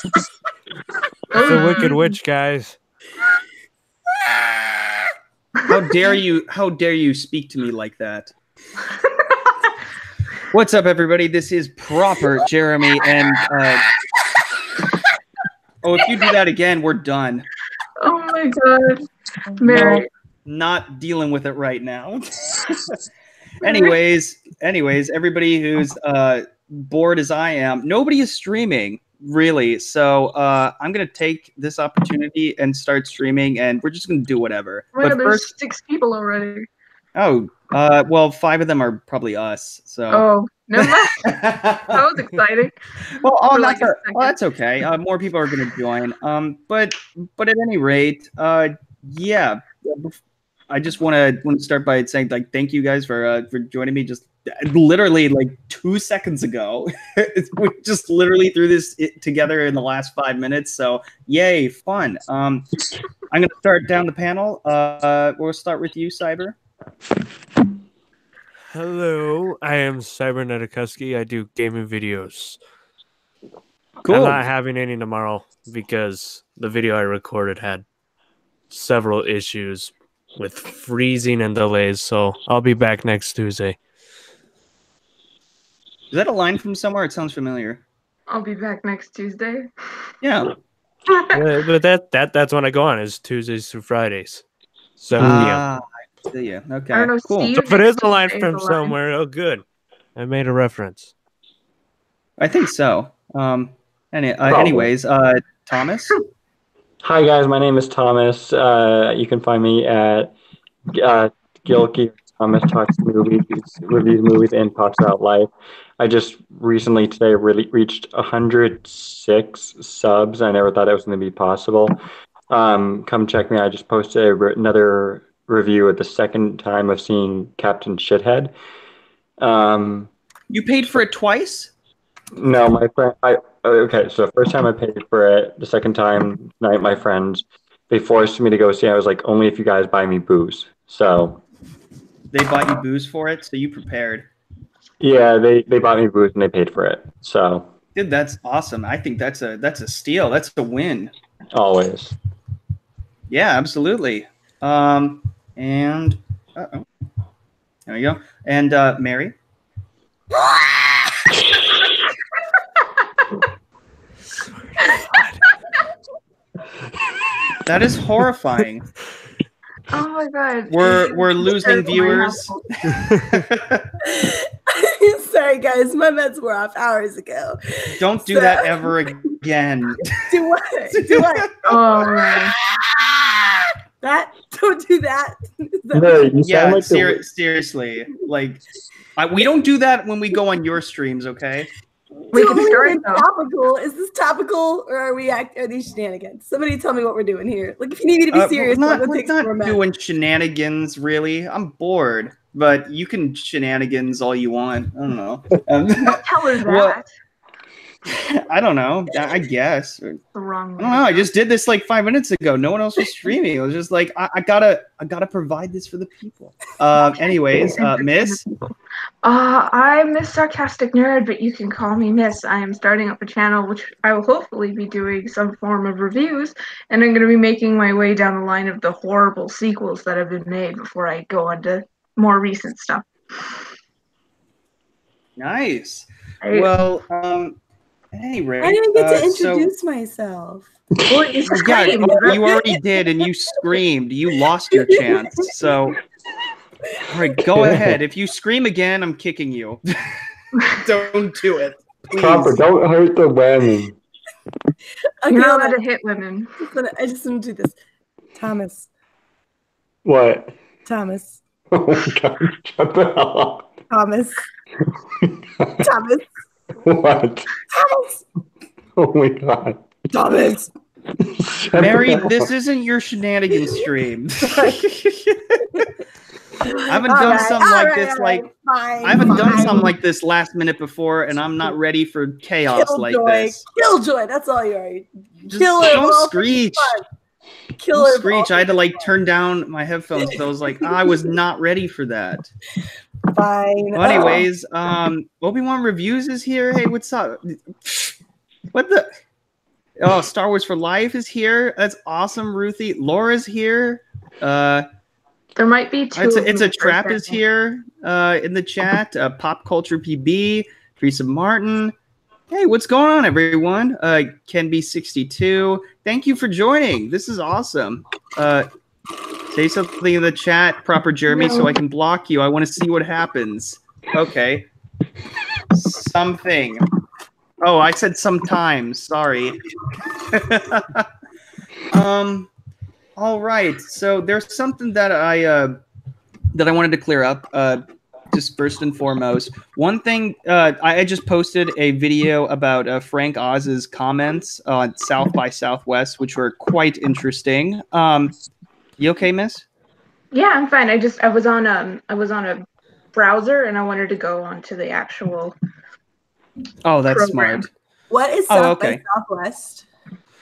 It's a wicked witch, guys. How dare you? How dare you speak to me like that? What's up, everybody? This is Proper Jeremy, and oh, if you do that again, we're done. Oh my god, Mary. No, not dealing with it right now. anyways, everybody who's bored as I am, nobody is streaming really, so I'm gonna take this opportunity and start streaming, and we're just gonna do whatever. Well, but there's first, 6 people already. oh, well, 5 of them are probably us. So. Oh, never mind. That was exciting. Well, That's okay. More people are going to join. But at any rate, yeah. I just want to start by saying thank you guys for joining me. Just literally 2 seconds ago, we just literally threw this together in the last 5 minutes. So yay, fun. I'm going to start down the panel. We'll start with you, Cyber. Hello, I am Cybernetikuski. I do gaming videos. Cool. I'm not having any tomorrow because the video I recorded had several issues with freezing and delays, so I'll be back next Tuesday. Is that a line from somewhere? It sounds familiar. I'll be back next Tuesday. Yeah. But that's when I go on, is Tuesdays through Fridays. 7 p.m. Yeah. Okay. I don't know, Cool. Steve, So if it is a line Tuesday's from a line. somewhere, oh good. I made a reference. I think so. Anyways, Thomas. Hi guys, my name is Thomas. You can find me at Gilkey Thomas Talks Movies, reviews movies, and talks about life. I just recently today really reached 106 subs. I never thought it was going to be possible. Come check me. I just posted another review at the second time of seeing Captain Shithead. You paid for it twice? No, my friend. Okay, so the first time I paid for it. The second time, tonight, my friends, they forced me to go see. I was like, only if you guys buy me booze. So they bought you booze for it, so you prepared. Yeah, they bought me booze and they paid for it. So dude, that's awesome. I think that's a steal. That's a win. Always. Yeah, absolutely. And there we go. And Mary. That is horrifying. Oh my god. We're losing viewers. Sorry guys, my meds were off hours ago. Don't do that ever again. Do what? Do what? Oh man. That? Don't do that. No, you sound like seriously. We don't do that when we go on your streams, okay? We can start though. Topical. Is this topical or are these shenanigans? Somebody tell me what we're doing here. Like, if you need me to be serious, we're not doing shenanigans, really. I'm bored, but you can shenanigans all you want. I don't know. Don't tell her that. Well, I don't know. I guess. The wrong. I don't know. I just did this 5 minutes ago. No one else was streaming. It was just I gotta provide this for the people. Anyways, Miss. I'm Miss Sarcastic Nerd, but you can call me Miss. I am starting up a channel which I will hopefully be doing some form of reviews, and I'm going to be making my way down the line of the horrible sequels that have been made before I go into more recent stuff. Nice. Well, anyway, I didn't get to introduce myself. Well, you already did, and you screamed. You lost your chance. So, all right, go ahead. If you scream again, I'm kicking you. Don't do it, please. Proper, don't hurt the women. You're not allowed to hit women. I just want to do this. Thomas. What? Thomas. Oh my God! Shut the hell up. Thomas. Thomas. What? Thomas. Oh my God. Thomas. Mary, this isn't your shenanigans stream. I haven't done something like this. I haven't done something like this last minute before, and I'm not ready for chaos like this. Killjoy. That's all you are. Don't screech. Don't screech. I had to trturn down my headphones. So I was I was not ready for that. Fine. Well, anyways, Obi-Wan Reviews is here. Hey, what's up? What the? Oh, Star Wars for Life is here. That's awesome, Ruthie. Laura's here. There might be two. It's a Trap is here in the chat. Pop Culture PB, Teresa Martin. Hey, what's going on, everyone? Ken B62. Thank you for joining. This is awesome. Say something in the chat, proper Jeremy, so I can block you. I want to see what happens. Okay. Something. Oh, I said sometimes. Sorry. All right. So there's something that I wanted to clear up. Just first and foremost, one thing I just posted a video about Frank Oz's comments on South by Southwest, which were quite interesting. You okay, Miss? Yeah, I'm fine. I was on a browser and I wanted to go onto the actual. Oh, that's program. smart. What is South by Southwest?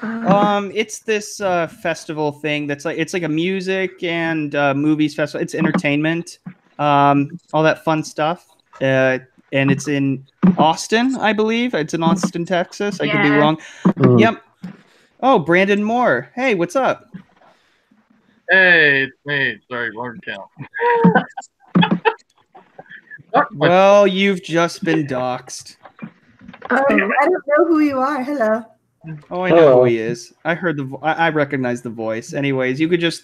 It's this festival thing that's it's like a music and movies festival. It's entertainment, all that fun stuff. And it's in Austin, I believe. It's in Austin, Texas. I could be wrong. Yep. Oh, Brandon Moore. Hey, what's up? Hey, it's me. Sorry, wrong account. Well, you've just been doxxed. I don't know who you are. Hello. Oh, I know who he is. I heard I recognize the voice. Anyways, you could just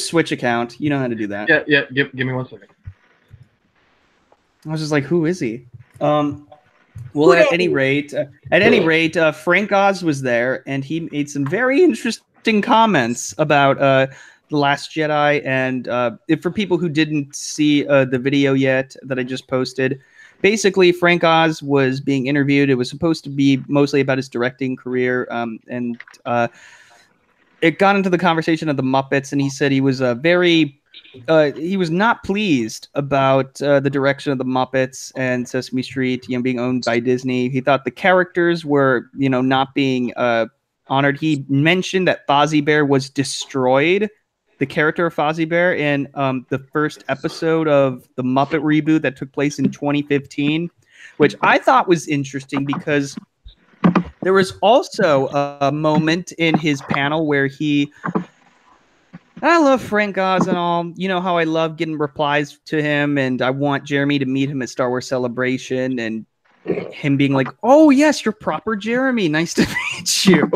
switch account. You know how to do that. Yeah. Give me 1 second. I was just like, who is he? Well, at any rate, Frank Oz was there, and he made some very interesting comments about The Last Jedi. And for people who didn't see the video yet that I just posted, basically, Frank Oz was being interviewed. It was supposed to be mostly about his directing career, and it got into the conversation of the Muppets, and he said he was he was not pleased about the direction of the Muppets and Sesame Street, being owned by Disney. He thought the characters were, not being honored. He mentioned that Fozzie Bear was destroyed. The character of Fozzie Bear in the first episode of the Muppet reboot that took place in 2015, which I thought was interesting because there was also a moment in his panel where I love Frank Oz and all. You know how I love getting replies to him, and I want Jeremy to meet him at Star Wars Celebration, and him being like, "Oh yes, you're proper Jeremy. Nice to meet you."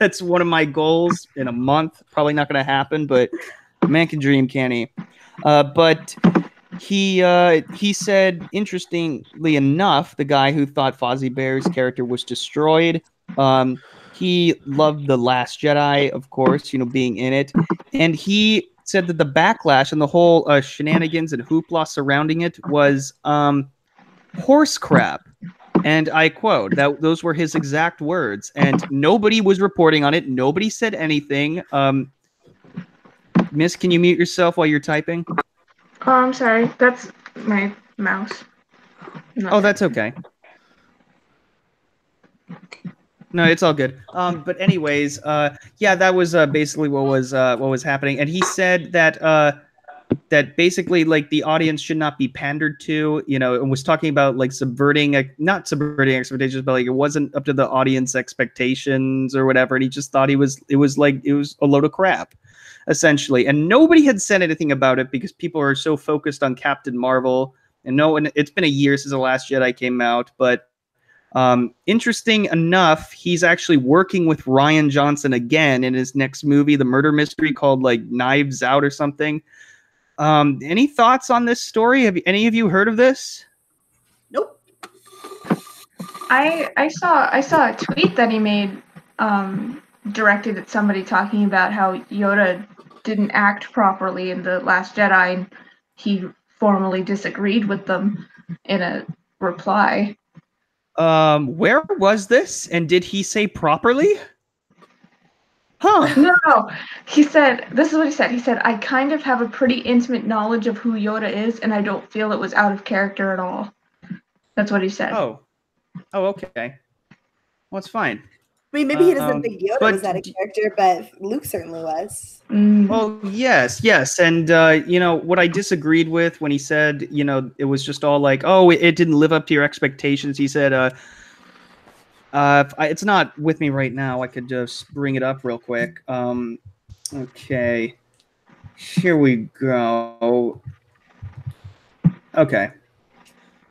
That's one of my goals in a month. Probably not going to happen, but man can dream, can he? But he said, interestingly enough, the guy who thought Fozzie Bear's character was destroyed, he loved The Last Jedi, of course, being in it, and he said that the backlash and the whole shenanigans and hoopla surrounding it was horse crap. And I quote, those were his exact words, and nobody was reporting on it. Nobody said anything. Miss, can you mute yourself while you're typing? Oh, I'm sorry. That's my mouse. Oh, that's okay. No, it's all good. But anyways, that was basically what was happening, and he said that that basically like the audience should not be pandered to, and was talking about like not subverting expectations, but like it wasn't up to the audience expectations or whatever, and he just thought it was a load of crap, essentially, and nobody had said anything about it because people are so focused on Captain Marvel, and it's been a year since The Last Jedi came out, but. Interesting enough, he's actually working with Rian Johnson again in his next movie, the murder mystery called like Knives Out or something. Any thoughts on this story? Have any of you heard of this? Nope. I saw a tweet that he made directed at somebody talking about how Yoda didn't act properly in The Last Jedi, and he formally disagreed with them in a reply. Where was this? And did he say properly? Huh. No. He said, this is what he said. He said, I kind of have a pretty intimate knowledge of who Yoda is, and I don't feel it was out of character at all. That's what he said. Oh, okay. Well, it's fine. I mean, maybe he doesn't think Yoda was out of character, but Luke certainly was. Oh, yes. And, what I disagreed with when he said, it was just all like, oh, it didn't live up to your expectations. He said, It's not with me right now. I could just bring it up real quick. Okay. Here we go. Okay.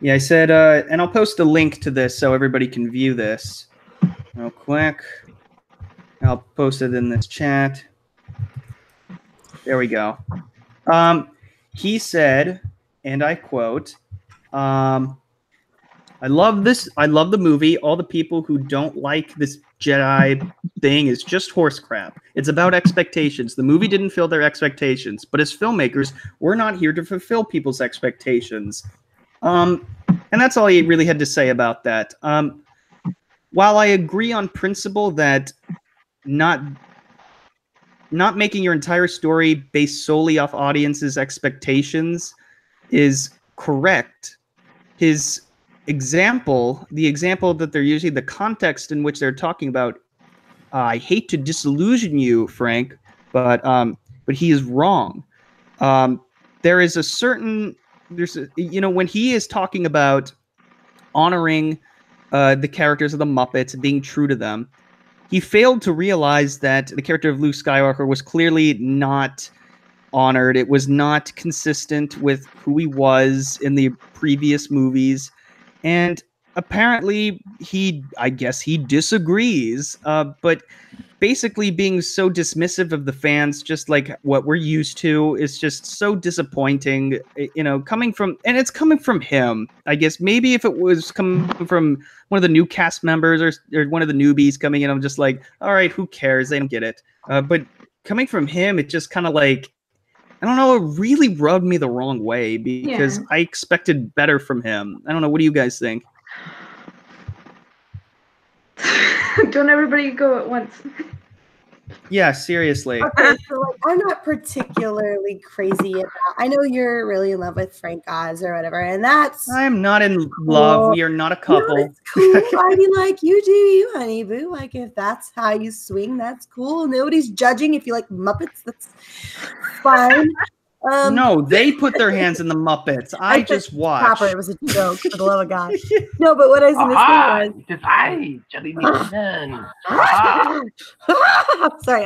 Yeah, I said, and I'll post a link to this so everybody can view this real quick. I'll post it in this chat. There we go. He said, and I quote, I love this. I love the movie. All the people who don't like this Jedi thing is just horse crap. It's about expectations. The movie didn't fill their expectations, but as filmmakers, we're not here to fulfill people's expectations. And that's all he really had to say about that. While I agree on principle that not making your entire story based solely off audiences' expectations is correct, his example, the example that they're using, the context in which they're talking about, I hate to disillusion you, Frank, but he is wrong. There is a certain, when he is talking about honoring the characters of the Muppets, being true to them, he failed to realize that the character of Luke Skywalker was clearly not honored. It was not consistent with who he was in the previous movies. And apparently I guess he disagrees, but basically being so dismissive of the fans, just like what we're used to, is just so disappointing, coming from him. I guess maybe if it was coming from one of the new cast members or one of the newbies coming in, I'm just like, all right, who cares? They don't get it. But coming from him, it just kind of like, I don't know, it really rubbed me the wrong way because I expected better from him. I don't know. What do you guys think? Don't everybody go at once. Yeah, seriously. Okay, so I'm not particularly crazy about. I know you're really in love with Frank Oz or whatever, and that's. I'm not in love. We are not a couple. No, it's cool. I mean, you do you, honey boo. If that's how you swing, that's cool. Nobody's judging. If you like Muppets, that's fine. No, they put their hands in the Muppets. I just watched. Proper. It was a joke, for the love of God. No, but what I was going to say was, hi, Jelly Bean. sorry.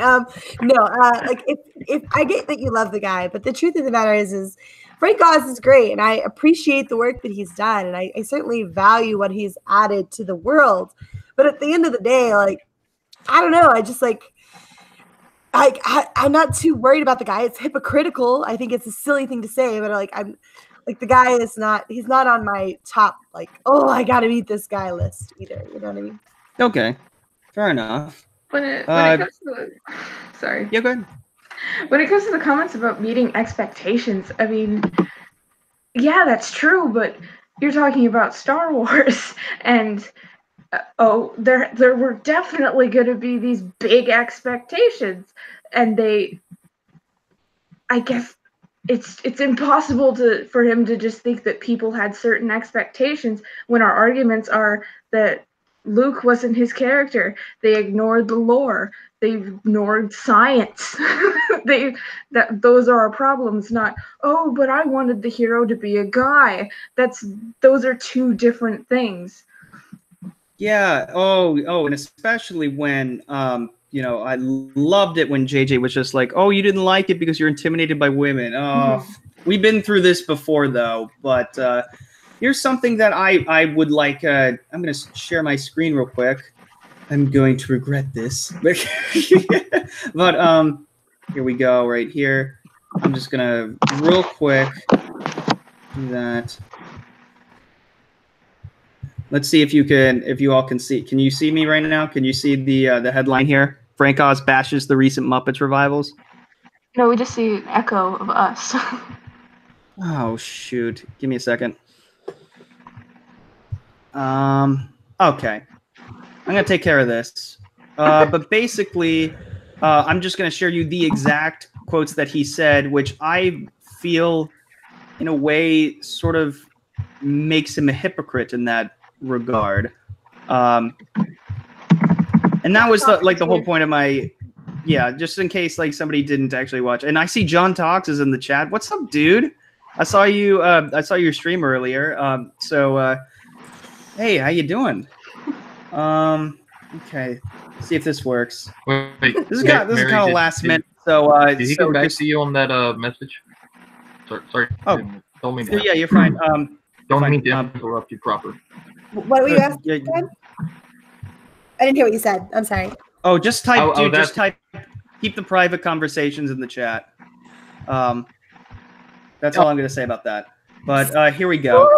If I get that you love the guy, but the truth of the matter is Frank Oz is great, and I appreciate the work that he's done, and I certainly value what he's added to the world. But at the end of the day, I don't know. I just I'm not too worried about the guy. It's hypocritical. I think it's a silly thing to say, but I'm the guy is not. He's not on my top. I got to meet this guy list either. You know what I mean? Okay, fair enough. When it comes to sorry. Yeah, go ahead. When it comes to the comments about meeting expectations, I mean, yeah, that's true. But you're talking about Star Wars, and there were definitely going to be these big expectations, and I guess it's impossible for him to just think that people had certain expectations when our arguments are that Luke wasn't his character. They ignored the lore. They ignored science. Those are our problems, not, but I wanted the hero to be a guy. Those are two different things. Yeah. And especially when, I loved it when JJ was just like, you didn't like it because you're intimidated by women. We've been through this before, though. But here's something that I would like. I'm going to share my screen real quick. I'm going to regret this. But here we go right here. I'm just going to real quick do that. Let's see if you all can see. Can you see me right now? Can you see the headline here? Frank Oz bashes the recent Muppets revivals. No, we just see an echo of us. Oh shoot! Give me a second. Okay, I'm gonna take care of this. But basically, I'm just gonna share you the exact quotes that he said, which I feel, in a way, sort of makes him a hypocrite in that regard. And that was the whole point of my, just in case somebody didn't actually watch. And I see John Talks is in the chat. What's up, dude? I saw you. I saw your stream earlier. Hey, how you doing? Okay. See if this works. Wait, This is kind of last minute. So Did he so get back just- to you on that message? Sorry. Oh. Don't mean to. yeah, you're fine. Don't fine. mean to interrupt you proper. What were you asking? yeah, again? I didn't hear what you said. I'm sorry. oh, just type, Oh, dude. that's- Just type. Keep the private conversations in the chat. That's all I'm gonna say about that. But here we go.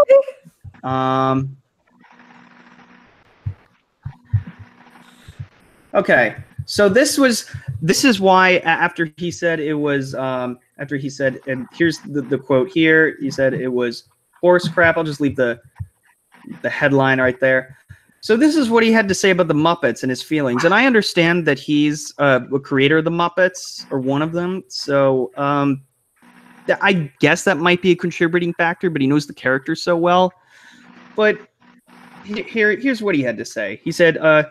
Okay, so this is why after he said it was after he said, and here's the quote here. He said it was horse crap. I'll just leave the headline right there. So this is what he had to say about the Muppets and his feelings. And I understand that he's a creator of the Muppets, or one of them. So I guess that might be a contributing factor, but he knows the character so well. But here's what he had to say. He said the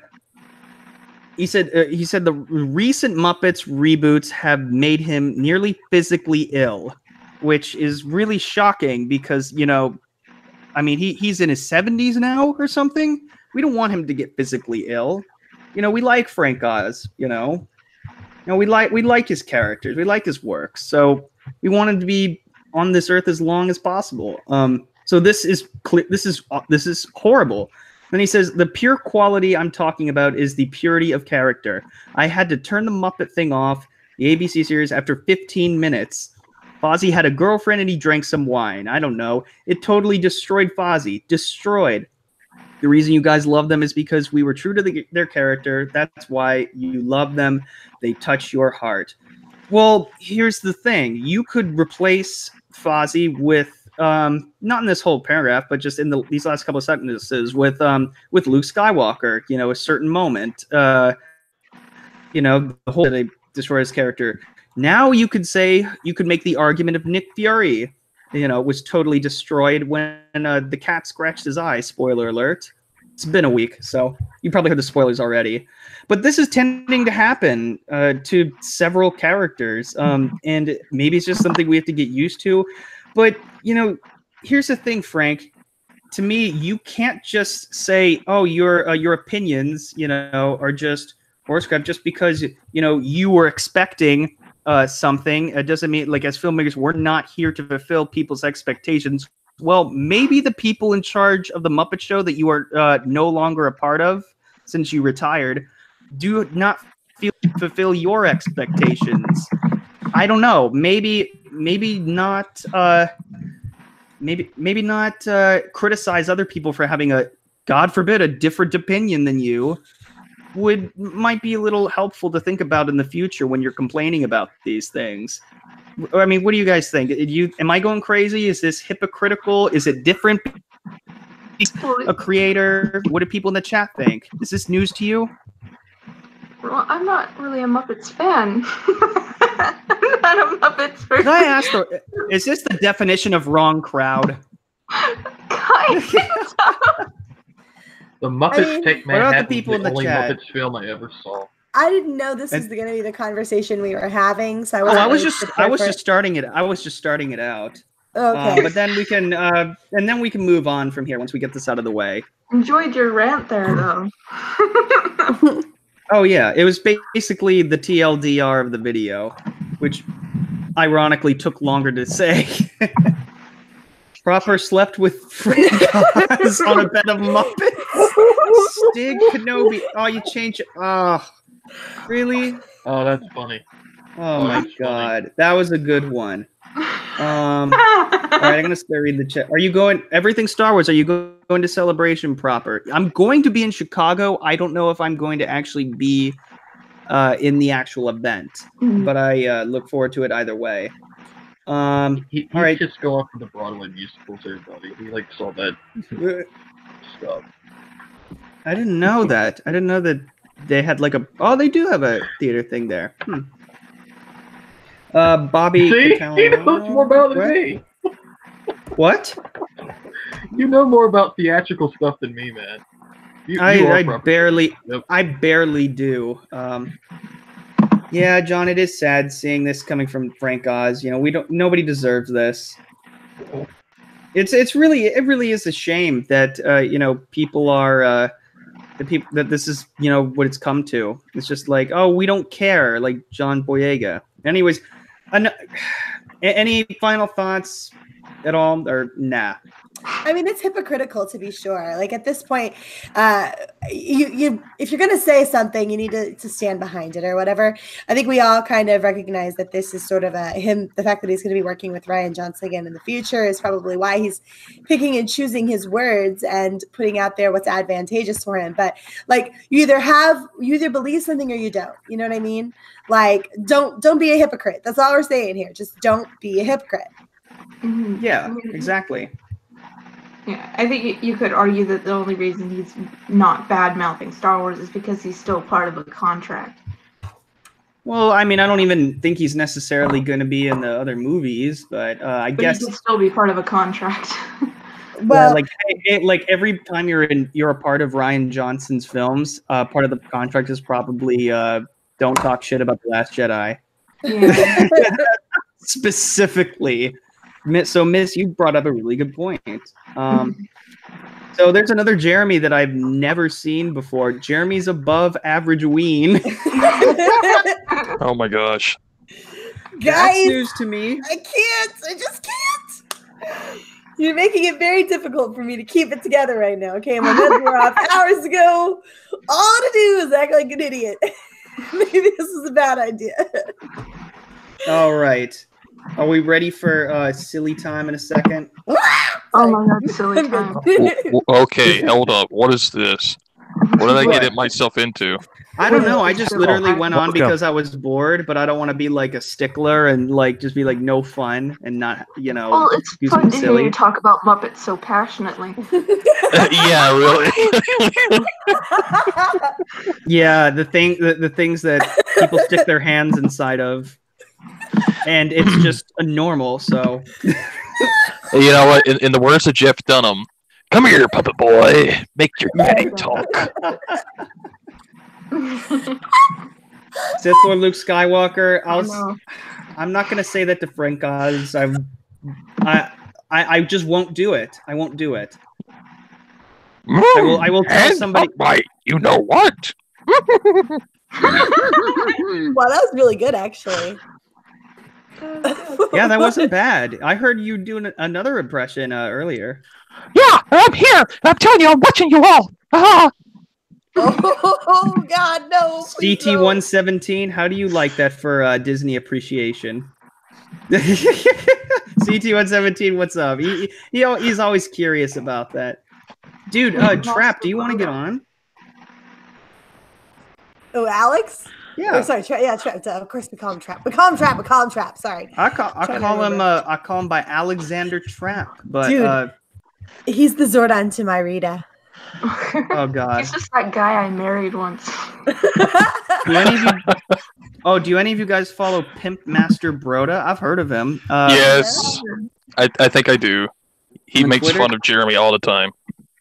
recent Muppets reboots have made him nearly physically ill, which is really shocking because, you know, I mean, he's in his 70s now or something. We don't want him to get physically ill. You know, we like Frank Oz, you know. We like his characters. We like his work. So we want him to be on this earth as long as possible. So this is clear. This is horrible. Then he says, the pure quality I'm talking about is the purity of character. I had to turn the Muppet thing off, the ABC series, after 15 minutes. Fozzie had a girlfriend and he drank some wine. I don't know. It totally destroyed Fozzie. Destroyed. The reason you guys love them is because we were true to their character. That's why you love them. They touch your heart. Well, here's the thing. You could replace Fozzie with not in this whole paragraph, but just in these last couple of sentences with Luke Skywalker. You know, a certain moment. You know, the whole that they destroy his character. Now you could make the argument of Nick Fury. You know, was totally destroyed when the cat scratched his eye. Spoiler alert. It's been a week, so you probably heard the spoilers already. But this is tending to happen to several characters, and maybe it's just something we have to get used to. But, you know, here's the thing, Frank. To me, you can't just say, oh, your opinions, you know, are just horse crap just because, you know, you were expecting something. It doesn't mean, like, as filmmakers, we're not here to fulfill people's expectations. Well, maybe the people in charge of the Muppet Show that you are no longer a part of since you retired do not fulfill your expectations. I don't know. Maybe not. Maybe not criticize other people for having a, God forbid, a different opinion than you. Might be a little helpful to think about in the future when you're complaining about these things. I mean, what do you guys think? Am I going crazy? Is this hypocritical? Is it different? A creator? What do people in the chat think? Is this news to you? Well, I'm not really a Muppets fan. I'm not a Muppets person. Could I ask, is this the definition of wrong crowd? Kind of. The Muppets Take what about the Manhattan people was in the the only chat? Muppets film I ever saw. I didn't know this was going to be the conversation we were having, so I Oh, wasn't I was just starting it. I was just starting it out. Okay. But then we can, and then we can move on from here once we get this out of the way. Enjoyed your rant there, though. Oh yeah, it was basically the TLDR of the video, which ironically took longer to say. Proper slept with Frank Oz on a bed of Muppets. Stig Kenobi. Oh, you changed it. Oh, really? Oh, that's funny. Oh my that's god, that was a good one. All right, I'm gonna start reading the chat. Are you going? Everything Star Wars. Are you going to Celebration proper? I'm going to be in Chicago. I don't know if I'm going to actually be in the actual event, but I look forward to it either way. He all right. just go off for the Broadway musicals, everybody. He likes all that stuff. I didn't know that. I didn't know that they had like a. Oh, they do have a theater thing there. Bobby. See, he knows more about it than me. What? You know more about theatrical stuff than me, man. I barely. Yep. I barely do. Yeah, John, it is sad seeing this coming from Frank Oz. You know, nobody deserves this. It really is a shame that you know, people are the people that this is, what it's come to. It's just like, oh, we don't care, like John Boyega. Anyways, any final thoughts at all, or nah? I mean, it's hypocritical to be sure. Like at this point, you if you're going to say something, you need to stand behind it or whatever. I think we all kind of recognize that this is sort of the fact that he's going to be working with Rian Johnson again in the future is probably why he's picking and choosing his words and putting out there what's advantageous for him. But like, you either believe something or you don't. You know what I mean? Like, don't be a hypocrite. That's all we're saying here. Just don't be a hypocrite. Yeah, exactly. Yeah, I think you could argue that the only reason he's not bad-mouthing Star Wars is because he's still part of a contract. Well, I mean, I don't even think he's necessarily going to be in the other movies, but I guess he could still be part of a contract. Well, like every time you're a part of Rian Johnson's films, part of the contract is probably don't talk shit about The Last Jedi. Yeah. Specifically. So, Miss, you brought up a really good point. So there's another Jeremy that I've never seen before. Jeremy's above average ween. Oh my gosh. That's guys, news to me. I just can't. You're making it very difficult for me to keep it together right now. Okay, my meds were off hours ago. All to do is act like an idiot. Maybe this is a bad idea. All right. Are we ready for silly time in a second? Oh my god, silly time. Okay, hold up. What is this? What did I get it myself into? I don't know. I just literally went on Welcome. because I was bored, but I don't want to be like a stickler and like just be like no fun and not, Well, it's do fun something to hear silly. you talk about Muppets so passionately. Yeah, really. Yeah, the things that people stick their hands inside of, and it's just a normal. So You know what? In the words of Jeff Dunham, come here, puppet boy. Make your daddy talk. Sith Lord Luke Skywalker. know. I'm not gonna say that to Frank Oz. I just won't do it. I won't do it. I will tell And somebody. right, you know what? Wow, that was really good, actually. Yeah, that wasn't bad. I heard you doing another impression earlier. Yeah, I'm here. I'm telling you, I'm watching you all. Ah. Oh God, no! please CT no. 117. How do you like that for Disney appreciation? CT 117. What's up? He's always curious about that. Dude, Trap, do you want to get on? Oh, Alex? Yeah. Oh, sorry, Trap. Of course, we call him Trap. We call him Trap. Sorry. I call him by Alexander Trap, but Dude. He's the Zordon to my Rita. oh god. He's just that guy I married once. Do any of you guys follow Pimp Master Broda? I've heard of him. Yes, I think I do. He On makes Twitter? fun of Jeremy all the time.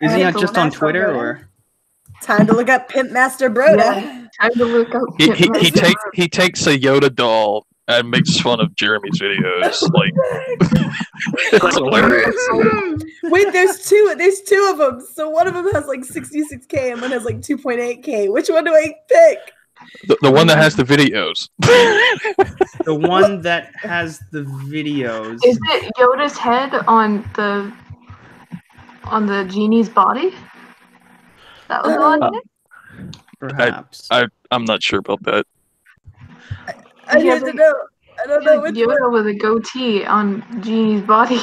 Is he I not just on follow Twitter Broda. or? Time to look up Pimp Master Broda. Yeah. Time to look up. He takes a Yoda doll and makes fun of Jeremy's videos. Like, it's hilarious. Wait, there's two of them. So one of them has like 66K and one has like 2.8K. Which one do I pick? The one that has the videos. The one that has the videos. Is it Yoda's head on the genie's body? That was the one. Perhaps. I'm not sure about that. I need to know. I don't know which one. Yoda with a goatee on Genie's body.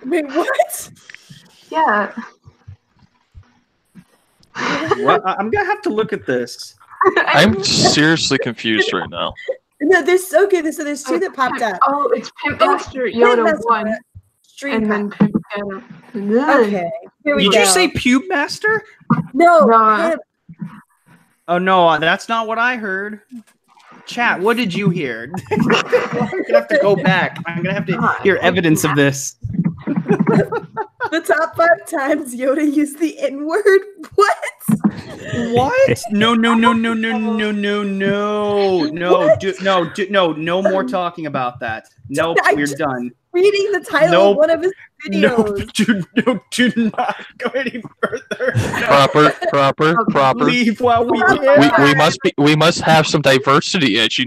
Wait, what? Yeah. What? I'm gonna have to look at this. I'm seriously confused right now. No, there's okay. So there's two that popped up. Oh, it's Pimp Master Yoda Pimp Master 1, Stream and then Pack. Pimp Yoda. Okay. Here we Did go. you say Pube Master? No. No. Pimp. Oh no, that's not what I heard. Chat, what did you hear? I'm gonna have to go back. I'm gonna have to hear evidence of this. The top 5 times Yoda used the N-word. What? What? No, no more talking about that. Nope, we're done. Reading the title of one of his videos. Do not go any further. Proper. Leave while we can. We must have some diversity, as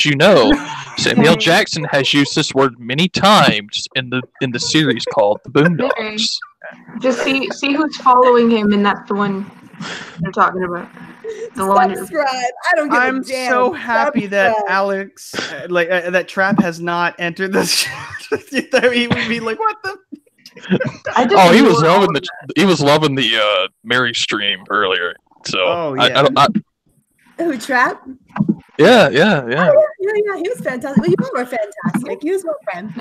you know. Samuel Jackson has used this word many times in the series called The Boondocks. Just see who's following him, and that's the one they're talking about. The one. Subscribe. I don't give a I'm damn. so happy that Subscribe. Alex, that Trap has not entered this. He would be like, "What the?" Oh, he was loving the Mary stream earlier. So Oh, yeah. Who, Trap? Yeah. Yeah, he was fantastic. Well, you all were fantastic. He was my friend.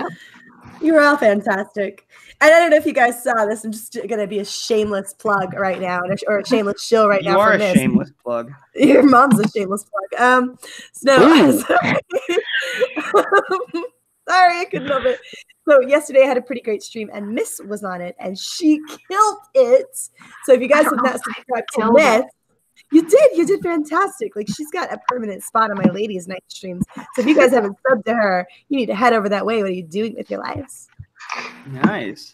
You were all fantastic. And I don't know if you guys saw this. I'm just going to be a shameless plug right now, or a shameless shill right now. You are for a Miss. shameless plug. Your mom's a shameless plug. Sorry, I couldn't help it. So yesterday I had a pretty great stream, and Miss was on it, and she killed it. So if you guys have not subscribed to Miss, you did fantastic. Like, she's got a permanent spot on my ladies' night streams. So if you guys haven't subbed to her, you need to head over that way. What are you doing with your lives? Nice.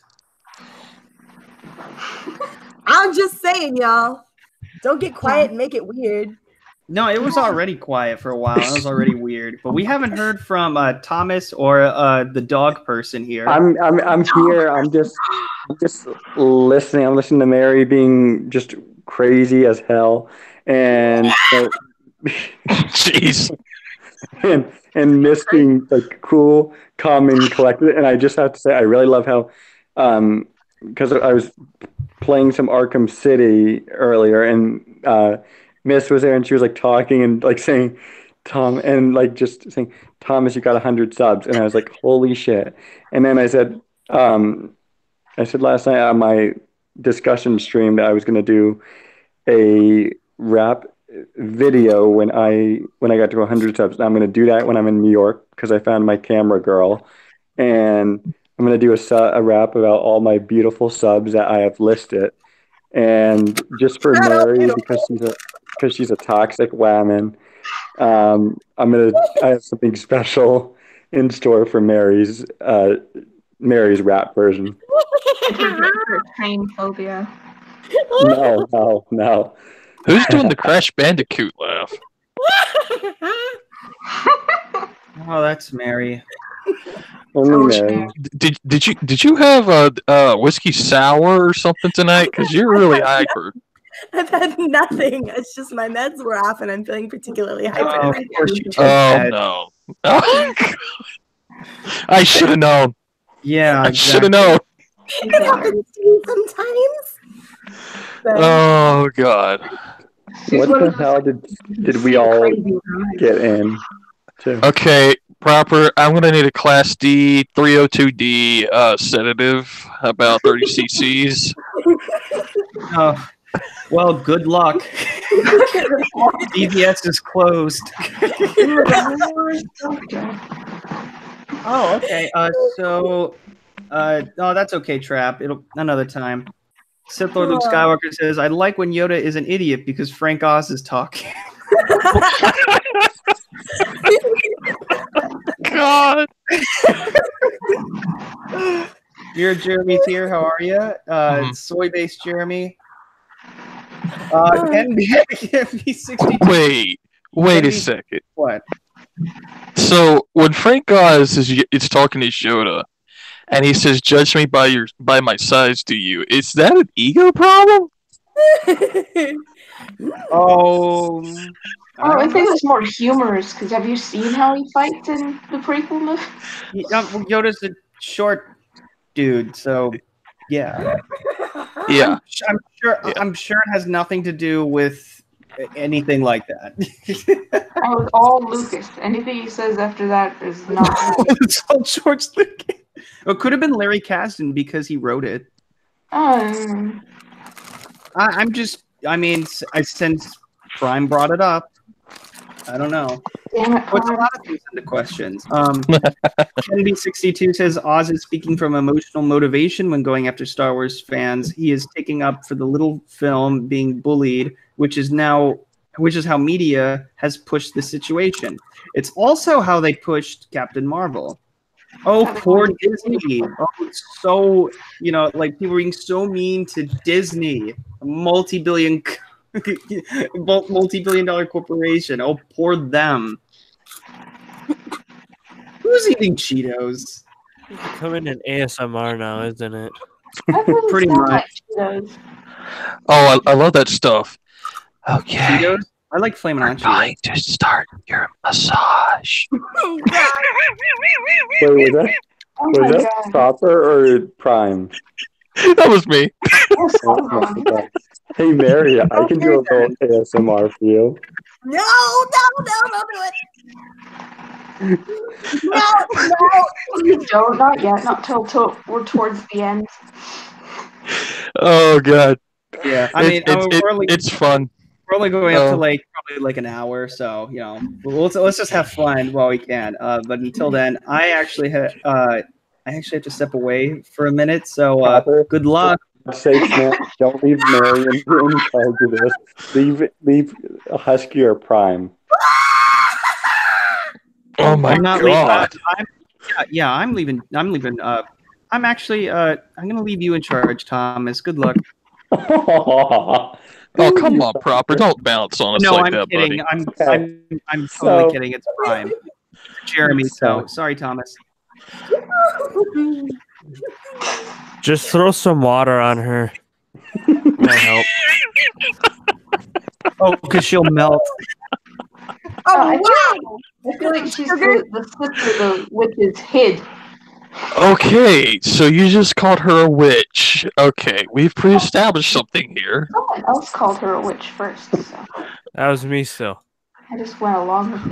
I'm just saying, y'all. Don't get quiet and make it weird. No, it was already quiet for a while. It was already weird, but we haven't heard from Thomas or the dog person here. I'm here. I'm just listening. I'm listening to Mary being just crazy as hell, and Jeez. and Miss being like cool, calm, and collected. And I just have to say, I really love how, because I was playing some Arkham City earlier, and Miss was there, and she was like talking and like saying, Tom, and like just saying, Thomas, you got 100 subs, and I was like, holy shit. And then I said last night on my discussion stream that I was going to do a rap video when I got to 100 subs. I'm going to do that when I'm in New York because I found my camera girl, and I'm going to do a rap about all my beautiful subs that I have listed, and just for Mary because she's a toxic woman. I have something special in store for Mary's rap version. Pain phobia. No. Who's doing the Crash Bandicoot laugh? Oh, that's Mary. Only Mary. Did you have a whiskey sour or something tonight? Because you're really hyper. I've had nothing. It's just my meds were off, and I'm feeling particularly hyper. Oh, of course you took Oh that. no! I should have known. Yeah, I should have known. It happens to me sometimes. So, Oh god. What the hell did we all get in to? Okay, proper. I'm gonna need a Class D 302D sedative, about 30 cc's. Oh, well, good luck. DVS is closed. Oh, okay. No, that's okay, Trap. It'll another time. Sith Lord Luke Skywalker says, "I like when Yoda is an idiot because Frank Oz is talking." God. You're Jeremy's here. How are you? Soy-based Jeremy. NB62. Wait a second. What? So when Frank Oz is talking to Yoda, and he says, "Judge me by my size, do you?" Is that an ego problem? Oh, I think it's more humorous because have you seen how he fights in the prequel movie? Yoda's a short dude, so yeah. Yeah. I'm sure it has nothing to do with anything like that. That was all Lucas. Anything he says after that is not. It's all George Lucas. It could have been Larry Kasdan because he wrote it. Since Prime brought it up, I don't know. Damn it, What's a Prime. lot of things into questions. Kennedy62 says Oz is speaking from emotional motivation when going after Star Wars fans. He is taking up for the little film being bullied, which is how media has pushed the situation. It's also how they pushed Captain Marvel. Oh, poor Disney. Oh, it's so, like people being so mean to Disney, a multi-billion dollar corporation. Oh, poor them. Who's eating Cheetos? Becoming an ASMR now, isn't it? Pretty much. Oh, I love that stuff. Okay. Cheetos? I like Flamin' Hot Cheetos. Going to start your massage. Oh, God. Wait, was Oh my that God. Proper or Prime? That was me. Hey, Mary, I can do a little ASMR for you. No, don't do it. No. Don't, not yet. Not till we're towards the end. Oh god. Yeah, I mean, it's fun. we're only going up to probably like an hour, so let's just have fun while we can. But until then, I actually have to step away for a minute. So good luck. Sakes, man, don't leave Mary in charge of this. Leave Husky or Prime. Oh my I'm not god. leaving. I'm leaving. I'm leaving. I'm actually. I'm gonna leave you in charge, Thomas. Good luck. Oh come on, Proper. Don't bounce on us No, like I'm that, kidding. buddy. I'm totally kidding. It's Prime. Jeremy. So sorry, Thomas. Just throw some water on her. That'll help. Oh, because she'll melt. I feel like she's the sister the witches hid. Okay, so you just called her a witch. Okay, we've pre-established something here. Someone else called her a witch first, so That was me still. I just went along with it.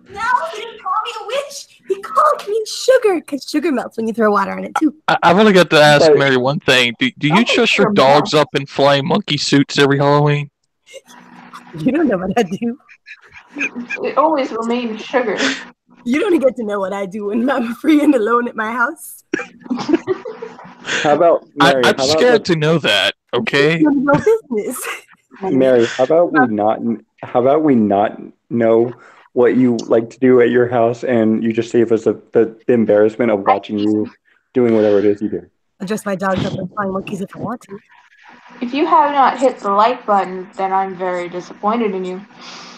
No, he didn't call me a witch. He called me sugar because sugar melts when you throw water on it too. I've only got to ask But- Mary one thing. Do you dress your dogs up in flying monkey suits every Halloween? You don't know what I do. It always remains sugar. You don't get to know what I do when I'm free and alone at my house. How about Mary? I'm scared to know that. Okay. It's none of your business. Mary, how about we not know what you like to do at your house, and you just save us the embarrassment of watching you doing whatever it is you do. I'll dress my dogs up and flying monkeys if I want to. If you have not hit the like button, then I'm very disappointed in you.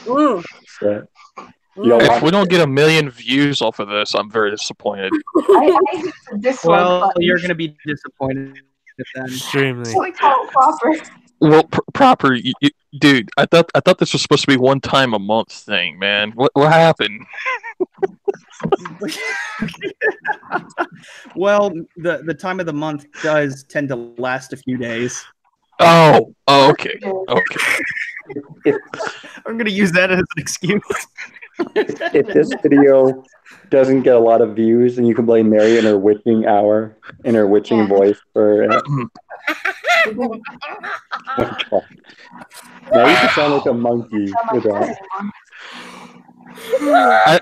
Mm. Yeah. You don't If want we don't get 1 million views off of this, I'm very disappointed. I hit the dislike Well, button. you're gonna be disappointed then. Extremely. Like how proper. Well, Proper, dude. I thought this was supposed to be one time a month thing, man. What happened? Well, the time of the month does tend to last a few days. Oh, okay, okay. I'm gonna use that as an excuse. if this video doesn't get a lot of views, then you can blame Mary in her witching hour, in her witching voice for. Now you just sound like a monkey with that.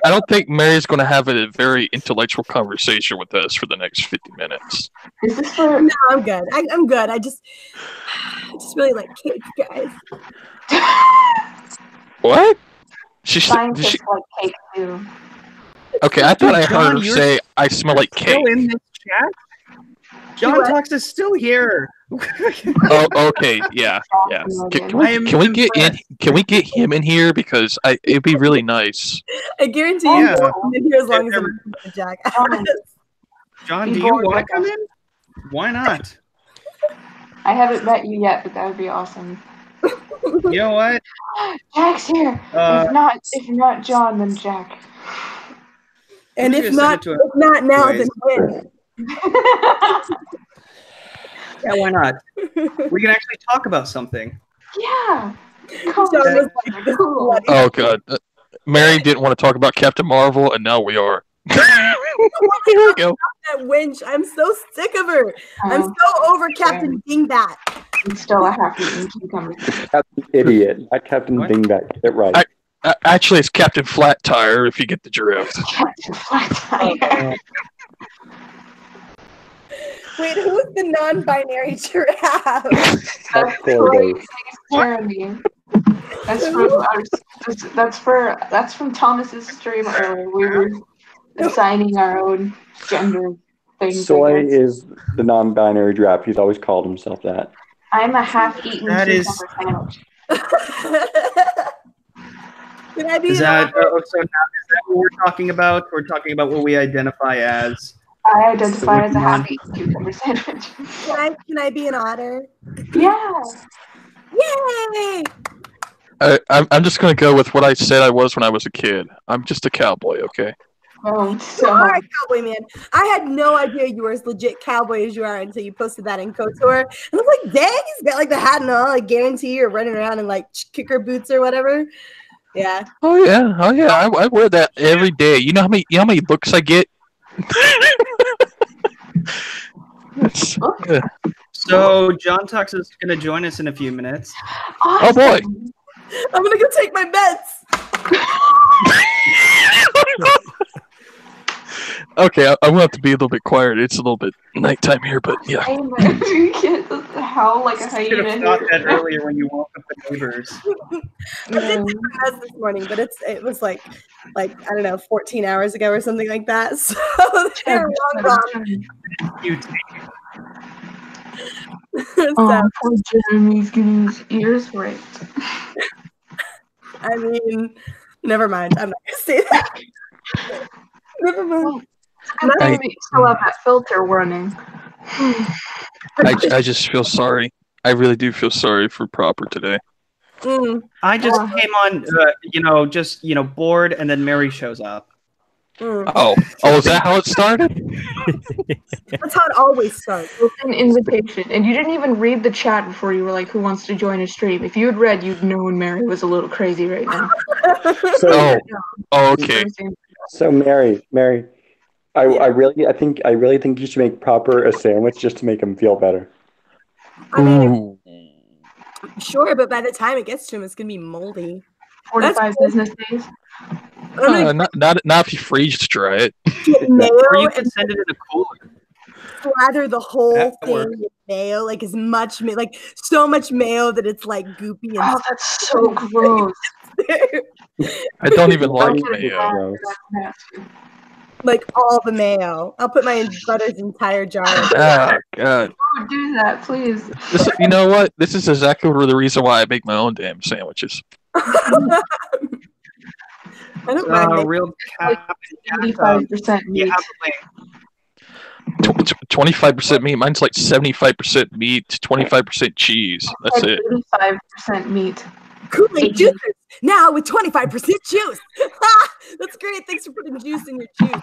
I don't think Mary's going to have a very intellectual conversation with us for the next 50 minutes. Is this for No, I'm good. I'm good. I just really like cake, guys. What? She scientists like cake too? okay, I thought I John, heard her you're say, I smell like cake. Still in this chat? John What? Talks is still here. Oh, okay, yeah. Can we get him in here because it'd be really nice. I guarantee Yeah. you won't be here as long as I'm a Jack. John, do you want to come in? Why not? I haven't met you yet, but that would be awesome. You know what? Jack's here. If not John, then Jack. And We're if gonna not, send it to now, anyways. then when? Yeah, why not? We can actually talk about something. Yeah. John was like, this is bloody. Oh, God. Mary didn't want to talk about Captain Marvel, and now we are. Here we go. That winch. I'm so sick of her. I'm Um, so over Captain Dingbat. I'm still a half-eaten cucumber. Captain Idiot, not Captain What? Dingbat. Get it right. Actually, it's Captain Flat Tire. If you get the drift. Captain Flat Tire. Wait, who's the non-binary giraffe? That's Jeremy. That's from Thomas's stream earlier. We were assigning our own gender things. Soy is the non-binary giraffe. He's always called himself that. I'm a half-eaten cucumber sandwich. Can I be Is that so? Now, is that what we're talking about? We're talking about what we identify as. I identify as a half-eaten cucumber sandwich. Can I be an otter? Yeah. Yay! I'm just gonna go with what I said I was when I was a kid. I'm just a cowboy, okay? Oh, You so are a cowboy, man. I had no idea you were as legit cowboy as you are until you posted that in KOTOR. And I was like, dang, he's got like the hat and all, like guarantee you're running around in like kicker boots or whatever. Yeah. Oh yeah. I wear that every day. You know how many looks I get? Yeah. So John Tux is going to join us in a few minutes. Oh boy. I'm gonna go take my meds. Okay, I'm gonna have to be a little bit quieter. It's a little bit nighttime here, but yeah. You can't howl like a Should have hyena. thought that earlier when you woke up the neighbors. I did take my meds this morning, but it was like I don't know, 14 hours ago or something like that. So they're long gone. You take Oh, poor Jeremy's getting his ears raped. I mean, never mind. I'm not gonna say that. Never mind. Good thing that you still have that filter running. I just feel sorry. I really do feel sorry for Proper today. I just came on, bored, and then Mary shows up. Oh, is that how it started? That's how it always starts. With an invitation, and you didn't even read the chat before you were like, "Who wants to join a stream?" If you had read, you'd known Mary was a little crazy right now. Okay. So Mary, I really think you should make Proper a sandwich just to make him feel better. I mean, sure, but by the time it gets to him, it's gonna be moldy. 45 business days. Not if you freeze dry it. Mayo Or you can send it in a cooler. Slather the whole That thing works. with mayo, like as much, like so much mayo that it's like goopy and Oh, that's so gross. I don't even like Don't get it mayo. bad. That's like all the mayo. I'll put my brother's entire jar. Oh God! Don't do that, please. You know what? This is exactly the reason why I make my own damn sandwiches. I don't mind making Real cap. 85% You meat. have a link. 25% meat. Mine's like 75% meat, 25% cheese. That's it. 35% meat. Kool-Aid juices now with 25% juice. That's great. Thanks for putting juice in your juice.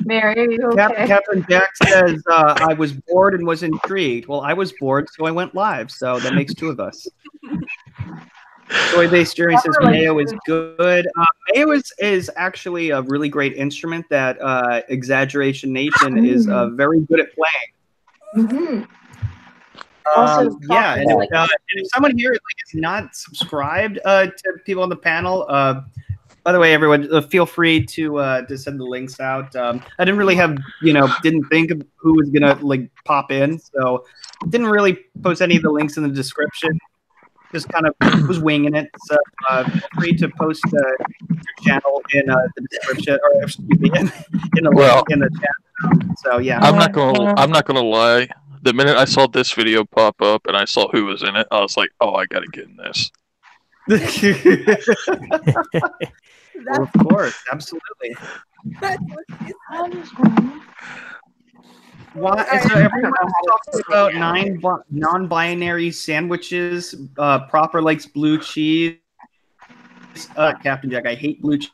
Mary, are you okay? Captain Jack says, I was bored and was intrigued. Well, I was bored, so I went live. So that makes two of us. Soy-based Jerry says mayo is good. Mayo is actually a really great instrument that Exaggeration Nation is very good at playing. Mm-hmm. Yeah, and if someone here is not subscribed to people on the panel, by the way, everyone, feel free to send the links out. I didn't really have, didn't think of who was gonna pop in, so didn't really post any of the links in the description. Just kind of was winging it. So feel free to post your channel in the description, or excuse me, in the link in the chat. So yeah, I'm not gonna lie. The minute I saw this video pop up and I saw who was in it, I was like, "Oh, I gotta get in this." Well, of course, absolutely. Why? So everyone's talking about non-binary sandwiches. Proper likes blue cheese. Captain Jack, I hate blue cheese.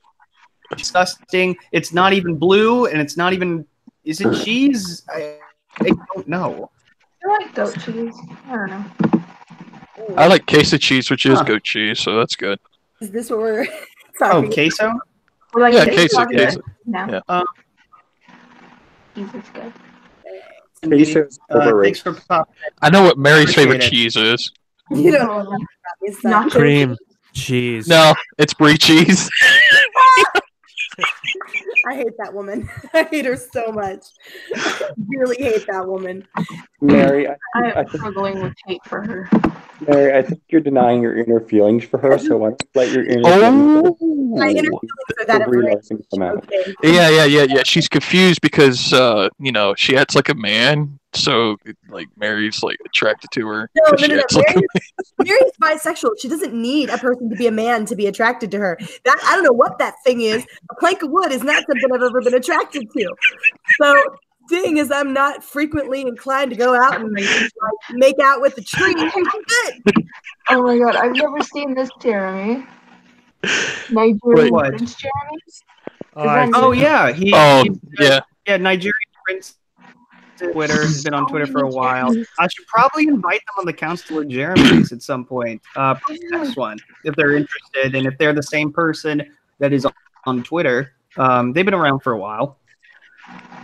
Disgusting. It's not even blue, and it's not even. Is it cheese? I don't know. I like goat cheese. I don't know. I like queso cheese, which is goat cheese, so that's good. Is this what we're Oh, talking queso? We're like, Yeah, cheese queso. Yeah. Yeah. Cheese is good. Queso's overrated. Thanks for popping. I know what Mary's favorite Appreciate it. cheese is. You don't know. Not Cream. cheese. No, it's brie cheese. I hate that woman. I hate her so much. I really hate that woman. Mary, I I'm think, struggling with hate for her. Mary, I think you're denying your inner feelings for her. So why don't you let your inner feelings My inner Oh. feelings are that of Brie rage. Larson come out? Okay. Yeah. She's confused because you know, she acts like a man, so like Mary's like attracted to her. No, 'cause no, she no, no. acts like a man. Mary's bisexual. She doesn't need a person to be a man to be attracted to her. That I don't know what that thing is. A plank of wood is not something I've ever been attracted to. So, thing is, I'm not frequently inclined to go out and like, make out with the tree. I'm good. Oh my god, I've never seen this, Jeremy. Wait. Nigerian What? Prince Jeremy? Oh yeah, Oh he's, yeah. yeah, Nigerian Prince. Twitter. He's been on Twitter for a while. I should probably invite them on the Counselor Jeremy's at some point. Probably the next one, if they're interested, and if they're the same person that is on Twitter. They've been around for a while.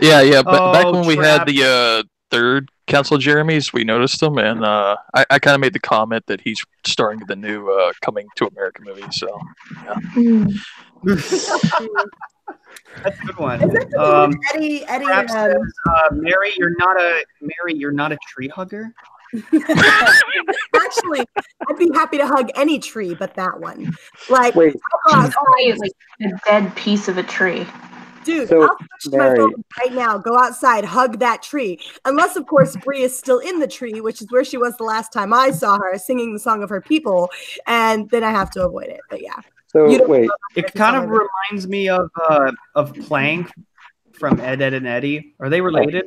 Yeah. But back when we had Trap. the third Council Jeremy's, we noticed him, and I kind of made the comment that he's starring in the new Coming to America movie. So That's a good one. Is that the one with Eddie? Trap says, Mary, you're not a tree hugger. Actually, I'd be happy to hug any tree but that one. Like, Wait, I'll go It's like a dead piece of a tree. dude, So, I'll switch to my Mary- phone right now. Go outside, hug that tree. Unless, of course, Bree is still in the tree, which is where she was the last time I saw her singing the song of her people, and then I have to avoid it. But yeah, so You don't- wait, It kind of reminds me of Plank from Ed, Ed, and Eddie. Are they related?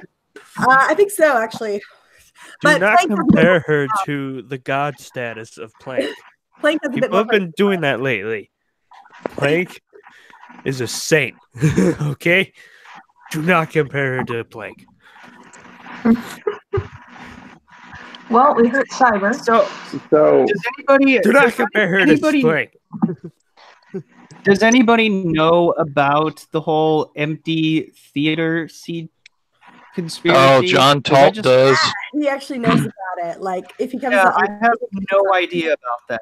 I think so, actually. Do But not Plank has a bit compare more- her to the god status of Plank. Plank has a bit People more. have been doing that lately. Plank is a saint. Okay? Do not compare her to Plank. Well, we hurt Cyber. So so does anybody Do not compare her to anybody- Plank. does anybody know about the whole empty theater seat conspiracy? oh, John Was I Talt just- does. He actually knows about it. Like, if he comes Yeah, up, I have no idea about that,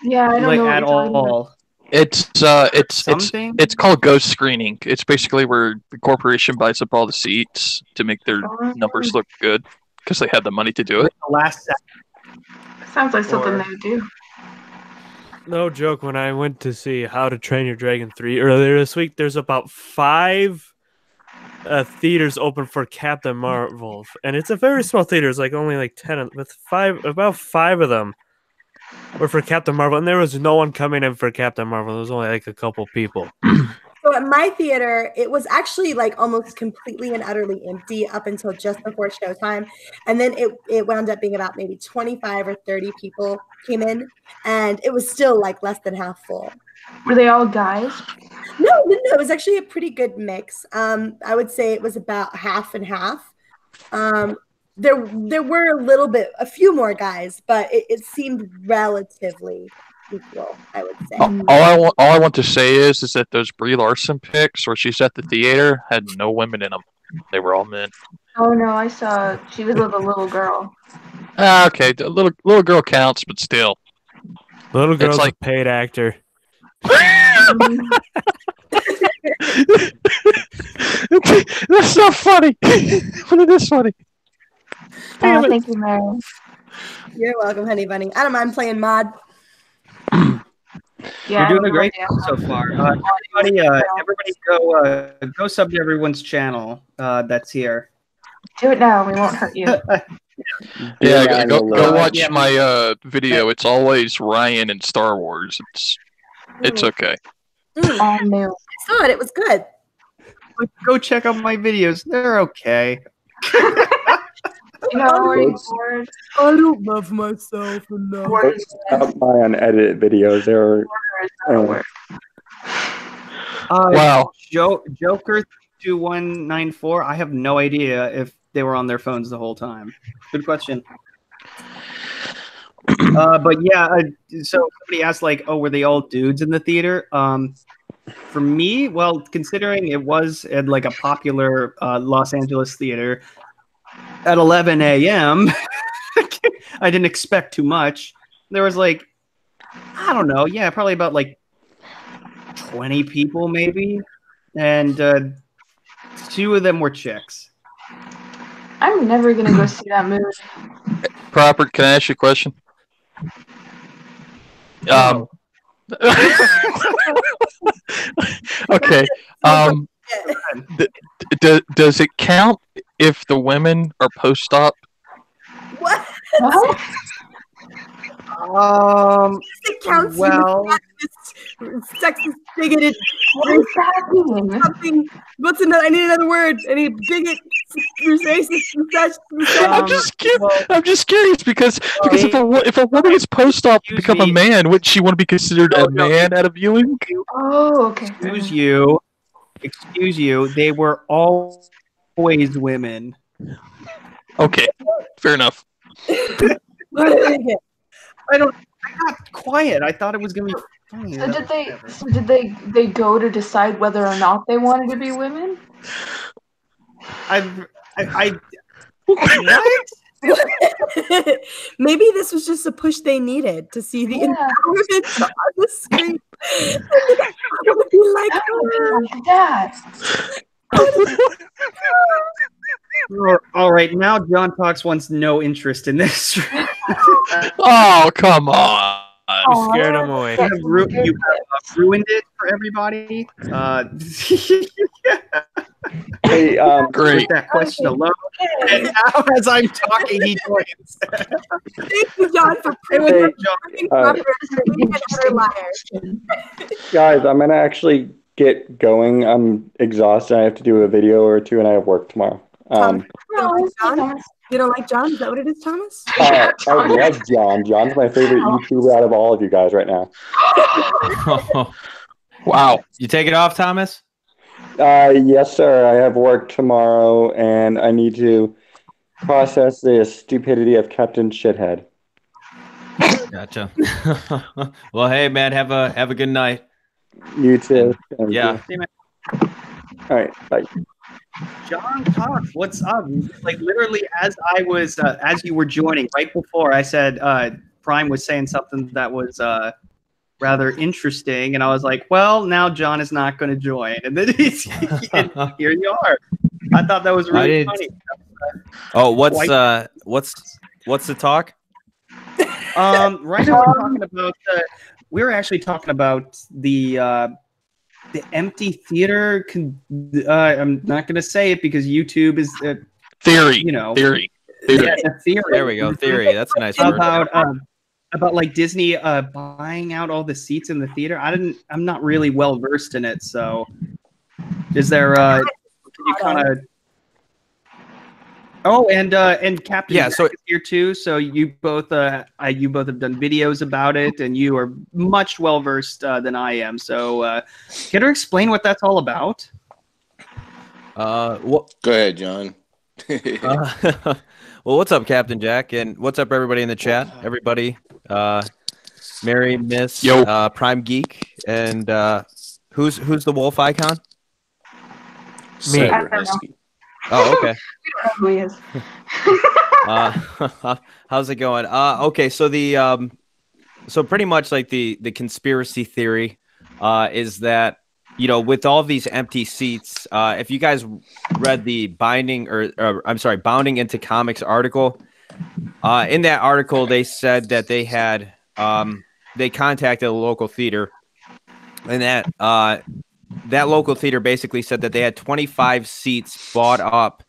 Yeah, I don't like know what at you're talking about. all. It's Something. it's called ghost screening. It's basically where the corporation buys up all the seats to make their numbers look good because they have the money to do it. The last second. Sounds like something Or- they would do. No joke, when I went to see How to Train Your Dragon 3 earlier this week, there's about 5 theaters open for Captain Marvel. And it's a very small theater. It's like only like 10, with about 5 of them were for Captain Marvel. And there was no one coming in for Captain Marvel. There was only like a couple people. so at my theater, it was actually like almost completely and utterly empty up until just before showtime. And then it wound up being about maybe 25 or 30 people came in, and it was still like less than half full. Were they all guys? No, it was actually a pretty good mix. I would say it was about half and half. There were a few more guys, but it seemed relatively equal, I would say. All I want to say is that those Brie Larson pics where she's at the theater had no women in them. They were all men. Oh no, I saw she was with a little girl. Okay, the little girl counts, but still. Little It's girl's like- a paid actor. That's not funny. But it is funny. Damn it. Thank you, Mary. You're welcome, honey bunny. I don't mind playing mod. Yeah, You're doing a I great love job so far. Everybody go sub to everyone's channel that's here. Do it now. We won't hurt you. Yeah, Yeah, go no, watch yeah. my video. It's always Ryan and Star Wars. It's okay. All new. I saw it. It was good. Go check out my videos. They're okay. You know, are you bored? I don't love myself enough. Bored Those are my unedited videos. They're Bored. Wow. Joker 2194. I have no idea if they were on their phones the whole time. Good question. But yeah, so somebody asked like, oh, were they all dudes in the theater? For me, well, considering it was at like a popular Los Angeles theater at 11 a.m., I didn't expect too much. There was like I don't know. Yeah, probably about like 20 people maybe, and 2 of them were chicks. I'm never gonna go see that movie. Proper, can I ask you a question? Okay. Does it count if the women are post-op? What? What? It counts. Well, Sexist, bigoted, What does that mean? something. What's another? I need another word. Any bigot, racist, I'm just curious because if a woman is post-op to become a man, wouldn't she want to be considered a man at a viewing? Oh, okay. Excuse you. They were always women. Okay, fair enough. I got quiet. I thought it was gonna be funny. So did they go to decide whether or not they wanted to be women? What? Maybe this was just a push they needed to see the empowerment on the screen. It would be like, Like that. All right, now John Cox wants no interest in this. Oh, come on. You scared him away. You have ruined it for everybody. Hey, Great. With that question alone. And now, as I'm talking, he joins. thank you, John, for Hey, what's up, John? another liar. guys, I'm gonna actually get going. I'm exhausted. I have to do a video or two, and I have work tomorrow. You don't like John? You don't like John? Is that what it is, Thomas? I love John. John's my favorite YouTuber out of all of you guys right now. Wow. You take it off, Thomas? Yes, sir. I have work tomorrow, and I need to process the stupidity of Captain Shithead. Gotcha. Well, hey, man, have a good night. You too. Thank Yeah. you. All right. Bye. John Cox, what's up? Like literally, as I was, as you were joining, right before I said Prime was saying something that was rather interesting, and I was like, well, now John is not going to join, and then and here you are. I thought that was really funny. Oh, what's the talk? Right now we're talking about we were actually talking about the empty theater. I'm not going to say it because YouTube is Theory. You know, Theory. Yeah, theory. There we go. Theory. That's a nice word. About like Disney buying out all the seats in the theater. I'm not really well versed in it. So, is there? Can you kind of? Oh, and Captain Jack is here too. So you both have done videos about it, and you are much well versed than I am. So, can you explain what that's all about? Go ahead, John. Well, what's up, Captain Jack, and what's up, everybody in the chat? Everybody, Mary, Miss, Prime Geek, and who's the wolf icon? Me. Oh, okay. We don't know who he is. How's it going? Okay, so the so pretty much like the conspiracy theory is that, you know, with all these empty seats, if you guys read the Bounding into Comics article, in that article they said that they had they contacted a local theater, and that local theater basically said that they had 25 seats bought up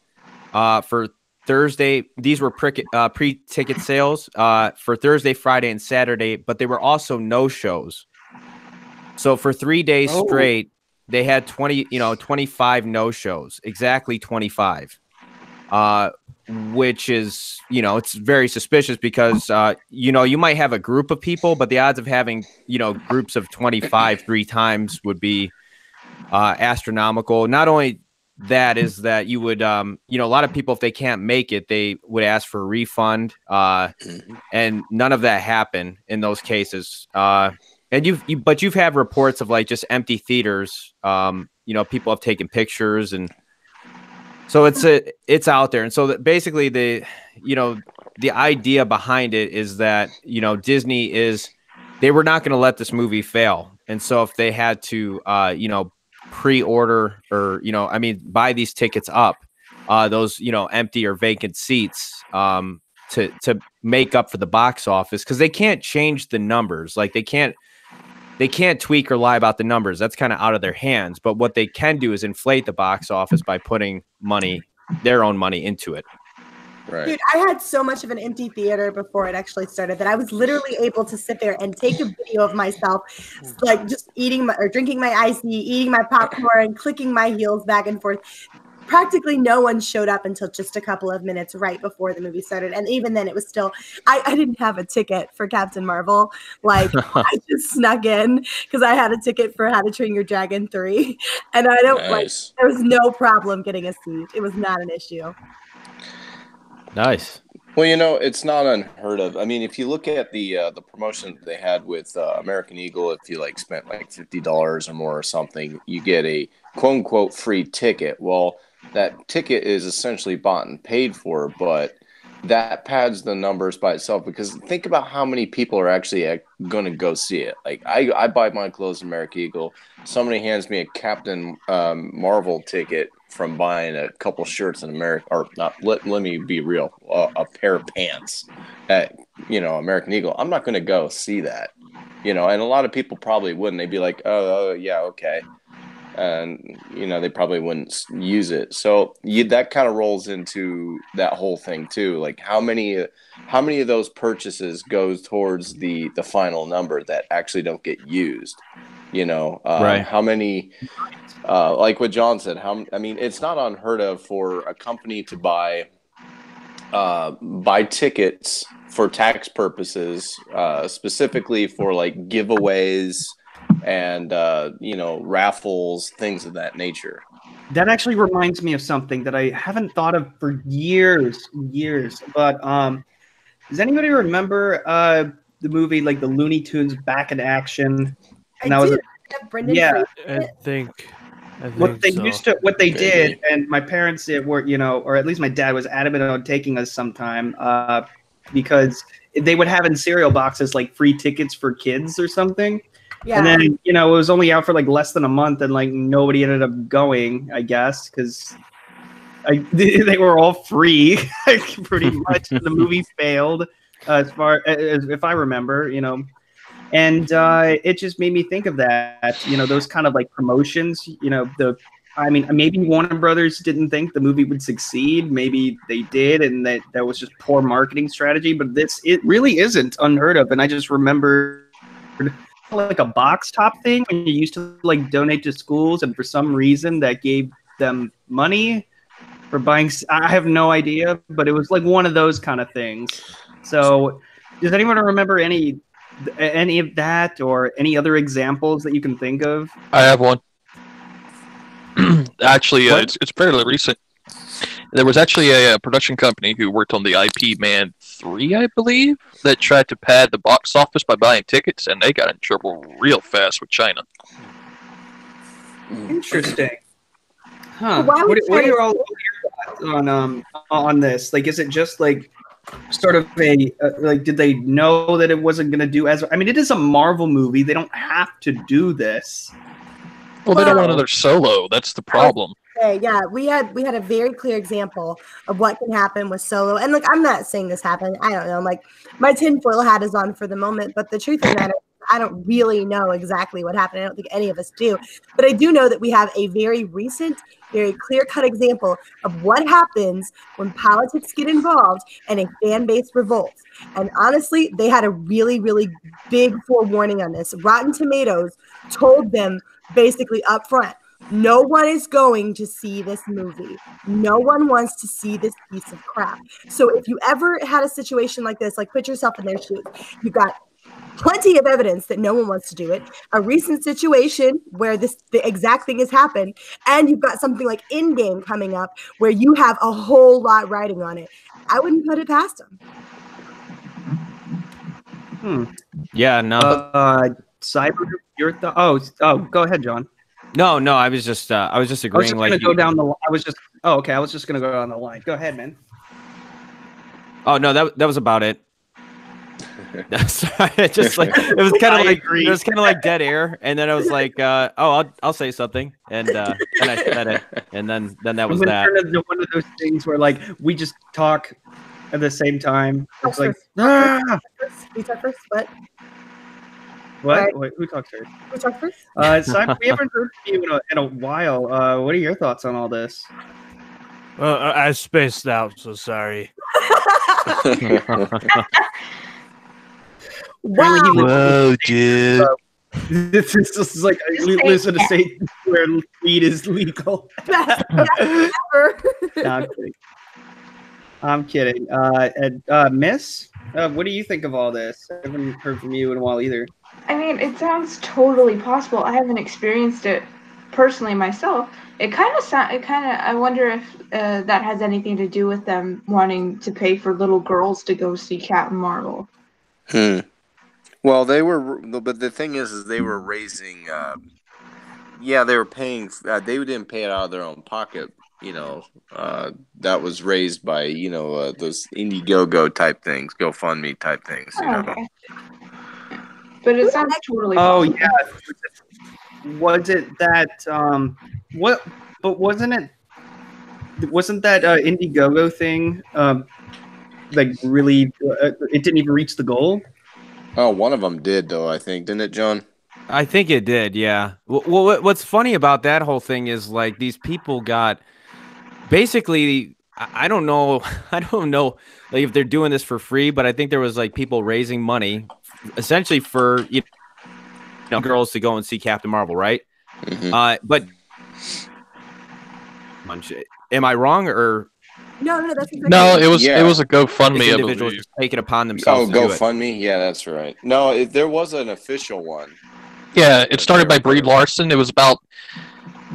for Thursday. These were pre-ticket sales for Thursday, Friday, and Saturday, but they were also no-shows. So for 3 days straight, they had 25 no-shows, exactly 25, which is, it's very suspicious because, you might have a group of people, but the odds of having, groups of 25 3 times would be astronomical. Not only that is that you would, a lot of people, if they can't make it, they would ask for a refund, and none of that happened in those cases. And you've had reports of like just empty theaters. People have taken pictures, and so it's out there. And so basically the idea behind it is that, Disney is they were not going to let this movie fail. And so if they had to, pre-order or, buy these tickets up, those, empty or vacant seats to make up for the box office, because they can't change the numbers. Like they can't tweak or lie about the numbers. That's kind of out of their hands. But what they can do is inflate the box office by putting their own money into it. Right. Dude, I had so much of an empty theater before it actually started that I was literally able to sit there and take a video of myself, like just drinking my iced tea, eating my popcorn, clicking my heels back and forth. Practically no one showed up until just a couple of minutes right before the movie started. And even then it was still, I didn't have a ticket for Captain Marvel. Like I just snuck in because I had a ticket for How to Train Your Dragon 3. And I don't there was no problem getting a seat. It was not an issue. Nice. Well, it's not unheard of. I mean, if you look at the promotion that they had with American Eagle, if you spent $50 or more or something, you get a quote unquote free ticket. Well, that ticket is essentially bought and paid for, but that pads the numbers by itself, because think about how many people are actually going to go see it. Like I buy my clothes at American Eagle. Somebody hands me a Captain Marvel ticket from buying a couple shirts in America, or not. Let me be real, a pair of pants at American Eagle. I'm not going to go see that, and a lot of people probably wouldn't. They'd be like, oh yeah, okay, and they probably wouldn't use it. So that kind of rolls into that whole thing too. Like how many of those purchases goes towards the final number that actually don't get used? Right. How many? Like what John said, it's not unheard of for a company to buy tickets for tax purposes, specifically for like giveaways and raffles, things of that nature. That actually reminds me of something that I haven't thought of for years. But does anybody remember the movie like the Looney Tunes Back in Action? And I that did. was yeah. I think What they Maybe. did, and my parents were, or at least my dad was adamant on taking us sometime because they would have in cereal boxes like free tickets for kids or something. Yeah. And then, it was only out for like less than a month, and like nobody ended up going, I guess, because they were all free pretty much. The movie failed as far as if I remember, And it just made me think of that, those kind of like promotions, maybe Warner Brothers didn't think the movie would succeed. Maybe they did, and that was just poor marketing strategy. But it really isn't unheard of. And I just remember like a box top thing when you used to like donate to schools, and for some reason that gave them money for buying. I have no idea, but it was like one of those kind of things. So does anyone remember any of that or any other examples that you can think of? I have one. Actually, it's fairly recent. There was actually a production company who worked on the IP Man 3, I believe, that tried to pad the box office by buying tickets, and they got in trouble real fast with China. Interesting. Huh. What are your all thoughts on this? Like, is it just like sort of did they know that it wasn't going to do as? I mean, it is a Marvel movie. They don't have to do this. Well, they don't want another Solo. That's the problem. Yeah, we had a very clear example of what can happen with Solo. And look, I'm not saying this happened. I don't know. Like, my tinfoil hat is on for the moment, but the truth of the matter, I don't really know exactly what happened. I don't think any of us do. But I do know that we have a very recent, very clear-cut example of what happens when politics get involved and a fan base revolts. And honestly, they had a really, really big forewarning on this. Rotten Tomatoes told them basically up front, no one is going to see this movie. No one wants to see this piece of crap. So if you ever had a situation like this, like put yourself in their shoes, you've got plenty of evidence that no one wants to do it, a recent situation where the exact thing has happened, and you've got something like Endgame coming up where you have a whole lot riding on it. I wouldn't put it past them. Yeah, no. Cyber, your thought? Oh, go ahead, John. No, I was just agreeing. I was just gonna go down the. I was just gonna go down the line. Go ahead, man. Oh no, that was about it. Sorry, it just like it was kind of like it was kind of like dead air, and then I was like, I'll say something, and then I said it, and then that was that. Turn into one of those things where like we just talk at the same time. It's like We talk first. What? what? Wait, who talks first? We talk first. Simon, we haven't heard from you in a while. What are your thoughts on all this? I spaced out, so sorry. Wow. Whoa, dude. This is like I live in a state where weed is legal. Best ever. No, I'm kidding. And, Miss, what do you think of all this? I haven't heard from you in a while either. I mean, it sounds totally possible. I haven't experienced it personally myself. It kind of I wonder if that has anything to do with them wanting to pay for little girls to go see Captain Marvel. Well, they were, but the thing is they were raising. They were paying. They didn't pay it out of their own pocket. That was raised by those Indiegogo type things, GoFundMe type things. Okay. But it sounds totally. Oh possible. yeah, was it that? What? But wasn't it? Wasn't that Indiegogo thing? Like really, it didn't even reach the goal. Oh, one of them did though. I think didn't it, John? I think it did, yeah. Well, what's funny about that whole thing is like these people got basically. I don't know like if they're doing this for free, but I think there was like people raising money, essentially for girls to go and see Captain Marvel, right? Mm-hmm. But am I wrong or? No, that's exactly No, it was a GoFundMe. Individuals just take it upon themselves. Oh, GoFundMe. Yeah, that's right. No, there was an official one. Yeah, it started by Brie Larson. It was about.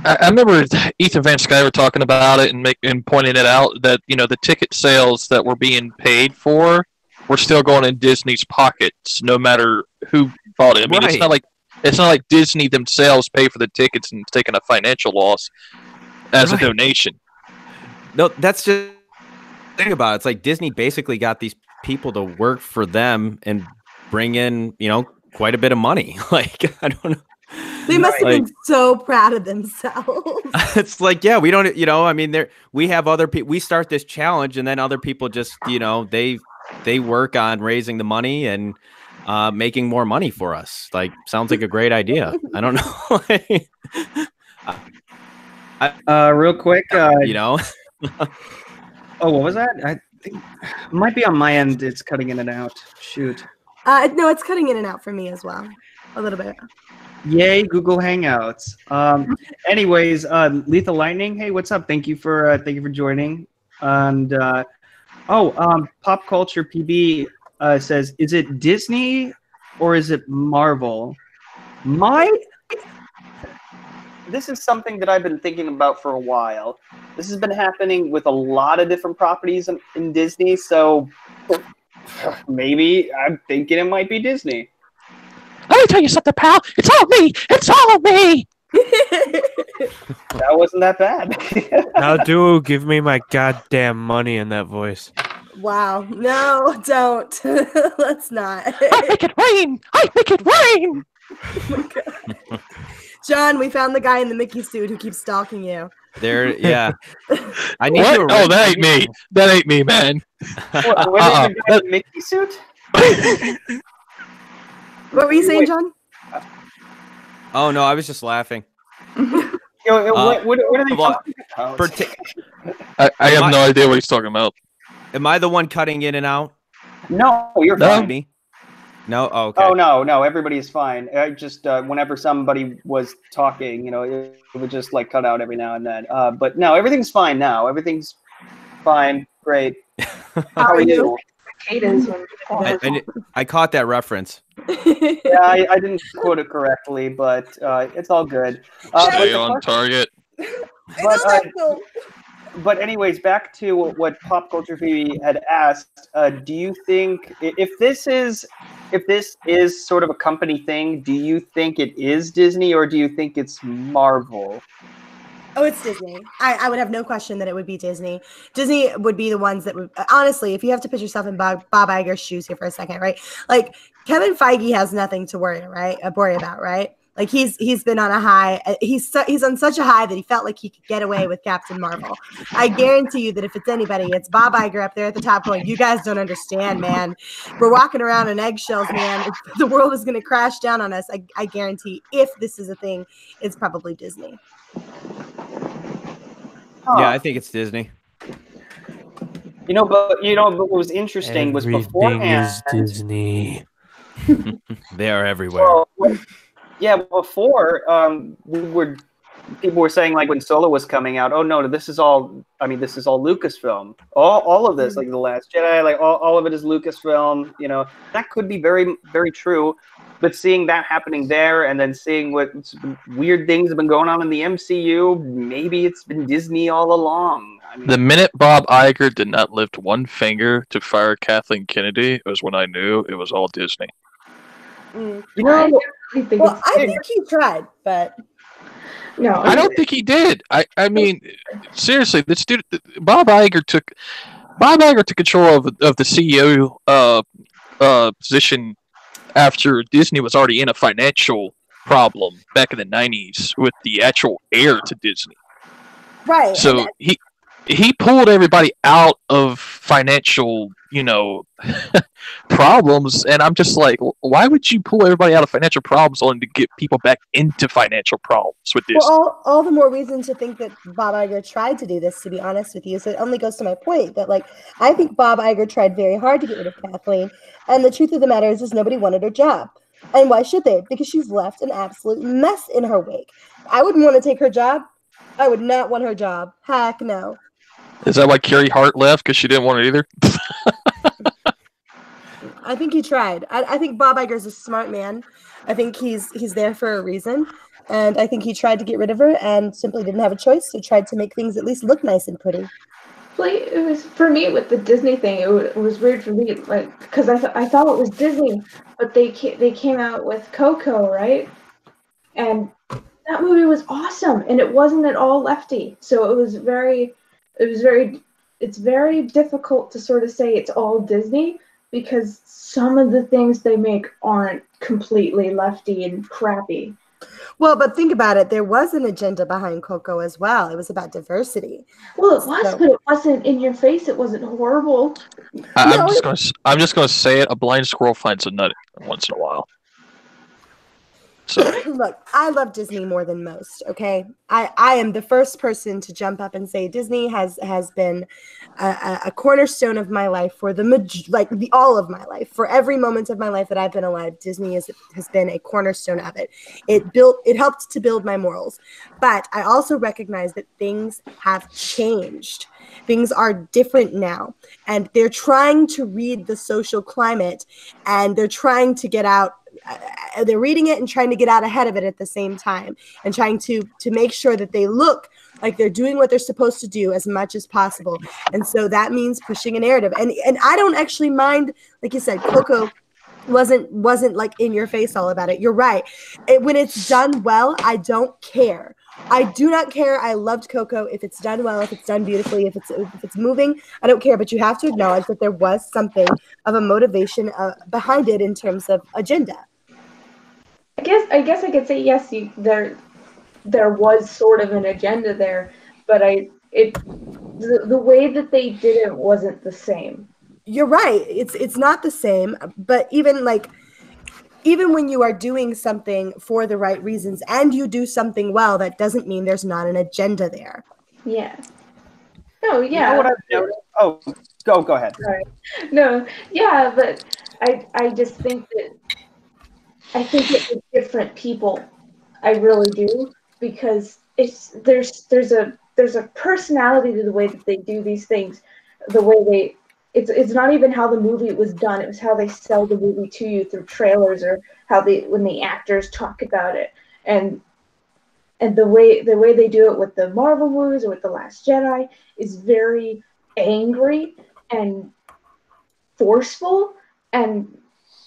I remember Ethan Van Sciver talking about it and pointing it out that the ticket sales that were being paid for were still going in Disney's pockets, no matter who bought it. I mean, Right. It's not like Disney themselves pay for the tickets and taking a financial loss as a donation. No, that's just the thing about it. It's like Disney basically got these people to work for them and bring in, quite a bit of money. Like, I don't know. They must have been so proud of themselves. It's like, yeah, we don't, we have other people, we start this challenge and then other people just, they work on raising the money and making more money for us. Like, sounds like a great idea. I don't know. Real quick, Oh, what was that? I think it might be on my end. It's cutting in and out. Shoot. No, it's cutting in and out for me as well. A little bit. Yay, Google Hangouts. Anyways, Lethal Lightning. Hey, what's up? Thank you for joining. And Pop Culture PB says, is it Disney or is it Marvel? This is something that I've been thinking about for a while. This has been happening with a lot of different properties in Disney, so maybe I'm thinking it might be Disney. Let me tell you something, pal. It's all me. It's all me. That wasn't that bad. Now, Duo, give me my goddamn money in that voice. Wow. No, don't. Let's not. I make it rain. I make it rain. Oh my God. John, we found the guy in the Mickey suit who keeps stalking you. there, yeah. I need What? to. Oh, that ain't me. That ain't me, man. What is the guy in the Mickey suit? What were you saying, John? Oh no, I was just laughing. What are they well, talking about? I have no idea what he's talking about. Am I the one cutting in and out? No, you're No. fine. Me? No. Oh, okay. Oh no, everybody's fine. I just whenever somebody was talking, it would just like cut out every now and then. But no, everything's fine now. Everything's fine. Great. How are you? Cicadas when I caught that reference. Yeah, I didn't quote it correctly, but it's all good. Stay on target. But anyways, back to what Pop Culture Phoebe had asked. Do you think if this is sort of a company thing, do you think it is Disney or do you think it's Marvel? Oh, it's Disney. I would have no question that it would be Disney. Disney would be the ones that would, honestly, if you have to put yourself in Bob Iger's shoes here for a second, right? Like Kevin Feige has nothing to worry about, right? Like he's been on a high. He's on such a high that he felt like he could get away with Captain Marvel. I guarantee you that if it's anybody, it's Bob Iger up there at the top going, "You guys don't understand, man. We're walking around in eggshells, man. The world is going to crash down on us." I guarantee if this is a thing, it's probably Disney. Yeah, I think it's Disney. But what was interesting was beforehand. Is Disney. They are everywhere. Before people were saying, like, when Solo was coming out, oh no, this is all Lucasfilm. All of this, like The Last Jedi, like all of it is Lucasfilm. That could be very, very true. But seeing that happening there, and then seeing what weird things have been going on in the MCU, maybe it's been Disney all along. The minute Bob Iger did not lift one finger to fire Kathleen Kennedy was when I knew it was all Disney. I think he tried, but no, I don't think he did. I mean, seriously, this dude, Bob Iger took control of the CEO position after Disney was already in a financial problem back in the 90s with the actual heir to Disney. Right. So he pulled everybody out of financial, problems, and I'm just like, why would you pull everybody out of financial problems only to get people back into financial problems with this? Well, all the more reason to think that Bob Iger tried to do this, to be honest with you. So it only goes to my point that, like, I think Bob Iger tried very hard to get rid of Kathleen, and the truth of the matter is nobody wanted her job. And why should they? Because she's left an absolute mess in her wake. I wouldn't want to take her job. I would not want her job. Heck no. Is that why Carrie Hart left? Because she didn't want it either? I think he tried. I think Bob Iger's a smart man. I think he's there for a reason. And I think he tried to get rid of her and simply didn't have a choice. So tried to make things at least look nice and pretty. Like, it was, for me, with the Disney thing, it was weird for me, like, because I thought it was Disney, but they came out with Coco, right? And that movie was awesome, and it wasn't at all lefty. So it's very difficult to sort of say it's all Disney, because some of the things they make aren't completely lefty and crappy. Well, but think about it. There was an agenda behind Coco as well. It was about diversity. Well, it was, but it wasn't in your face. It wasn't horrible. I'm just gonna say it. A blind squirrel finds a nut once in a while. So look, I love Disney more than most. Okay, I am the first person to jump up and say Disney has been a cornerstone of my life for all of my life. For every moment of my life that I've been alive, Disney has been a cornerstone of it. It helped to build my morals. But I also recognize that things have changed. Things are different now, and they're trying to read the social climate, and they're trying to get out. They're reading it and trying to get out ahead of it at the same time, and trying to make sure that they look like they're doing what they're supposed to do as much as possible. And so that means pushing a narrative. And I don't actually mind, like you said, Coco wasn't like in your face all about it. You're right. When it's done well, I don't care. I do not care. I loved Coco. If it's done well, if it's done beautifully, if it's moving, I don't care. But you have to acknowledge that there was something of a motivation behind it in terms of agenda. I guess I could say yes. There was sort of an agenda there, but the way that they did it wasn't the same. You're right. It's not the same. But even when you are doing something for the right reasons and you do something well, that doesn't mean there's not an agenda there. Yeah. No, yeah. You know what I've noticed? Oh, go ahead. Sorry. No, yeah, but I just think that it's different people. I really do, because there's a personality to the way that they do these things, the way it's not even how the movie was done. It was how they sell the movie to you through trailers, or when the actors talk about it, and the way they do it with the Marvel movies or with The Last Jedi is very angry and forceful. And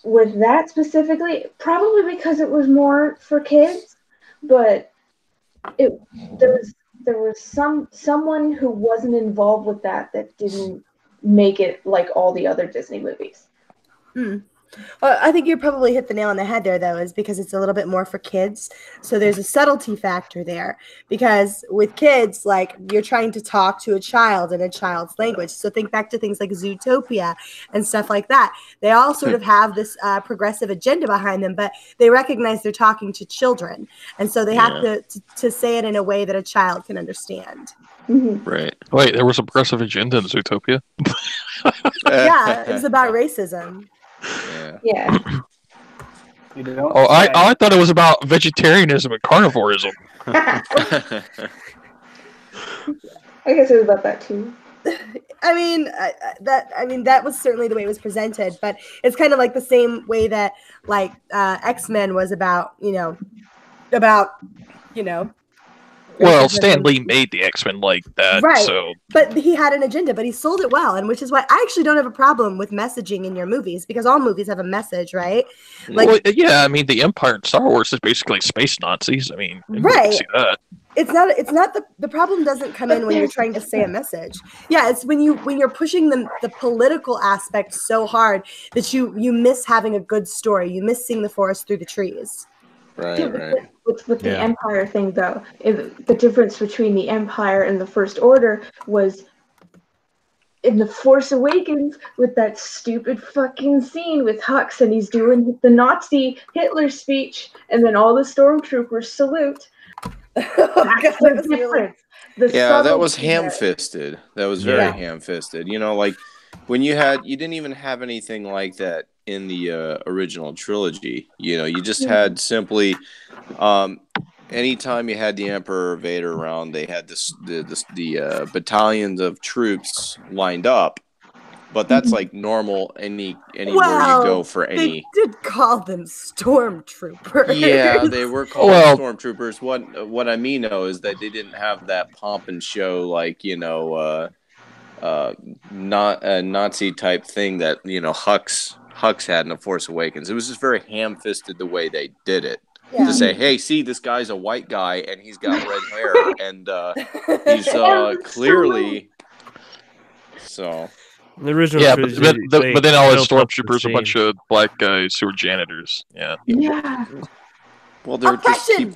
with that specifically, probably because it was more for kids, but there there was someone who wasn't involved with that didn't make it like all the other Disney movies. Well, I think you probably hit the nail on the head there, though, is because it's a little bit more for kids. So there's a subtlety factor there. Because with kids, like, you're trying to talk to a child in a child's language. So think back to things like Zootopia and stuff like that. They all sort of have this progressive agenda behind them, but they recognize they're talking to children. And so they have to say it in a way that a child can understand. Right. Wait, there was a progressive agenda in Zootopia? Yeah, it was about racism. Yeah. I thought it was about vegetarianism and carnivorism. I guess it was about that too. I mean, that was certainly the way it was presented, but it's kind of like the same way that like X-Men was about, Well, Stan Lee made the X-Men like that, right? So. But he had an agenda, but he sold it well, and which is why I actually don't have a problem with messaging in your movies, because all movies have a message, right? Like, well, yeah, I mean, the Empire in Star Wars is basically space Nazis. I mean, right? See that. It's not the problem doesn't come in when you're trying to say a message. Yeah, it's when you're pushing the political aspect so hard that you miss having a good story. You miss seeing the forest through the trees. Right. With the Empire thing, though, the difference between the Empire and the First Order was in the Force Awakens with that stupid fucking scene with Hux, and he's doing the Nazi Hitler speech, and then all the stormtroopers salute. That's the difference. That was ham-fisted. That was very ham-fisted. Like when you didn't even have anything like that in the original trilogy. You just had simply anytime you had the Emperor or Vader around, they had the battalions of troops lined up. But that's like normal anywhere you go for any. They did call them stormtroopers. Yeah, they were called stormtroopers. What I mean though is that they didn't have that pomp and show like not a Nazi type thing that Hux had in The Force Awakens. It was just very ham-fisted the way they did it. To say, hey, see, this guy's a white guy and he's got red hair and he's clearly so. The original, but then all his stormtroopers are a bunch of black guys who are janitors. Yeah. Well, they're just Oppression.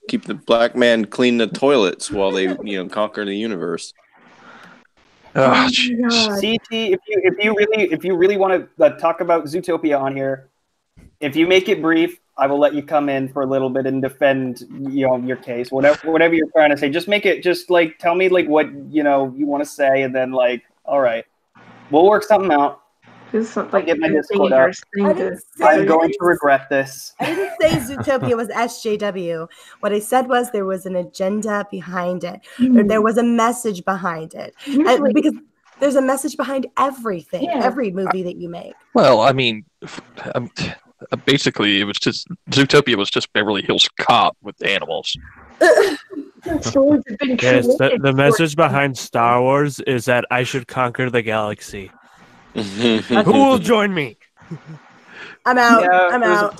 keep the black man clean the toilets while they conquer the universe. Oh, CT, if you really want to talk about Zootopia on here, if you make it brief, I will let you come in for a little bit and defend your case, whatever you're trying to say. Just make it tell me like what you want to say, and then like, all right, we'll work something out. I'll get my Discord up. I'm going to regret this. I didn't say Zootopia was SJW. What I said was there was an agenda behind it. There was a message behind it. Because there's a message behind everything, every movie that you make. Well, I mean, basically, it was just Zootopia was just Beverly Hills Cop with animals. The message behind Star Wars is that I should conquer the galaxy. Who will join me? I'm out. I'm out.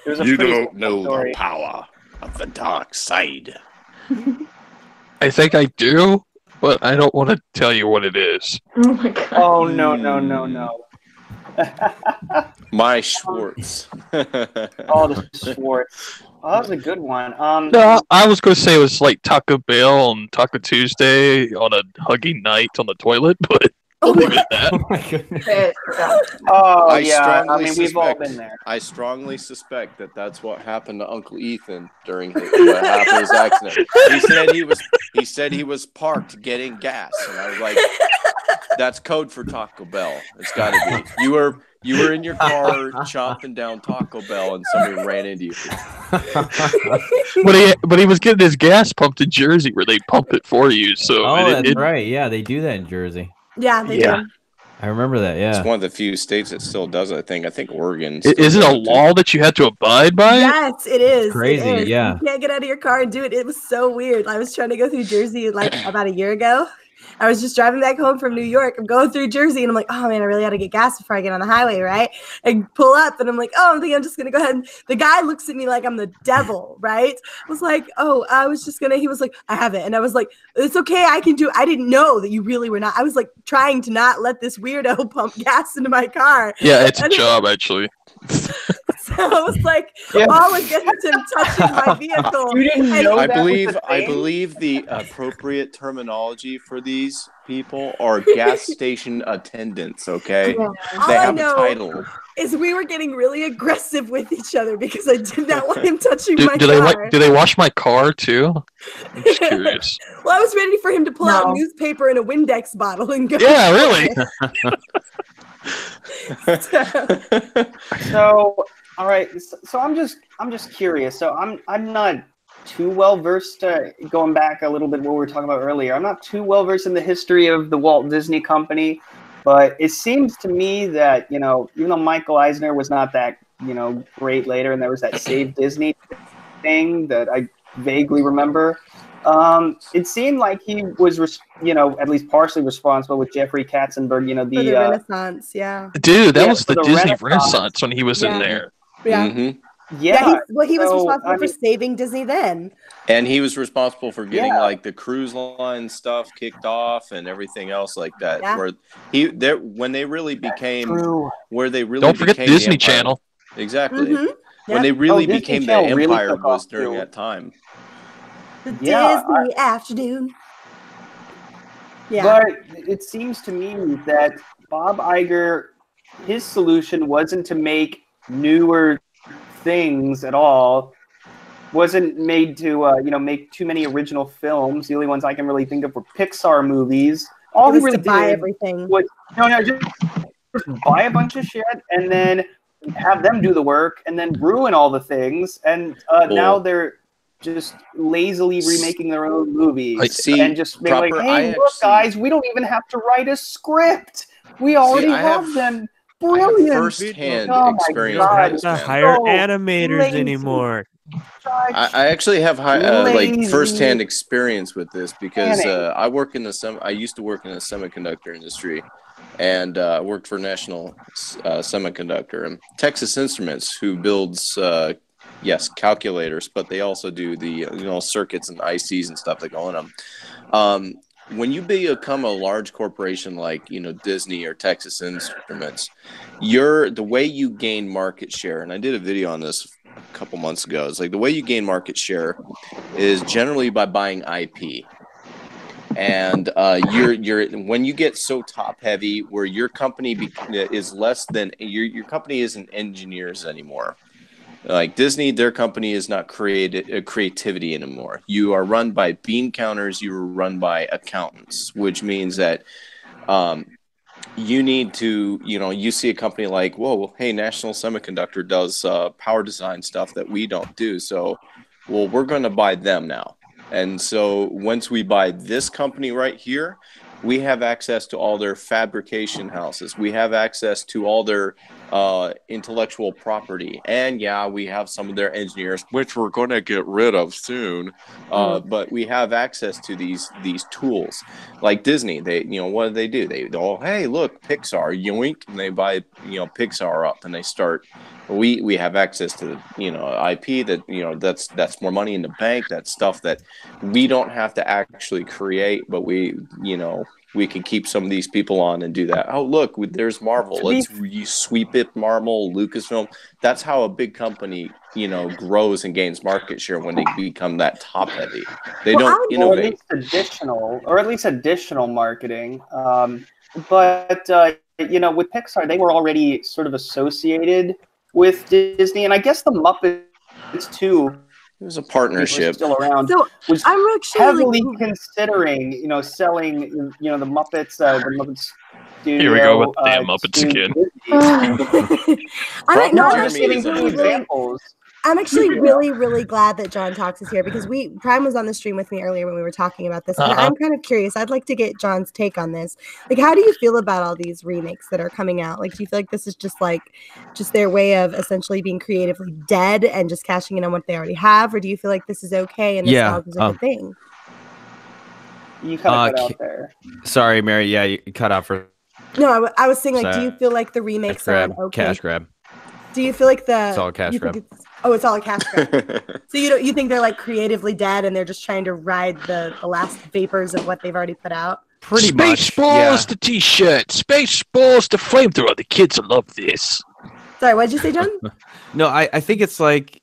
You don't know the power of the dark side. I think I do, but I don't want to tell you what it is. Oh my god. Oh no. My Schwartz. The Schwartz. Oh, that was a good one. No, I was going to say it was like Taco Bell on Taco Tuesday on a hugging night on the toilet, but I'll leave it at that. Oh my goodness. We've all been there. I strongly suspect that that's what happened to Uncle Ethan during his accident. He said he was parked getting gas, and I was like, "That's code for Taco Bell. It's got to be. You were in your car chomping down Taco Bell, and somebody ran into you." But he was getting his gas pumped in Jersey, where they pump it for you. So that's right. Yeah, they do that in Jersey. Yeah, they do. I remember that. Yeah, it's one of the few states that still does it. I think Oregon. Is it a law that you had to abide by? Yes, it is. Crazy. You can't get out of your car and do it. It was so weird. I was trying to go through Jersey like about a year ago, I was just driving back home from New York. I'm going through Jersey, and I'm like, oh man, I really got to get gas before I get on the highway, right? I pull up, and I'm like, oh, I think I'm just gonna go ahead. And the guy looks at me like I'm the devil, right? I was like, oh, I was just gonna. He was like, I have it, and I was like, it's okay, I can do it. I didn't know that you really were not. I was like trying to not let this weirdo pump gas into my car. Yeah, it's a job actually. So I was like, all against him touching my vehicle. You didn't know I that believe was a I thing? believe the appropriate terminology for these people are gas station attendants. Okay, All they I have a know title. is we were getting really aggressive with each other because I did not want him touching Do, my do car. they do they wash my car too? I'm just curious. Well, I was ready for him to pull out No. newspaper and a Windex bottle and go. Yeah, really. So, all right. So I'm just curious. So I'm not too well versed. Going back a little bit, what we were talking about earlier, I'm not too well versed in the history of the Walt Disney Company, but it seems to me that even though Michael Eisner was not that great later, and there was that Save Disney thing that I vaguely remember. It seemed like he was, at least partially responsible with Jeffrey Katzenberg. For the Renaissance, yeah. Dude, that Yeah, was for the the Disney Renaissance. Renaissance when he was in Yeah. there. Yeah. Mhm. Yeah, He was so, responsible I for mean, saving Disney then. And he was responsible for getting Yeah. like the cruise line stuff kicked off and everything else like that. Yeah. Where when they really became True. where they really Don't forget the became Disney Empire. Channel. Exactly. Mhm. When they really Disney became the Channel really empire took was off, during too. that time. The Yeah, Disney afternoon. Yeah. But it seems to me that Bob Iger, his solution wasn't to make newer things at all. Wasn't made to make too many original films. The only ones I can really think of were Pixar movies. All It he was really to buy did everything. was just buy a bunch of shit and then have them do the work and then ruin all the things. And now they're just lazily remaking their own movies I see. and just being like, Proper hey, look, guys, we don't even have to write a script. We already I have have- them. I Brilliant. have first-hand Oh my experience God. with Have this, to man. hire So animators lazy. anymore. I actually have Lazy. first-hand experience with this because Planning. I used to work in the semiconductor industry, and worked for National Semiconductor and Texas Instruments, who builds calculators, but they also do the circuits and ICs and stuff that go in them. When you become a large corporation like Disney or Texas Instruments, the way you gain market share, and I did a video on this a couple months ago. It's like the way you gain market share is generally by buying IP. And you're when you get so top heavy where your company is less than your company isn't engineers anymore. Like Disney, their company is not creativity anymore. You are run by bean counters. You are run by accountants, which means that you need to, you see a company like, whoa, hey, National Semiconductor does power design stuff that we don't do. So, well, we're going to buy them now. And so once we buy this company right here, we have access to all their fabrication houses. We have access to all their intellectual property. And yeah, we have some of their engineers, which we're going to get rid of soon. But we have access to these tools. Like Disney, they, what do? They go, hey, look, Pixar, yoink, and they buy, Pixar up, and they start. We have access to IP that that's more money in the bank. That's stuff that we don't have to actually create, but we can keep some of these people on and do that. Oh, look, there's Marvel. Let's sweep it, Marvel, Lucasfilm. That's how a big company grows and gains market share when they become that top heavy. They don't innovate. Or at least additional marketing. But with Pixar, they were already sort of associated with Disney, and I guess the Muppets too. It was a partnership. Still around. So was I'm actually heavily considering, selling, the Muppets, the Muppets studio. Here we go with the damn Muppets again. I'm actually really, really glad that John Talks is here because Prime was on the stream with me earlier when we were talking about this. And I'm kind of curious. I'd like to get John's take on this. Like, how do you feel about all these remakes that are coming out? Like, do you feel like this is just their way of essentially being creatively dead and just cashing in on what they already have? Or do you feel like this is okay and this is a good thing? You kind of cut Ki- out there. Sorry, Mary. Yeah, you cut out for No, I was saying, like, do you feel like the remakes grab, are okay? cash grab. Do you feel like the It's all a cash you think grab. it's all a cash grab? So you think they're like creatively dead and they're just trying to ride the last vapors of what they've already put out? Pretty much. Spaceballs the t-shirt. Spaceballs the flamethrower. The kids will love this. Sorry, what did you say, John? No, I think it's like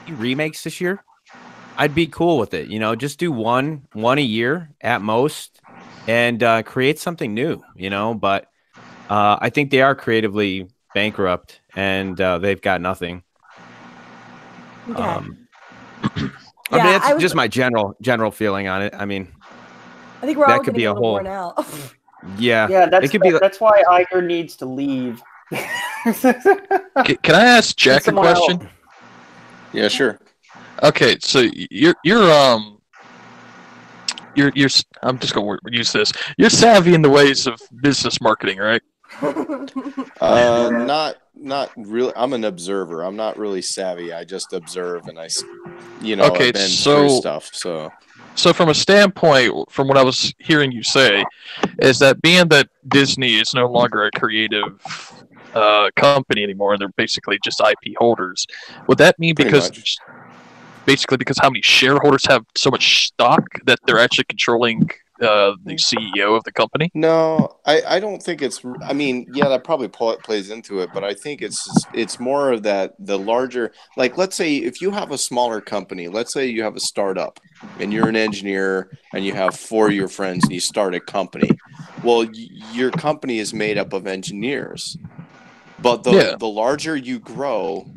remakes this year. I'd be cool with it. You know, just do one a year at most, and create something new. You know, but I think they are creatively bankrupt, and they've got nothing. Okay. I mean, Yeah, that's just my general feeling on it. I mean, I think we're that all could getting be a a little whole. worn out. Yeah, Yeah, it could be. that's why Iger needs to leave. Can I ask Jack a Someone question? else. Yeah, sure. Okay, so you're I'm just gonna use this. You're savvy in the ways of business marketing, right? Not really. I'm an observer. I'm not really savvy. I just observe and Okay, I've been so- through stuff. So from a standpoint, from what I was hearing you say, is that being that Disney is no longer a creative company anymore, and they're basically just IP holders, would that mean Pretty because basically because how many shareholders have so much stock that they're actually controlling the CEO of the company? No, I don't think it's. I mean, yeah, that probably plays into it, but I think it's more of that the larger. Like, let's say if you have a smaller company, let's say you have a startup, and you're an engineer, and you have 4 of your friends, and you start a company. Well, your company is made up of engineers, but the larger you grow,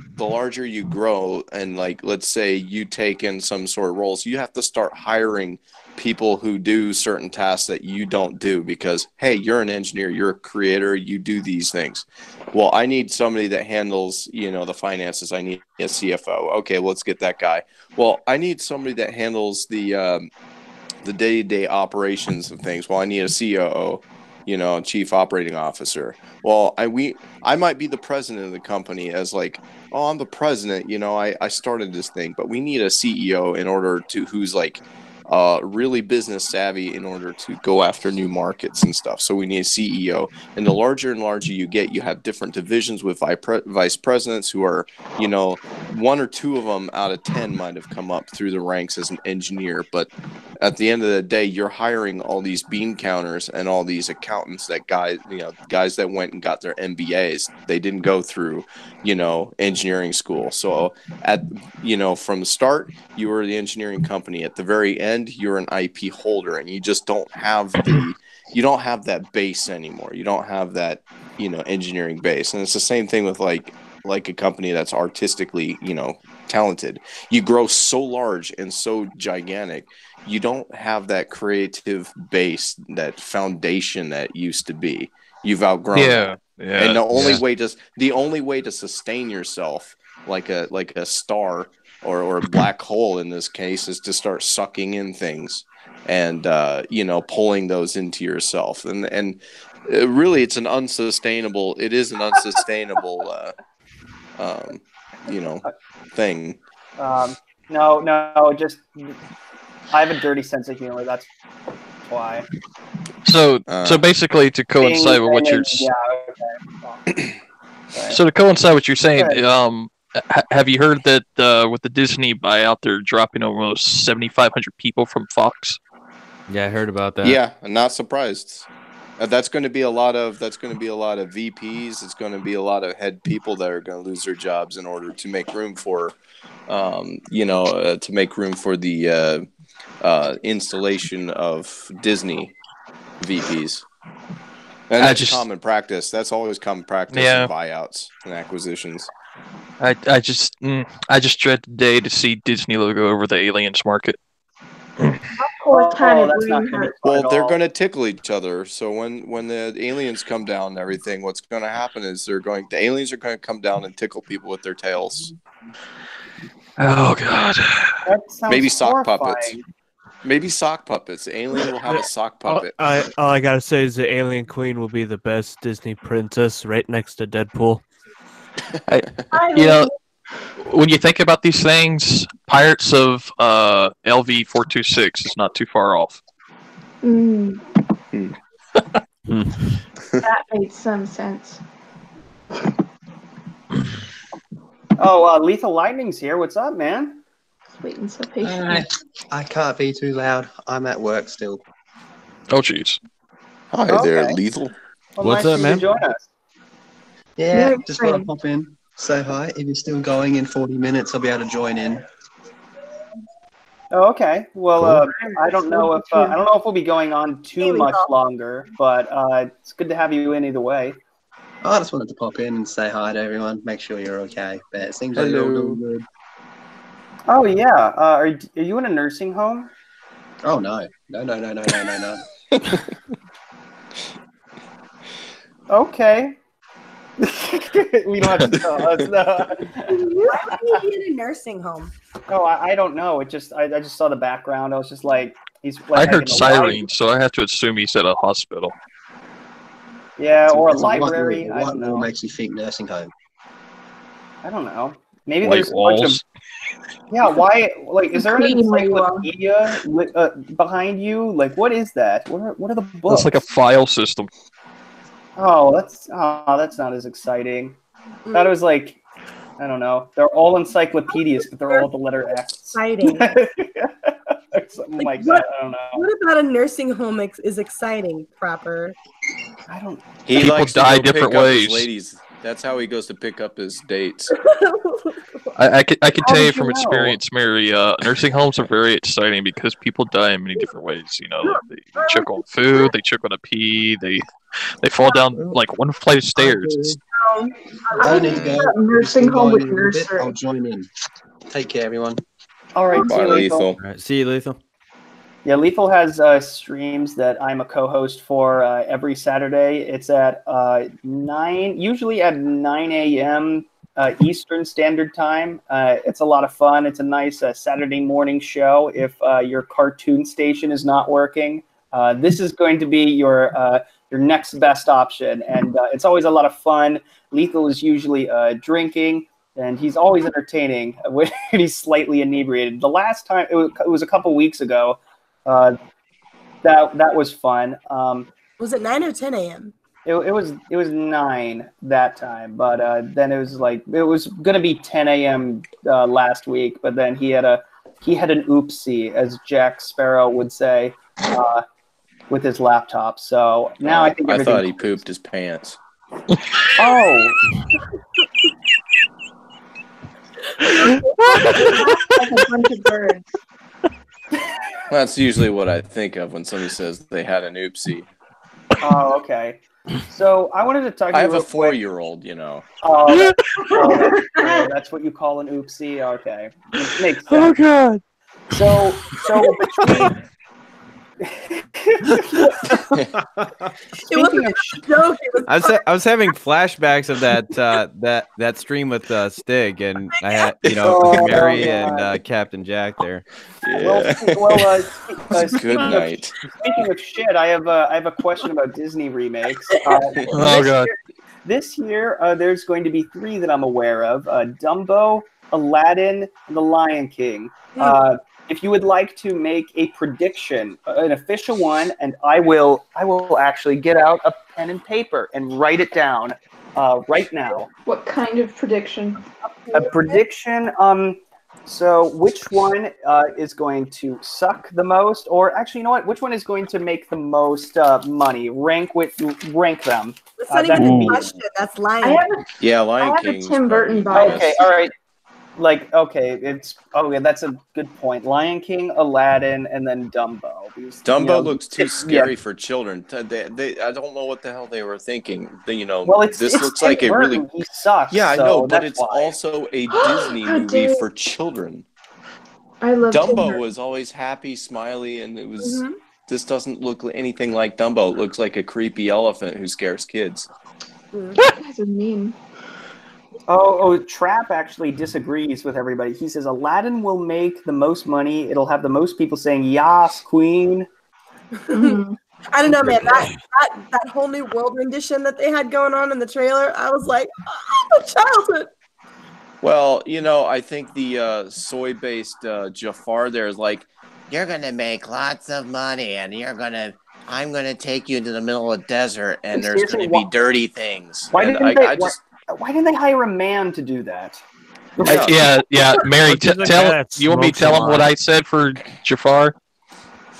and like let's say you take in some sort of roles, you have to start hiring people who do certain tasks that you don't do because, hey, you're an engineer, you're a creator, you do these things. Well, I need somebody that handles, the finances. I need a CFO. Okay, let's get that guy. Well, I need somebody that handles the day-to-day operations of things. Well, I need a COO, chief operating officer. Well, I might be the president of the company as like, oh, I'm the president, I started this thing, but we need a CEO in order to who's like really business savvy in order to go after new markets and stuff. So we need a CEO. And the larger and larger you get, you have different divisions with vice presidents who are, 1 or 2 of them out of 10 might have come up through the ranks as an engineer. But at the end of the day, you're hiring all these bean counters and all these accountants that guys that went and got their MBAs. They didn't go through, engineering school. So from the start, you were the engineering company. At the very end, you're an IP holder, and you just don't have that base anymore. You don't have that, engineering base. And it's the same thing with like a company that's artistically, talented. You grow so large and so gigantic, you don't have that creative base, that foundation that used to be. You've outgrown that. Yeah. And the only way to sustain yourself like a star or a black hole in this case is to start sucking in things and pulling those into yourself. And really it is an unsustainable thing. No, just I have a dirty sense of humor. That's why. So basically, to coincide with what you're to coincide what you're saying, have you heard that with the Disney buyout, they're dropping almost 7,500 people from Fox? Yeah, I heard about that. Yeah, I'm not surprised. That's going to be a lot of VPs. It's going to be a lot of head people that are going to lose their jobs in order to make room for, the installation of Disney VPs. And that's common practice. That's always common practice in buyouts and acquisitions. I just dread the day to see Disney logo over the aliens market. Well, they're going to tickle each other. So when the aliens come down and everything, what's going to happen is the aliens are going to come down and tickle people with their tails. Oh God! Maybe sock puppets. Maybe sock puppets. The alien will have a sock puppet. All I gotta say is the Alien Queen will be the best Disney princess, right next to Deadpool. When you think about these things, Pirates of LV 426 is not too far off. That makes some sense. Oh, Lethal Lightning's here. What's up, man? Waiting so patiently. I can't be too loud. I'm at work still. Oh, jeez. Hi there, Okay. Lethal. Well, What's nice up, of you man? to join us. Yeah, Yeah, just want to fine. pop in, say hi. If you're still going in 40 minutes, I'll be able to join in. Oh, okay. Well, I don't know if we'll be going on Here too we much go. longer, but it's good to have you in either way. I just wanted to pop in and say hi to everyone, make sure you're okay. But it seems like you're all Hello. doing good. Oh yeah. Are you in a nursing home? Oh, no. No. Okay. We don't have to tell us. No. Why would he be in a nursing home? No, I don't know. It just I just saw the background. I was just like, he's. I Like heard in a sirens, so I have to assume he's at a hospital. Yeah, or a It's white library. wall. I White don't wall know. makes you think nursing home. I don't know. Maybe White there's a bunch of. walls. Yeah, why? Like, is there an Clean where you are. encyclopedia behind you? Like, what is that? What are the books? That's like a file system. Oh, that's not as exciting. Mm. Thought it was like, I don't know. They're all encyclopedias, but they're all the letter X. Exciting. Or something like what, that. I don't know. what about a nursing home is exciting, Proper? I don't. He People likes die to go different pick up his ways. ladies. That's how he goes to pick up his dates. I can How tell you did you from know? experience, Mary. Nursing homes are very exciting because people die in many different ways. You know, like they choke on food, they choke on a pee, they fall down like one flight of stairs. It's- I don't need to go. Nursing Still home going with in a bit. nursery. I'll join in. Take care, everyone. All right, see Bye, you, Lethal. Lethal. All right, see you, Lethal. Yeah, Lethal has streams that I'm a co-host for every Saturday. It's at 9, usually at 9 a.m. Eastern Standard Time. It's a lot of fun. It's a nice Saturday morning show. If your cartoon station is not working, this is going to be your next best option, and it's always a lot of fun. Lethal is usually drinking, and he's always entertaining when he's slightly inebriated. The last time, it was a couple weeks ago. That was fun. Was it 9 or 10 a.m.? It was 9 that time, but then it was gonna be 10 a.m. Last week, but then he had an oopsie, as Jack Sparrow would say, with his laptop. So now I think I thought he everything. pooped his pants. Oh. Like a bunch of birds. That's usually what I think of when somebody says they had an oopsie. Oh, okay. So I wanted to talk to I you have a real quick. 4-year-old, you know. Oh, that's what you call an oopsie. Okay, it makes sense. Oh god. So between. It wasn't Speaking of a joke. It was I was having flashbacks of that stream with Stig, and I had Oh, Mary God. and Captain Jack there. Yeah. Good Good night. Speaking of shit, I have a question about Disney remakes. Oh god. This year, there's going to be 3 that I'm aware of: Dumbo, Aladdin, and The Lion King. If you would like to make a prediction, an official one, and I will actually get out a pen and paper and write it down right now. What kind of prediction? A prediction. So which one is going to suck the most, or actually, you know what? Which one is going to make the most money? Rank them. That's not that even could a be- question. That's I lying. have a, Yeah, I Lion have King. a was Tim Burton probably the bias. Okay, best. all right. That's a good point. Lion King, Aladdin, and then Dumbo. Because, Dumbo looks too yeah. scary for children. I don't know what the hell they were thinking. Well, This it's looks Tim like a really. Burton. He sucks. Yeah, I so know, but that's it's why. also a Disney How movie dare- for children. I love Tim Dumbo Burton. was always happy, smiley, and it was. Mhm. This doesn't look anything like Dumbo. It looks like a creepy elephant who scares kids. You guys are mean. Oh, Trap actually disagrees with everybody. He says Aladdin will make the most money. It'll have the most people saying "Yas, Queen." Mhm. I don't know, man. That whole new world rendition that they had going on in the trailer, I was like, oh, the childhood. Well, you know, I think the soy-based Jafar there is like, you're gonna make lots of money, and I'm gonna take you into the middle of the desert, and there's Seriously, gonna be dirty things. Why And didn't I they? just Why didn't they hire a man to do that? Yeah, Mary, He's the guy tell that you want me to smokes tell a him what lot. I said for Jafar?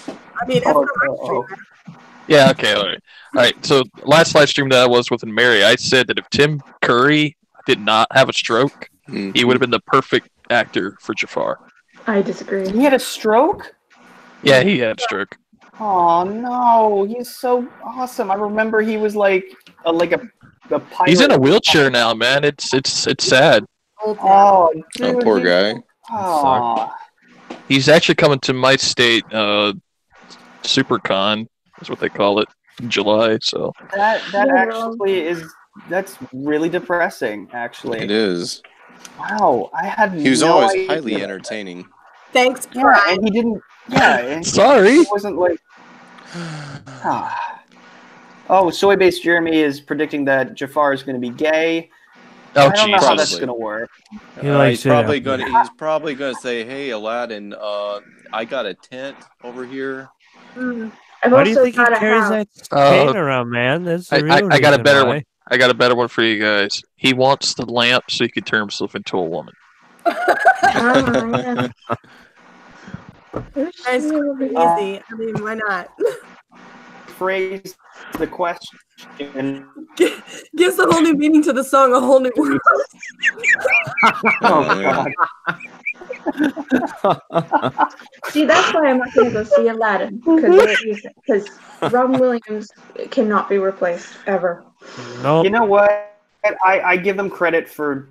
I mean, Yeah, okay, all right. So last live stream that I was with Mary, I said that if Tim Curry did not have a stroke, he would have been the perfect actor for Jafar. I disagree. He had a stroke. Yeah, he had a stroke. Oh no, he's so awesome. I remember he was like a pilot. He's in a wheelchair now, man. It's sad. Oh, dude, oh, poor guy. Oh, He's actually coming to my state, SuperCon is what they call it, in July. So that actually that's really depressing. Actually, It is. wow, I had. He was no always idea. highly entertaining. Thanks, Yeah, Brian. and he didn't. Yeah, and Sorry. He wasn't like. Oh, soy-based Jeremy is predicting that Jafar is going to be gay. Oh, I don't know how Jesus. that's going to work. He likes He's it probably up gonna. He's probably gonna say, "Hey, Aladdin, I got a tent over here." I've Why do you also think he got a carries house. that cane around, man? That's the real I got a reason better why. one. I got a better one for you guys. He wants the lamp so he can turn himself into a woman. Oh, Nice, easy. I mean, why not? Phrase the question. Gives a whole new meaning to the song, a whole new world. Oh God. See, that's why I'm not going to go see Aladdin, because Robin Williams cannot be replaced ever. No. You know what? I give them credit for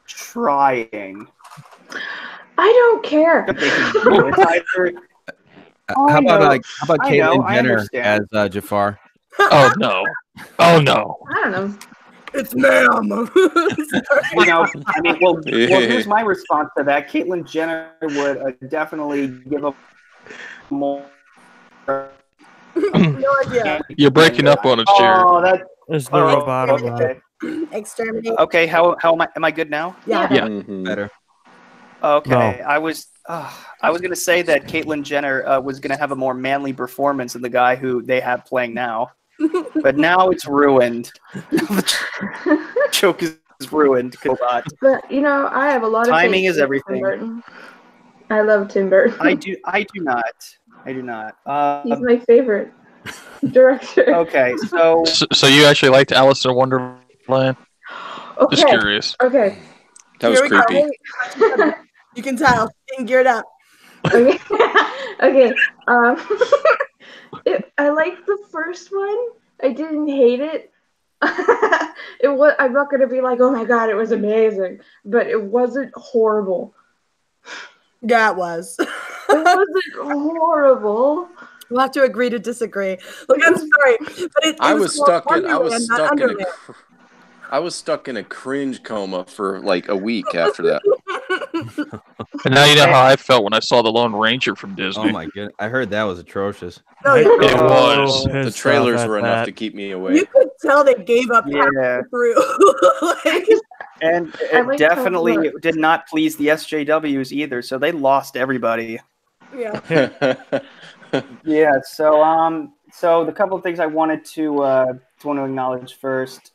trying. I don't care. How about Caitlyn I Jenner understand. as Jafar? Oh no! Oh no! I don't know. It's ma'am. You know, I mean, well, here's my response to that. Caitlyn Jenner would definitely give a more. No idea. You're breaking up on us, Jared. Oh, that. There's the robotic one. Okay. Exterminate. Okay. How am I? Am I good now? Yeah. Better. Okay. No. I was gonna say that Caitlyn Jenner was gonna have a more manly performance than the guy who they have playing now, but now it's ruined. The joke is ruined. But you know, I have a lot of Timing faith is in everything. Tim Burton. I love Tim Burton. I do not. He's my favorite director. Okay, so So you actually liked Alice in Wonderland? Just Okay. curious. Okay. That was Here we go. creepy. You can tell. Getting geared up. Okay. Okay. I liked the first one. I didn't hate it. It was. I'm not gonna be like, oh my god, it was amazing, but it wasn't horrible. Yeah, it was. It wasn't horrible. We'll have to agree to disagree. Look, I'm sorry, but it I was was called stuck in. I was Wonderland, not stuck in a. Underland. I was stuck in a cringe coma for like a week after that. And now you know how I felt when I saw the Lone Ranger from Disney. Oh my goodness! I heard that was atrocious. No, yeah. It was. The Pissed trailers off at were enough that. to keep me You awake. could tell they gave up Yeah. halfway through. Like, and I it like how definitely it did not please the SJWs either. So they lost everybody. yeah. Yeah. So the couple of things I wanted to acknowledge first.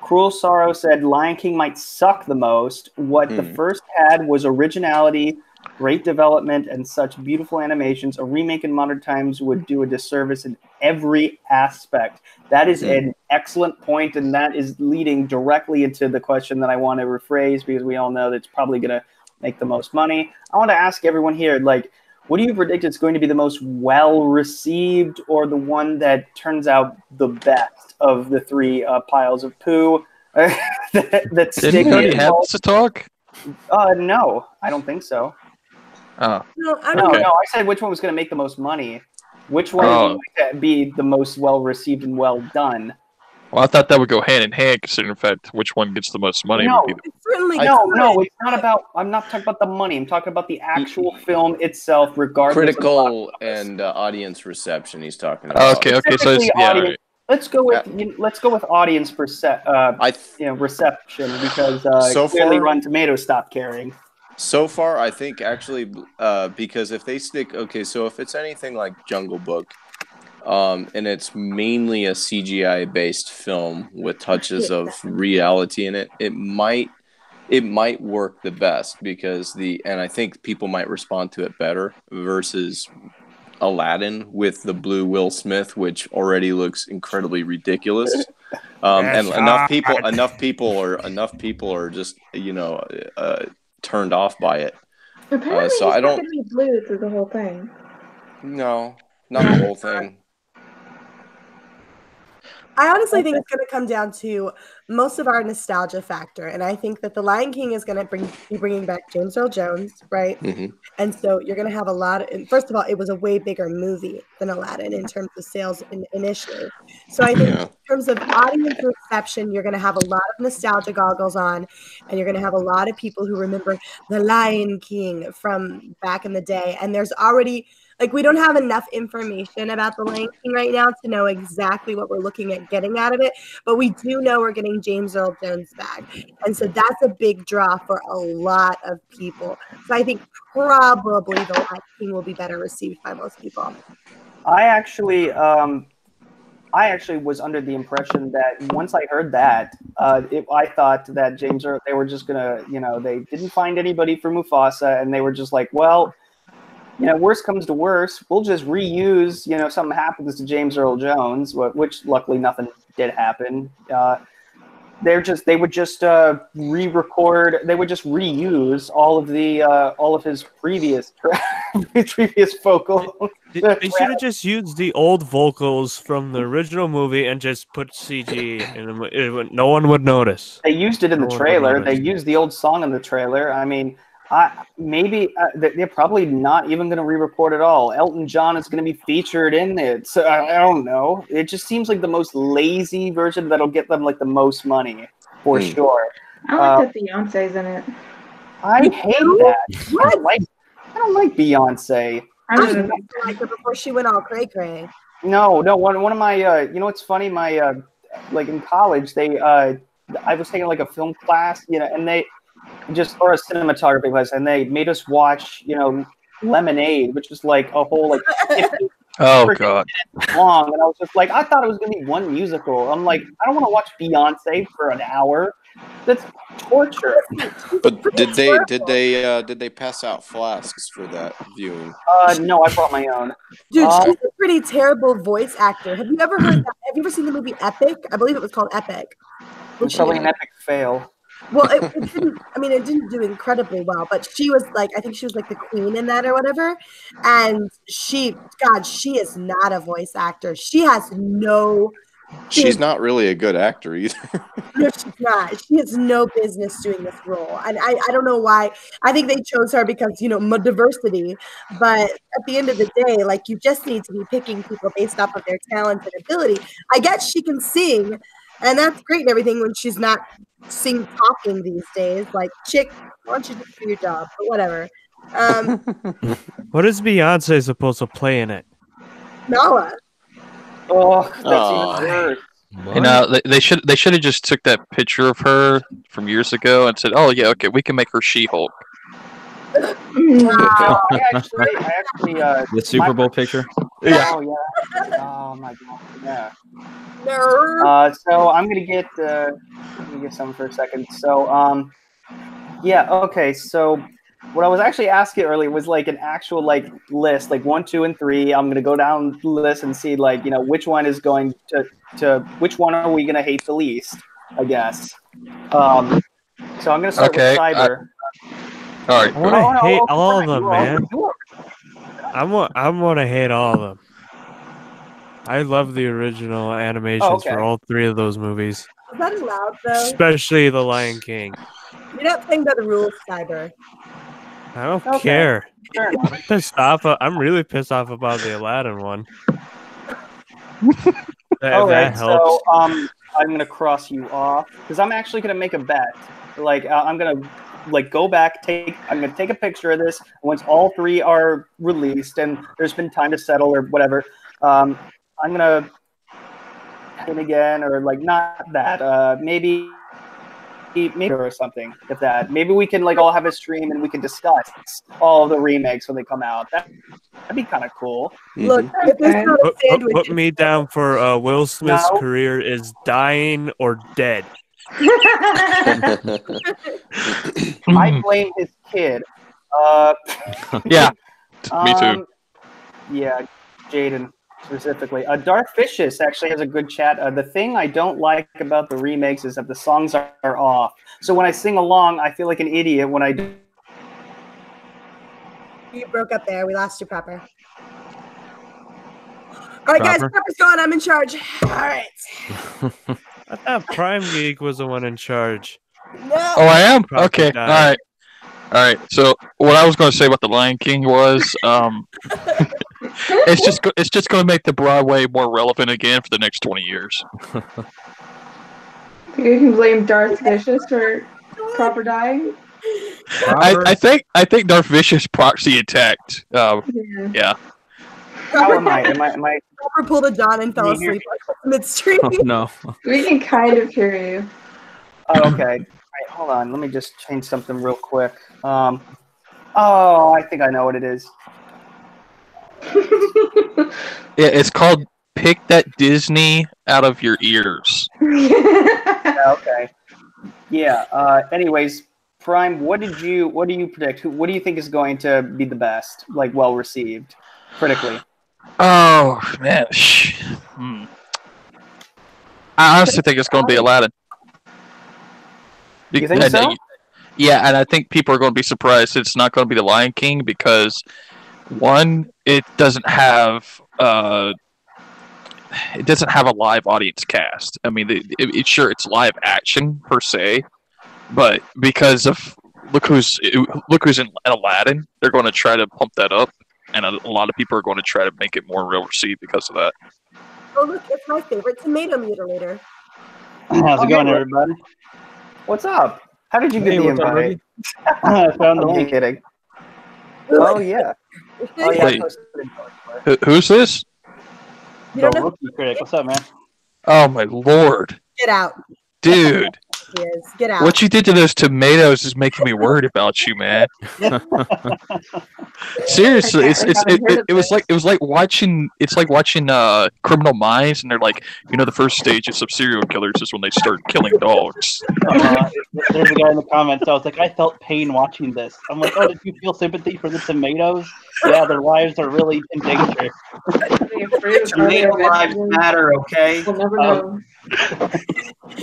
Cruel Sorrow said Lion King might suck the most. What the first had was originality, great development, and such beautiful animations. A remake in modern times would do a disservice in every aspect. That is an excellent point, and that is leading directly into the question that I want to rephrase, because we all know that it's probably going to make the most money. I want to ask everyone here, like, what do you predict is going to be the most well-received, or the one that turns out the best of the three piles of poo that stick Didn't Cody in? have this to talk? No, I don't think so. Oh, No, I No, don't no, I said which one was going to make the most money. Which one Oh. is going to be the most well-received and well done? well, I thought that would go hand in hand, considering the fact which one gets the most money. No. Would be It certainly No, could. no, it's not about. I'm not talking about the money. I'm talking about the actual film itself, regardless. Critical of the box office. and audience reception. He's talking about. Okay, so it's, Specifically yeah, audience, right. Let's go with audience reception because So clearly far- Rotten Tomatoes stopped caring. So far, I think actually, because if they stick, okay, so if it's anything like Jungle Book, and it's mainly a CGI-based film with touches of reality in it, it might work the best because and I think people might respond to it better versus Aladdin with the blue Will Smith, which already looks incredibly ridiculous. And enough people are just turned off by it. Apparently, So he's I not don't. going to be blue through the whole thing. No, not the whole thing. I honestly think it's going to come down to most of our nostalgia factor, and I think that The Lion King is going to be bringing back James Earl Jones, right? Mm-hmm. And so you're going to have a lot of. First of all, it was a way bigger movie than Aladdin in terms of sales initially. So I think in terms of audience reception, you're going to have a lot of nostalgia goggles on, and you're going to have a lot of people who remember The Lion King from back in the day. And there's already. Like, we don't have enough information about The Lion King right now to know exactly what we're looking at getting out of it, but we do know we're getting James Earl Jones back. And so that's a big draw for a lot of people. So I think probably The Lion King will be better received by most people. I actually was under the impression that once I heard that, I thought that James Earl, they were just gonna, they didn't find anybody for Mufasa, and they were just like, well, worst comes to worst, we'll just reuse, something happens to James Earl Jones, which luckily nothing did happen. They would just re-record. They would just reuse all of his previous vocals. They should have just used the old vocals from the original movie and just put CG in. No one would notice. They used it in the trailer. They used the old song in the trailer. I mean, they're probably not even going to re-record at all. Elton John is going to be featured in it. So I don't know. It just seems like the most lazy version that'll get them like the most money for sure. I like that Beyonce's in it. I hate that. I don't like Beyonce. I didn't like her before she went all cray cray. No. One of my, what's funny? My like in college, I was taking like a film class, and they. Or a cinematography class, and they made us watch, Lemonade, which was like a whole 50 oh god long, and I was just like, I thought it was gonna be one musical. I'm like, I don't want to watch Beyonce for an hour. That's torture. But did they pass out flasks for that viewing? No, I brought my own. Dude, she's a pretty terrible voice actor. Have you ever heard that? Have you ever seen the movie Epic? I believe it was called Epic. It's probably an epic fail. Well, it didn't. I mean, it didn't do incredibly well, but she was like, I think she was like the queen in that or whatever. And she is not a voice actor. She has no. She's not really a good actor either. No, she's not. She has no business doing this role, and I don't know why. I think they chose her because diversity. But at the end of the day, like, you just need to be picking people based off of their talent and ability. I guess she can sing. And that's great and everything when she's not talking these days. Like, chick, why don't you just do your job? But whatever. What is Beyonce supposed to play in it? Nala. Oh, that's even worse. And they should have just took that picture of her from years ago and said, "Oh yeah, okay, we can make her She-Hulk." I actually the Super Bowl picture. Yeah. Oh yeah. Oh my god. Yeah. No. So I'm gonna get some for a second. So yeah. Okay. So what I was actually asking earlier was like an actual list, like 1, 2, and 3. I'm gonna go down the list and see which one is going to which one are we gonna hate the least, I guess. So I'm gonna start with Cyber. All right. I want to hate all of them, man. I want to hate all of them. I love the original animations for all 3 of those movies. Is that allowed, though? Especially The Lion King. You're not playing by the rules, Cyber. I don't care. Sure. I'm pissed off. I'm really pissed off about the Aladdin one. That helps. So I'm gonna cross you off because I'm actually gonna make a bet. I'm gonna go back. I'm gonna take a picture of this. Once all 3 are released and there's been time to settle or whatever, I'm gonna Aladdin again, or like not that. Maybe or something. If that, maybe we can like all have a stream and we can discuss all the remakes when they come out. That'd be kind of cool. Look, if there's not a sandwich, Put me down for Will Smith's No. career is dying or dead. I blame his kid. Yeah, me too. Yeah, Jaden specifically. Darth Vicious actually has a good chat. The thing I don't like about the remakes is that the songs are off. So when I sing along, I feel like an idiot when I do. you broke up there. We lost you, Pepper. All right, guys, Proper? Pepper's gone. I'm in charge. All right. I thought Prime Geek was the one in charge. No. Oh, I am? Proper Okay. died. All right. So what I was going to say about the Lion King was, it's just going to make the Broadway more relevant again for the next 20 years. You can blame Darth Vicious for proper dying. I think Darth Vicious proxy attacked. Yeah. How am I? Am I? Pepper pulled a John and fell Can you hear asleep midstream. Oh, no. We can kind of hear you. Oh, okay. All right, hold on. Let me just change something real quick. Oh, I think I know what it is. Yeah, it's called Pick That Disney Out of Your Ears. Yeah, okay. Yeah. Anyways, Prime, what do you predict? What do you think is going to be the best, like well received, critically? Oh, man. I honestly think it's going to be Aladdin. You think so? Yeah, and I think people are going to be surprised it's not going to be the Lion King because, one, it doesn't have a live audience cast. I mean, it's live action per se, but because of look who's in Aladdin, they're going to try to pump that up, and a lot of people are going to try to make it more well received because of that. Oh, look, it's my favorite tomato mutilator. How's it going, everybody? What's up? How did you get the what's up, invite? I found the I'm link. kidding. Oh yeah. Oh yeah. Wait. Who's this? You The don't know? rookie critic. What's up, man? Oh my lord, Get out. dude! He is. Get out. What you did to those tomatoes is making me worried about you, man. Seriously, it was like watching Criminal Minds, and they're like, the first stages of serial killers is when they start killing dogs. There's a guy in the comments. I was like, I felt pain watching this. I'm like, oh, did you feel sympathy for the tomatoes? Yeah, their lives are really in danger. Tomato lives matter, okay? We'll never know.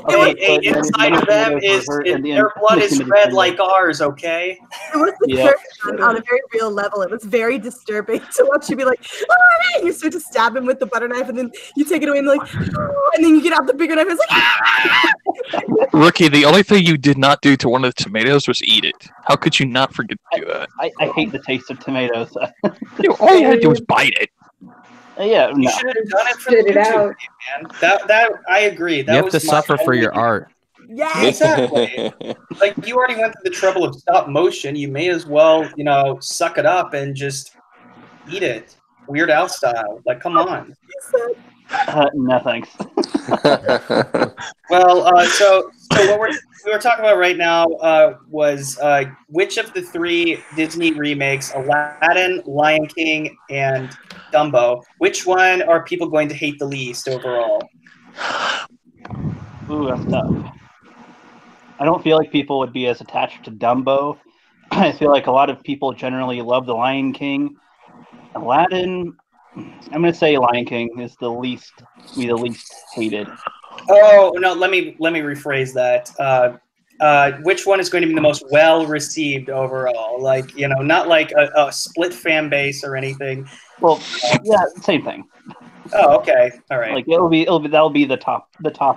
Hey, inside of them is their blood is red like ours, okay? It was disturbing on a very real level. It was very disturbing to watch you be like, oh, and you start to stab him with the butter knife, and then you take it away and like, oh, and then you get out the bigger knife and it's like, ah! Rookie, the only thing you did not do to one of the tomatoes was eat it. How could you not forget to do that? I hate the taste of tomatoes. All you had to do was bite it. Yeah, You no. should have done it for Spit the it YouTube out. game, man. That I agree. That You have was to suffer for your art. Yes. Exactly. Like you already went through the trouble of stop motion. You may as well, suck it up and just eat it, Weird Al style. Like, come on. No thanks. Well, so what we were talking about right now was which of the three Disney remakes, Aladdin, Lion King, and Dumbo, which one are people going to hate the least overall? Ooh, that's tough. I don't feel like people would be as attached to Dumbo. I feel like a lot of people generally love The Lion King. Aladdin, I'm going to say Lion King is the least hated. Oh no, let me rephrase that. Which one is going to be the most well received overall? Like, not like a split fan base or anything. Well, yeah, same thing. Oh, okay, all right. Like that'll be the top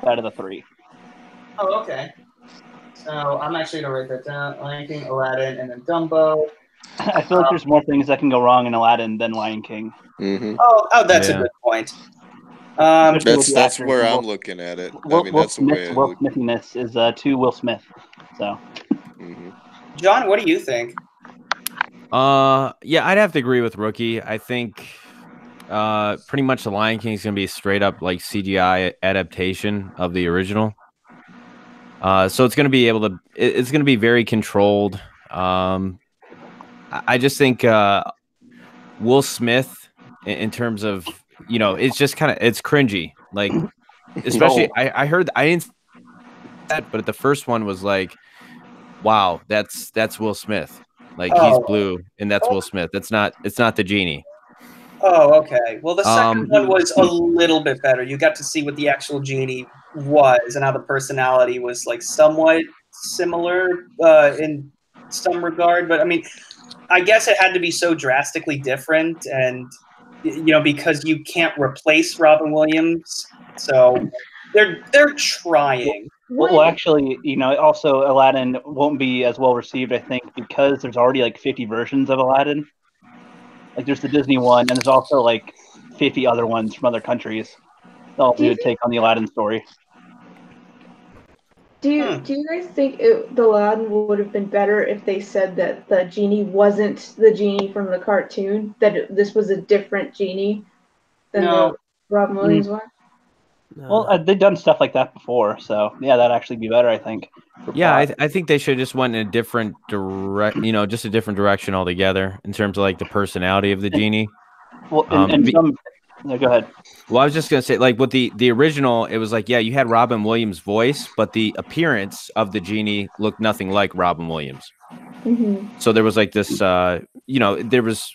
out of the three. Oh, okay. So I'm actually gonna write that down. Lion King, Aladdin, and then Dumbo. I feel like there's more things that can go wrong in Aladdin than Lion King. Mm-hmm. Oh, that's a good point. That's where I'm looking at it. I mean, that's the way I Will look. Smithiness is to Will Smith. So, John, what do you think? Yeah, I'd have to agree with Rookie. I think pretty much the Lion King is going to be straight up like CGI adaptation of the original. So it's going to be it's going to be very controlled. I just think Will Smith, in terms of, it's just it's cringy. Like, especially I heard, I didn't that, but the first one was like, wow, that's Will Smith. Like, he's blue and that's Will Smith. It's not the genie. Oh, okay. Well, the second one was a little bit better. You got to see what the actual genie was and how the personality was like somewhat similar in some regard. But I mean, I guess it had to be so drastically different, and because you can't replace Robin Williams, so they're trying. Well, actually, also Aladdin won't be as well received, I think, because there's already like 50 versions of Aladdin. Like, there's the Disney one, and there's also like 50 other ones from other countries. They'll do a take on the Aladdin story. Do you guys think the Aladdin would have been better if they said that the genie wasn't the genie from the cartoon? That this was a different genie than the Robin Williams one? Well, they've done stuff like that before, so yeah, that'd actually be better, I think. Yeah, I think they should just went in a different just a different direction altogether in terms of like the personality of the genie. Well, go ahead. Well, I was just gonna say, like, with the original, it was like, yeah, you had Robin Williams' voice, but the appearance of the genie looked nothing like Robin Williams. Mm-hmm. So there was like this, there was.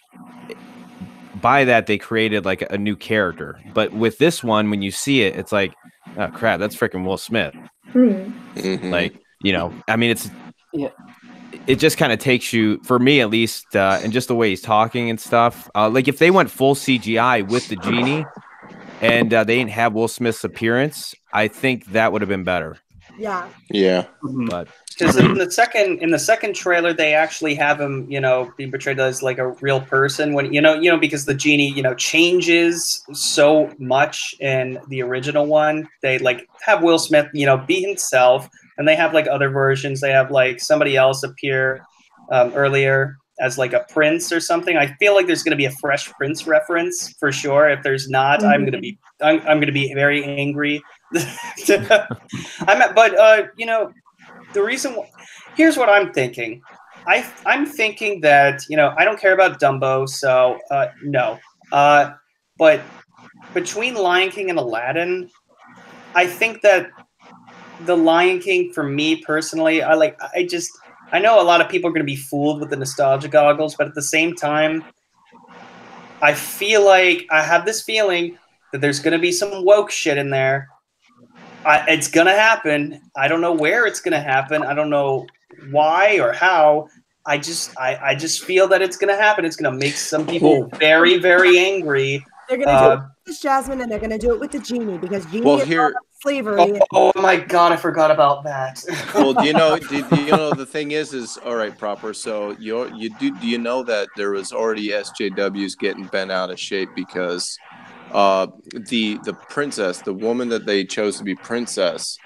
By that, they created like a new character, but with this one, when you see it, it's like, oh crap, that's freaking Will Smith. Mm-hmm. Like, I mean, it just kind of takes you, for me at least, and just the way he's talking and stuff. Like, if they went full CGI with the genie and they didn't have Will Smith's appearance, I think that would have been better. Yeah. Yeah. But because in the second trailer, they actually have him, be portrayed as like a real person when because the genie, changes so much in the original one. They like have Will Smith, be himself, and they have like other versions. They have like somebody else appear earlier as like a prince or something. I feel like there's going to be a Fresh Prince reference for sure. If there's not, I'm going to be very angry. The reason here's what I'm thinking. I'm thinking that I don't care about Dumbo, so no. But between Lion King and Aladdin, I think that the Lion King, for me personally, I know a lot of people are going to be fooled with the nostalgia goggles, but at the same time, I feel like I have this feeling that there's going to be some woke shit in there. It's going to happen. I don't know where it's going to happen. I don't know why or how. I just feel that it's going to happen. It's going to make some people very, very angry. They're going to do it with Jasmine, and they're going to do it with the genie, because genie is all about slavery. Oh my God, I forgot about that. Well, do you know the thing is all right, proper. So do you know that there was already SJWs getting bent out of shape because the princess, the woman that they chose to be princess,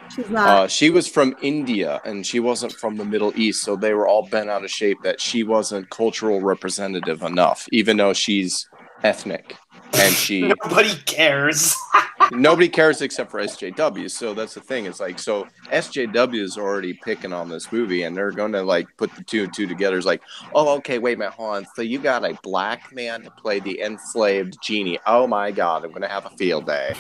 she was from India and she wasn't from the Middle East, so they were all bent out of shape that she wasn't cultural representative enough, even though she's ethnic. And nobody cares. Nobody cares except for SJWs. So that's the thing. It's like, so SJW is already picking on this movie, and they're going to like put the two and two together. It's like, oh, okay, wait a minute, hold on. So you got a black man to play the enslaved genie. Oh my God, I'm going to have a field day.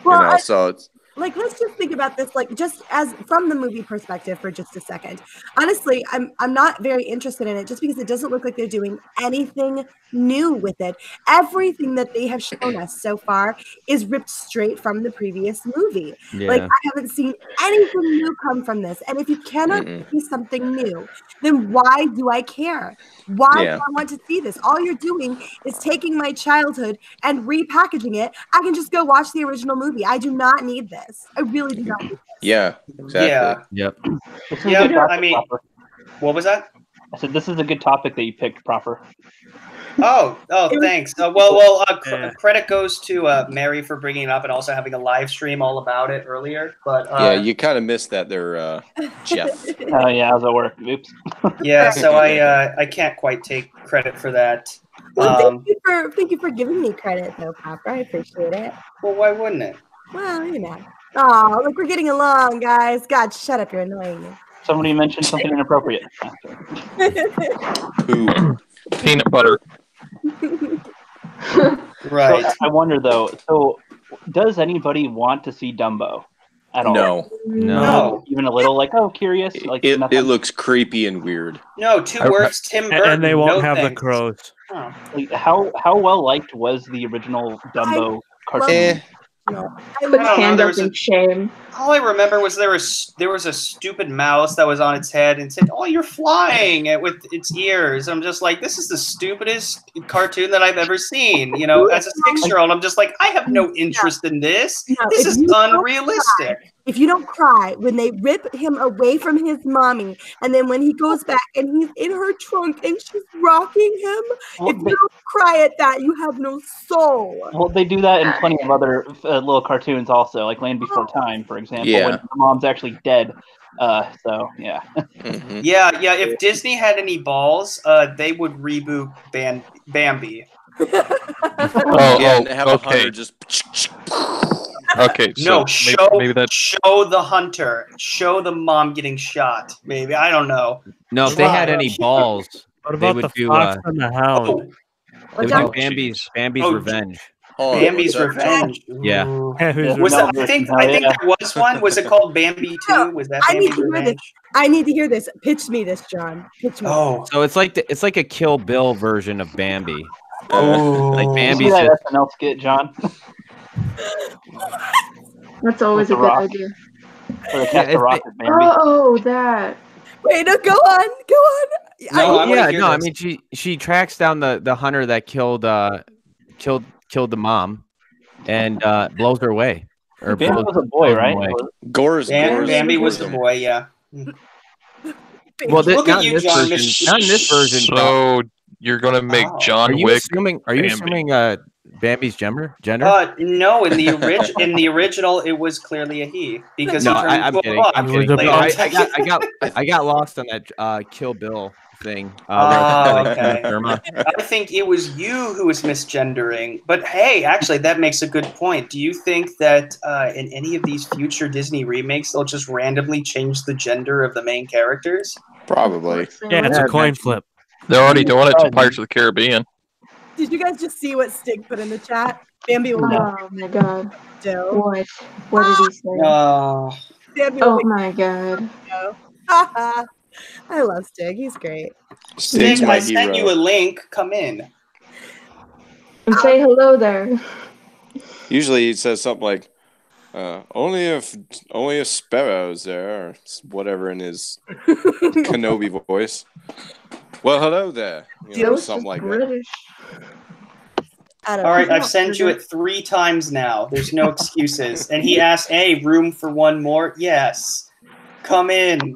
Well, so it's. Like, let's just think about this, like, just as from the movie perspective for just a second. Honestly, I'm not very interested in it just because it doesn't look like they're doing anything new with it. Everything that they have shown us so far is ripped straight from the previous movie. Yeah. Like, I haven't seen anything new come from this. And if you cannot see something new, then why do I care? Why do I want to see this? All you're doing is taking my childhood and repackaging it. I can just go watch the original movie. I do not need this. I really do not need this. Yeah, exactly. Yeah. Yep. Yeah, I mean, what was that? I said this is a good topic that you picked, Proper. Oh, thanks. Credit goes to Mary for bringing it up and also having a live stream all about it earlier. But yeah, you kind of missed that there, Jeff. Oh yeah, how's that work? Oops. Yeah, so I can't quite take credit for that. Well, thank you for giving me credit, though, Papa. I appreciate it. Well, why wouldn't it? Well, you know. Oh, look, we're getting along, guys. God, shut up! You're annoying me. Somebody mentioned something inappropriate. Peanut butter. Right. So, I wonder though. So, does anybody want to see Dumbo at all? No. Even a little, like, oh, curious. Like It nothing. looks creepy and weird. No, two words, Tim Burton. And they won't no have the thanks. crows. Oh. Like, how well liked was the original Dumbo cartoon? I would stand up in shame. All I remember was there was a stupid mouse that was on its head and said, "Oh, you're flying!" with its ears. I'm just like, this is the stupidest cartoon that I've ever seen. You know, as a 6-year-old, I'm just like, I have no interest in this. This is unrealistic. If you don't cry when they rip him away from his mommy, and then when he goes back and he's in her trunk and she's rocking him, if you don't cry at that, you have no soul. Well, they do that in plenty of other little cartoons also, like Land Before Time, for example, Yeah. when the mom's actually dead. So, yeah. Yeah. If Disney had any balls, they would reboot Bambi. Yeah, and have a hunter just. Okay. No, So maybe that's show the hunter. Show the mom getting shot. Maybe I don't know. No, if they had any balls, What they about would the do. fox and the hound? They would do Bambi's Oh, Revenge. Bambi's Revenge. Yeah. Was that, I think there was one. Was it called Bambi 2? Was that I need Bambi's to hear this. Revenge? I need to hear this. Pitch me this, John. Pitch me. Oh. So it's like a Kill Bill version of Bambi. Like You Bambi's. see that SNL skit, John? That's always a With good the rock. idea. Or the Cast the Rocket Bambi. Oh, that. Wait, no, go on. Go on. I mean she tracks down the hunter that killed the mom and blows her away. Or Bambi blows- was a boy, blows them right? away. Gore's Bambi was the boy. Yeah. Well, Look not at in you, this John. version. Not in this version. So you're gonna make John Are you Wick? assuming? Are you Bambi. assuming Bambi's gender? No, in the original, it was clearly a he because No, he turned I'm into a kidding. buck I'm kidding. later. I got lost on that Kill Bill thing. Okay. Irma. I think it was you who was misgendering. But hey, actually, that makes a good point. Do you think that in any of these future Disney remakes, they'll just randomly change the gender of the main characters? Probably. Yeah, it's a coin flip. They're already doing it to Pirates of the Caribbean. Did you guys just see what Stig put in the chat? Bambi will Oh my god. Joe. What did he say? Bambi Oh will my god. Joe. I love Stig. He's great. Stig's Stig, my I sent you a hero. link. Come in. And say hello there. Usually he says something like, only if Sparrow's there, or whatever in his Kenobi voice. Well, hello there. You know, something like that. All right, I've sent you it 3 times now. There's no excuses. And he asked, "Hey, room for one more?" Yes. Come in.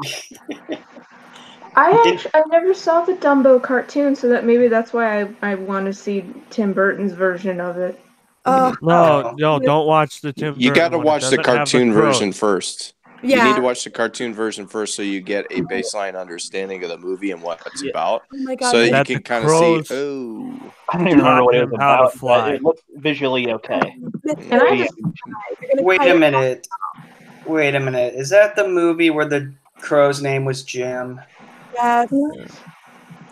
I never saw the Dumbo cartoon, so that maybe that's why I want to see Tim Burton's version of it. No, don't watch the Tim. You got to Burton one. It watch the doesn't have cartoon crows. version first. Yeah. You need to watch the cartoon version first so you get a baseline understanding of the movie and what it's about. Oh my God, So you That can the kind crows- of see, oh. I don't even remember what it was Taught him how to about, but fly. it looked visually okay. And I just Wait a minute. Wait a minute. Is that the movie where the crow's name was Jim? Yes.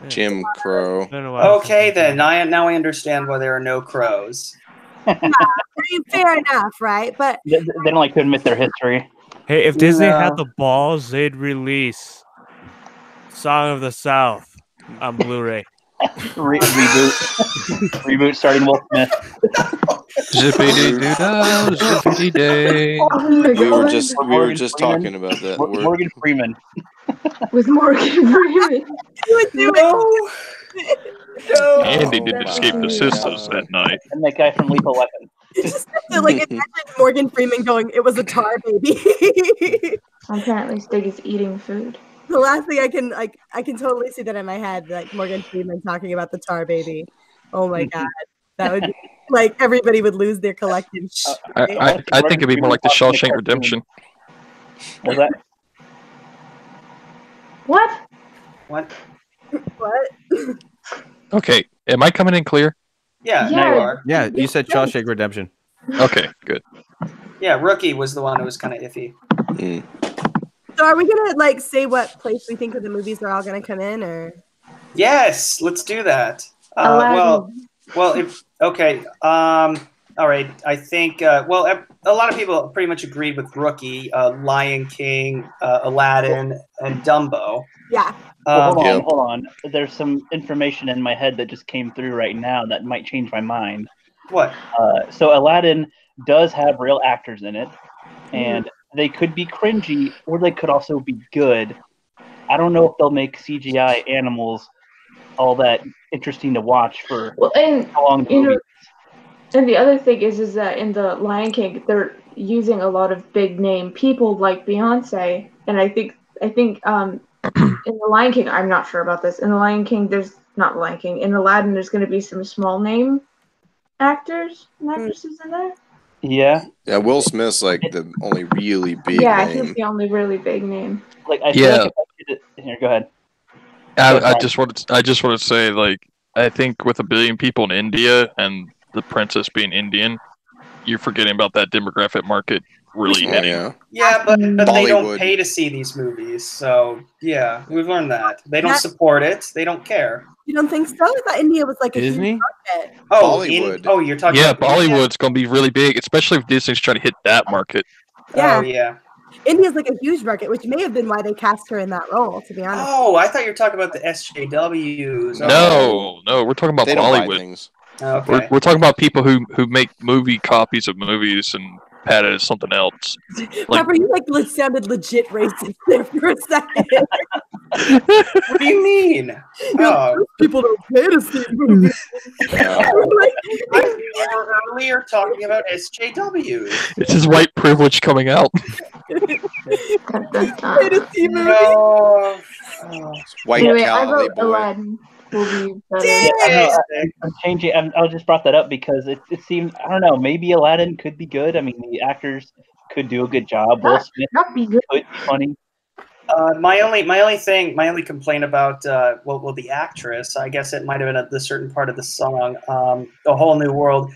Jim Crow. Okay, then. Now I understand why there are no crows. I mean, fair enough, right? But They don't like to admit their history. Hey, if Disney No. had the balls, they'd release Song of the South on Blu-ray. Reboot starting Will Smith. Zippity-doo-dah, zippity-day. We were just talking about that. We're- Morgan Freeman. with Morgan Freeman. you would do it. No. Andy didn't escape the sisters that night. And that guy from Lethal Weapon. Just like imagine Morgan Freeman going, "It was a tar baby." Apparently, Stig is eating food. The last thing I can totally see that in my head, like Morgan Freeman talking about the tar baby. Oh my god, that would be, like everybody would lose their collective. I think it'd be more like the Shawshank Redemption. Was that? What? What? What? Okay, Am I coming in clear? Yeah, now you are. Yeah, you said Shawshank Redemption. Okay, good. Yeah, Rookie was the one who was kind of iffy. So are we gonna like say what place we think of the movies are all gonna come in, or? Yes, let's do that. If okay. All right. I think. A lot of people pretty much agreed with Rookie, Lion King, Aladdin, and Dumbo. Yeah. Well, hold on. There's some information in my head that just came through right now that might change my mind. What? So Aladdin does have real actors in it, and they could be cringy, or they could also be good. I don't know if they'll make CGI animals all that interesting to watch for how long the movie is. And the other thing is that in the Lion King, they're using a lot of big name people like Beyonce, and I think in the Lion King, I'm not sure about this. In the Lion King, in Aladdin, there's going to be some small name actors and actresses in there. Yeah. Yeah, Will Smith's like the only really big Yeah, name. he's the only really big name. Like I feel like if I did it, here, go ahead. I just want to say, like, I think with 1 billion people in India and the princess being Indian, you're forgetting about that demographic market really hitting. Yeah, but they don't Bollywood. pay to see these movies, so yeah, we've learned that they don't support it. They don't care. You don't think so? I thought India was like a Disney? huge market. Oh, Bollywood. You're talking. Yeah, about Bollywood's going to be really big, especially if Disney's trying to hit that market. Yeah. Oh yeah. India's like a huge market, which may have been why they cast her in that role, to be honest. Oh, I thought you were talking about the SJWs. No, we're talking about They don't buy Bollywood. things. Okay. We're talking about people who make movie copies of movies and pad it as something else. Like, Pepper, you sounded legit racist there for a second. What do you mean? Oh. People don't pay to see movies. We were earlier talking about SJWs. this is white privilege coming out. Pay to see movies. No. White Anyway, I Cali wrote boy. Aladdin will be better. Yeah, I'm changing. I just brought that up because it seemed, I don't know, maybe Aladdin could be good. I mean, the actors could do a good job. Will Smith Not be good. could be funny. My only complaint about the actress, I guess it might have been at the certain part of the song, "A Whole New World."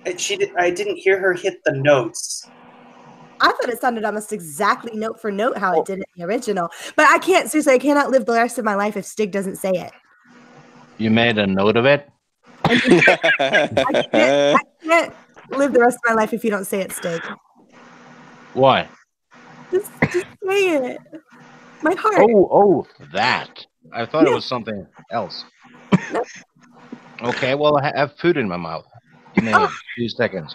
I didn't hear her hit the notes. I thought it sounded almost exactly note for note how it did in the original. But I cannot live the rest of my life if Stig doesn't say it. You made a note of it? I can't live the rest of my life if you don't say it, Stig. Why? Just say it. My heart. Oh, that. I thought it was something else. Okay, well, I have food in my mouth. Give me a few seconds.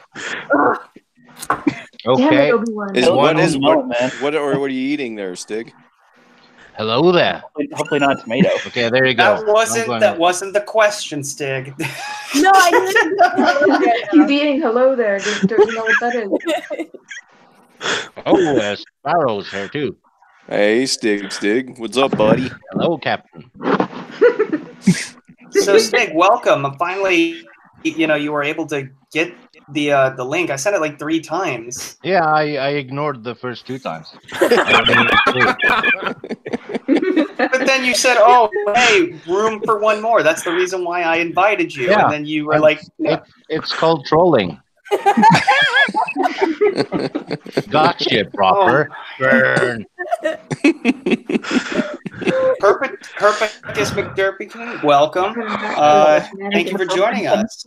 Okay. What are you eating there, Stig? Hello there. Hopefully not tomato. Okay, there you go. That wasn't the question, Stig. No, I didn't. He's eating hello there. Don't you know what that is? Oh, there's sparrows here too. Hey, Stig. What's up, buddy? Hello, Captain. So, Stig, welcome. Finally, you were able to get the link. I sent it like 3 times. Yeah, I ignored the first 2 times. But then you said, "Oh, hey, room for one more." That's the reason why I invited you. Yeah. And then you were like, It's called trolling. Gotcha, proper. Burn. Herpicus McDerpickin, welcome. Thank you for joining us.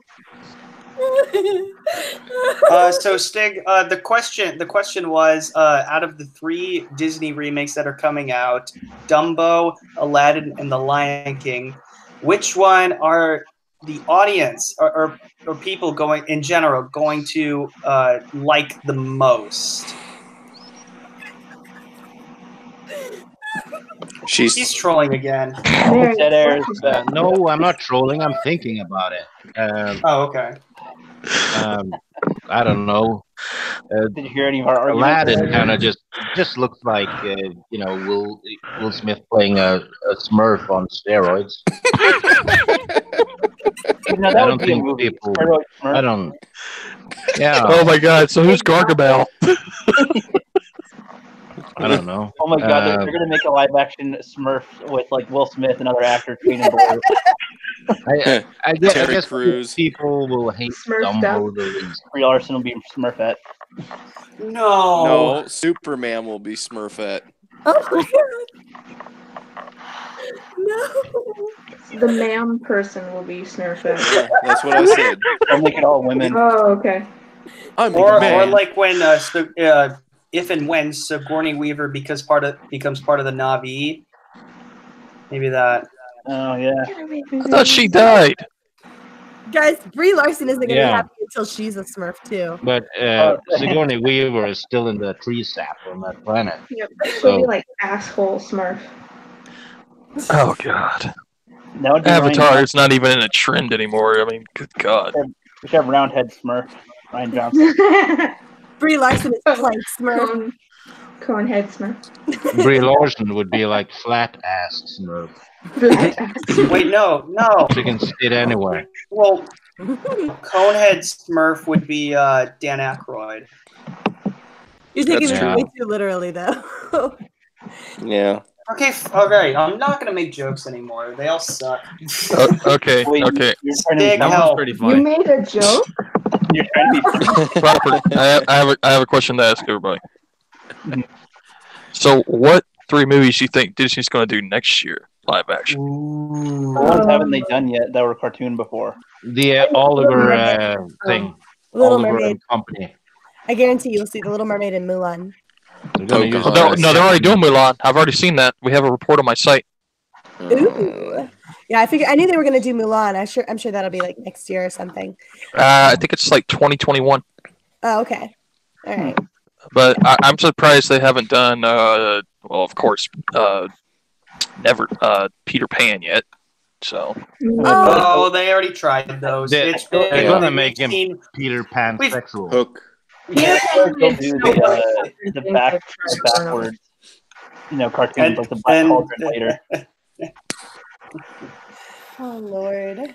So Stig, the question was, out of the 3 Disney remakes that are coming out, Dumbo, Aladdin, and The Lion King, which one are the audience or people going in general going to like the most? He's trolling again. No, I'm not trolling. I'm thinking about it. Oh, okay. I don't know. Did you hear any of our arguments? Aladdin kind of just looks like Will Smith playing a Smurf on steroids. That I would don't be a think movie. people. Steroid Smurf. I don't. Yeah. Oh my God! So who's Gargamel? I don't know. Oh my God! They're gonna make a live action Smurf with like Will Smith and other actors. Training board. I guess, Terry Crews. people will hate Smurfed Dumbo the least. Brie Larson will be Smurfette. No. No, Superman will be Smurfette. Oh my god. No. The ma'am person will be Smurfette. Yeah, that's what I said. I'll make it all women. Oh, okay. I'm Or man. like when if and when Sigourney Weaver becomes part of the Na'vi. Maybe that. Oh yeah. I thought she died. Guys, Brie Larson isn't gonna be Yeah. happy until she's a Smurf too. But Sigourney Weaver is still in the tree sap on that planet. Yep. She'll So- be like asshole Smurf. Oh god. That would be Avatar Ryan is not even in a trend anymore. I mean, good god. We should have Roundhead Smurf. Ryan Johnson. Brie Larson is playing Smurf. Conehead Smurf. Brie Larson would be like flat ass Smurf. Wait, no. She can sit anywhere. Well, Conehead Smurf would be Dan Aykroyd. You're taking this That's- way too literally, though. Yeah. Okay, okay. I'm not gonna make jokes anymore. They all suck. Okay, Wait, okay. You're trying to be Stick That help. one's pretty You funny. made a joke? You're trying to be Robert, I have a question to ask everybody. So, what 3 movies do you think Disney's going to do next year, live action? What ones haven't they done yet that were cartoon before? The Oliver thing. Little Oliver Mermaid. and Company. I guarantee you'll see The Little Mermaid and Mulan. They're gonna Oh, use God. that. No, they're already doing Mulan. I've already seen that. We have a report on my site. Ooh. Yeah, I knew they were gonna do Mulan. I'm sure that'll be like next year or something. I think it's like 2021. Oh, okay. All right. But I'm surprised they haven't done, well, of course, never Peter Pan yet. So, Oh, they already tried those. They're gonna make him seen- Peter Pan We've- sexual. Hook. Yeah, They'll do the backwards, cartoons like the Black Cauldron later. Oh Lord.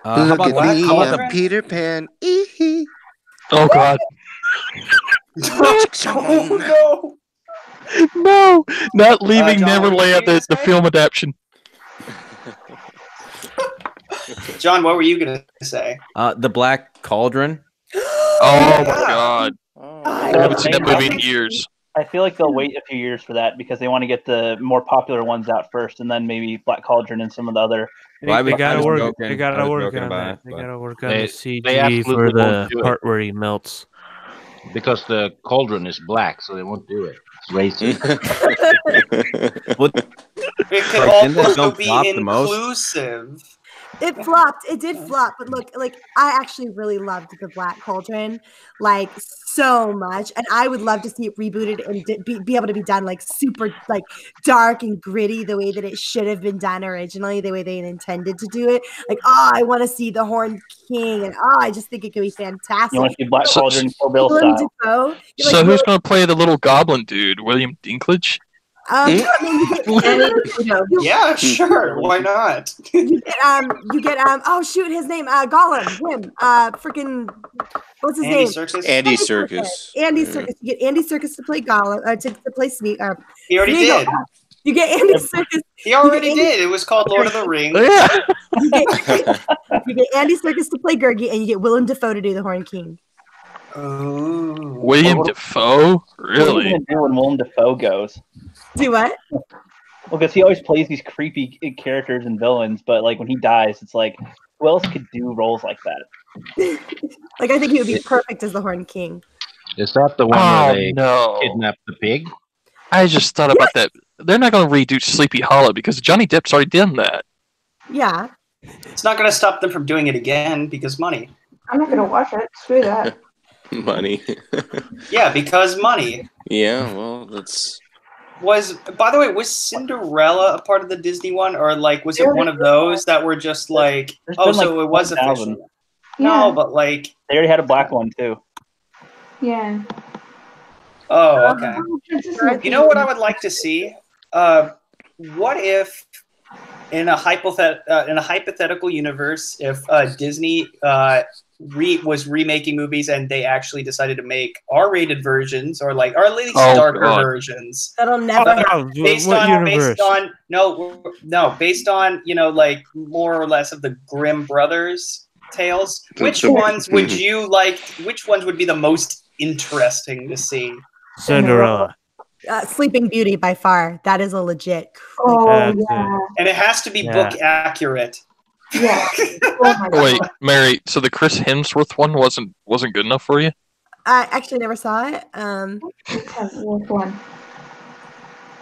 How about the Peter Pan. oh god, Oh no! no, not leaving John, what were you Neverland, gonna the film adaptation. John, what were you gonna say? the Black Cauldron? Oh my god, I haven't seen that I movie in think- years. I feel like they'll wait a few years for that because they want to get the more popular ones out first, and then maybe Black Cauldron and some of the other. Well, They I gotta was work. joking. They I gotta was work joking on about that. it, They but- gotta work on They the CG absolutely for won't the do it. part where he melts. Because the cauldron is black, so they won't do it. It's racist. What? It could Like, didn't that also film be flop the most? inclusive. It flopped. It did flop, but look, like I actually really loved the Black Cauldron, like so much, and I would love to see it rebooted and be able to be done like super like dark and gritty the way that it should have been done originally, the way they intended to do it. Like, oh, I want to see the Horned King, and oh, I just think it could be fantastic. You want to see Black Cauldron Kill Bill Willem style? Dafoe, So who's going to play the little goblin dude? William Dinklage? I mean, Yeah, sure. Why not? you get oh shoot, his name Gollum, him, freaking what's his Andy name? Serkis? Andy Serkis. Andy Serkis. You get Andy Serkis to play Gollum, to play Smeagol. He already Smeagol. did. You get Andy Serkis. He already you get did. It was called Lord of the Rings. Yeah. You get Andy Serkis to play Gurgi, and you get Willem Dafoe to do the Horned King. Oh. William Dafoe? What are you Really? gonna do when Willem Dafoe goes? Do what? Well, because he always plays these creepy characters and villains, but like when he dies, it's like who else could do roles like that? Like I think he would be perfect as the Horned King. Is that the one Oh, where they no. kidnap the pig? I just thought about that. They're not going to redo Sleepy Hollow because Johnny Depp's already done that. Yeah. It's not going to stop them from doing it again because money. I'm not gonna watch it. Screw that. Money. Yeah, because money. Yeah, well, that's. By the way, was Cinderella a part of the Disney one, or like was it one of those that were just like, There's oh, been, so like, it was 1,000. official? No, Yeah. but like, They already had a black one too. Yeah. oh, okay. You know what I would like to see? What if in a hypothetical universe, if Disney was remaking movies and they actually decided to make R-rated versions or like or at least darker versions, that'll never based on like more or less of the Grimm brothers tales. Which ones would you like? Which ones would be the most interesting to see? Cinderella. Sleeping Beauty by far. That is a legit. Oh yeah. And it has to be book accurate. Yeah. Wait, Mary. So the Chris Hemsworth one wasn't good enough for you? I actually never saw it. Which one?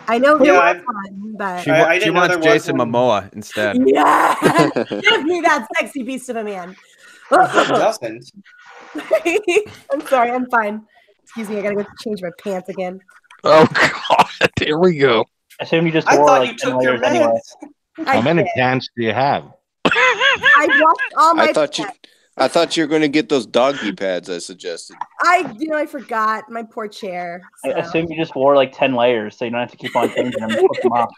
I know there Yeah, was one, but She wants Jason Momoa instead. yeah, give me that sexy beast of a man. Who doesn't? I'm sorry, I'm fine. Excuse me, I gotta go change my pants again. Oh God! Here we go. I assume you just I wore thought like you 10 took your layers anyway. meds. How many pants do you have? I washed all my I thought you were going to get those doggy pads I suggested. I forgot my poor chair. I assume you just wore like 10 layers, so you don't have to keep on changing them. And put them off.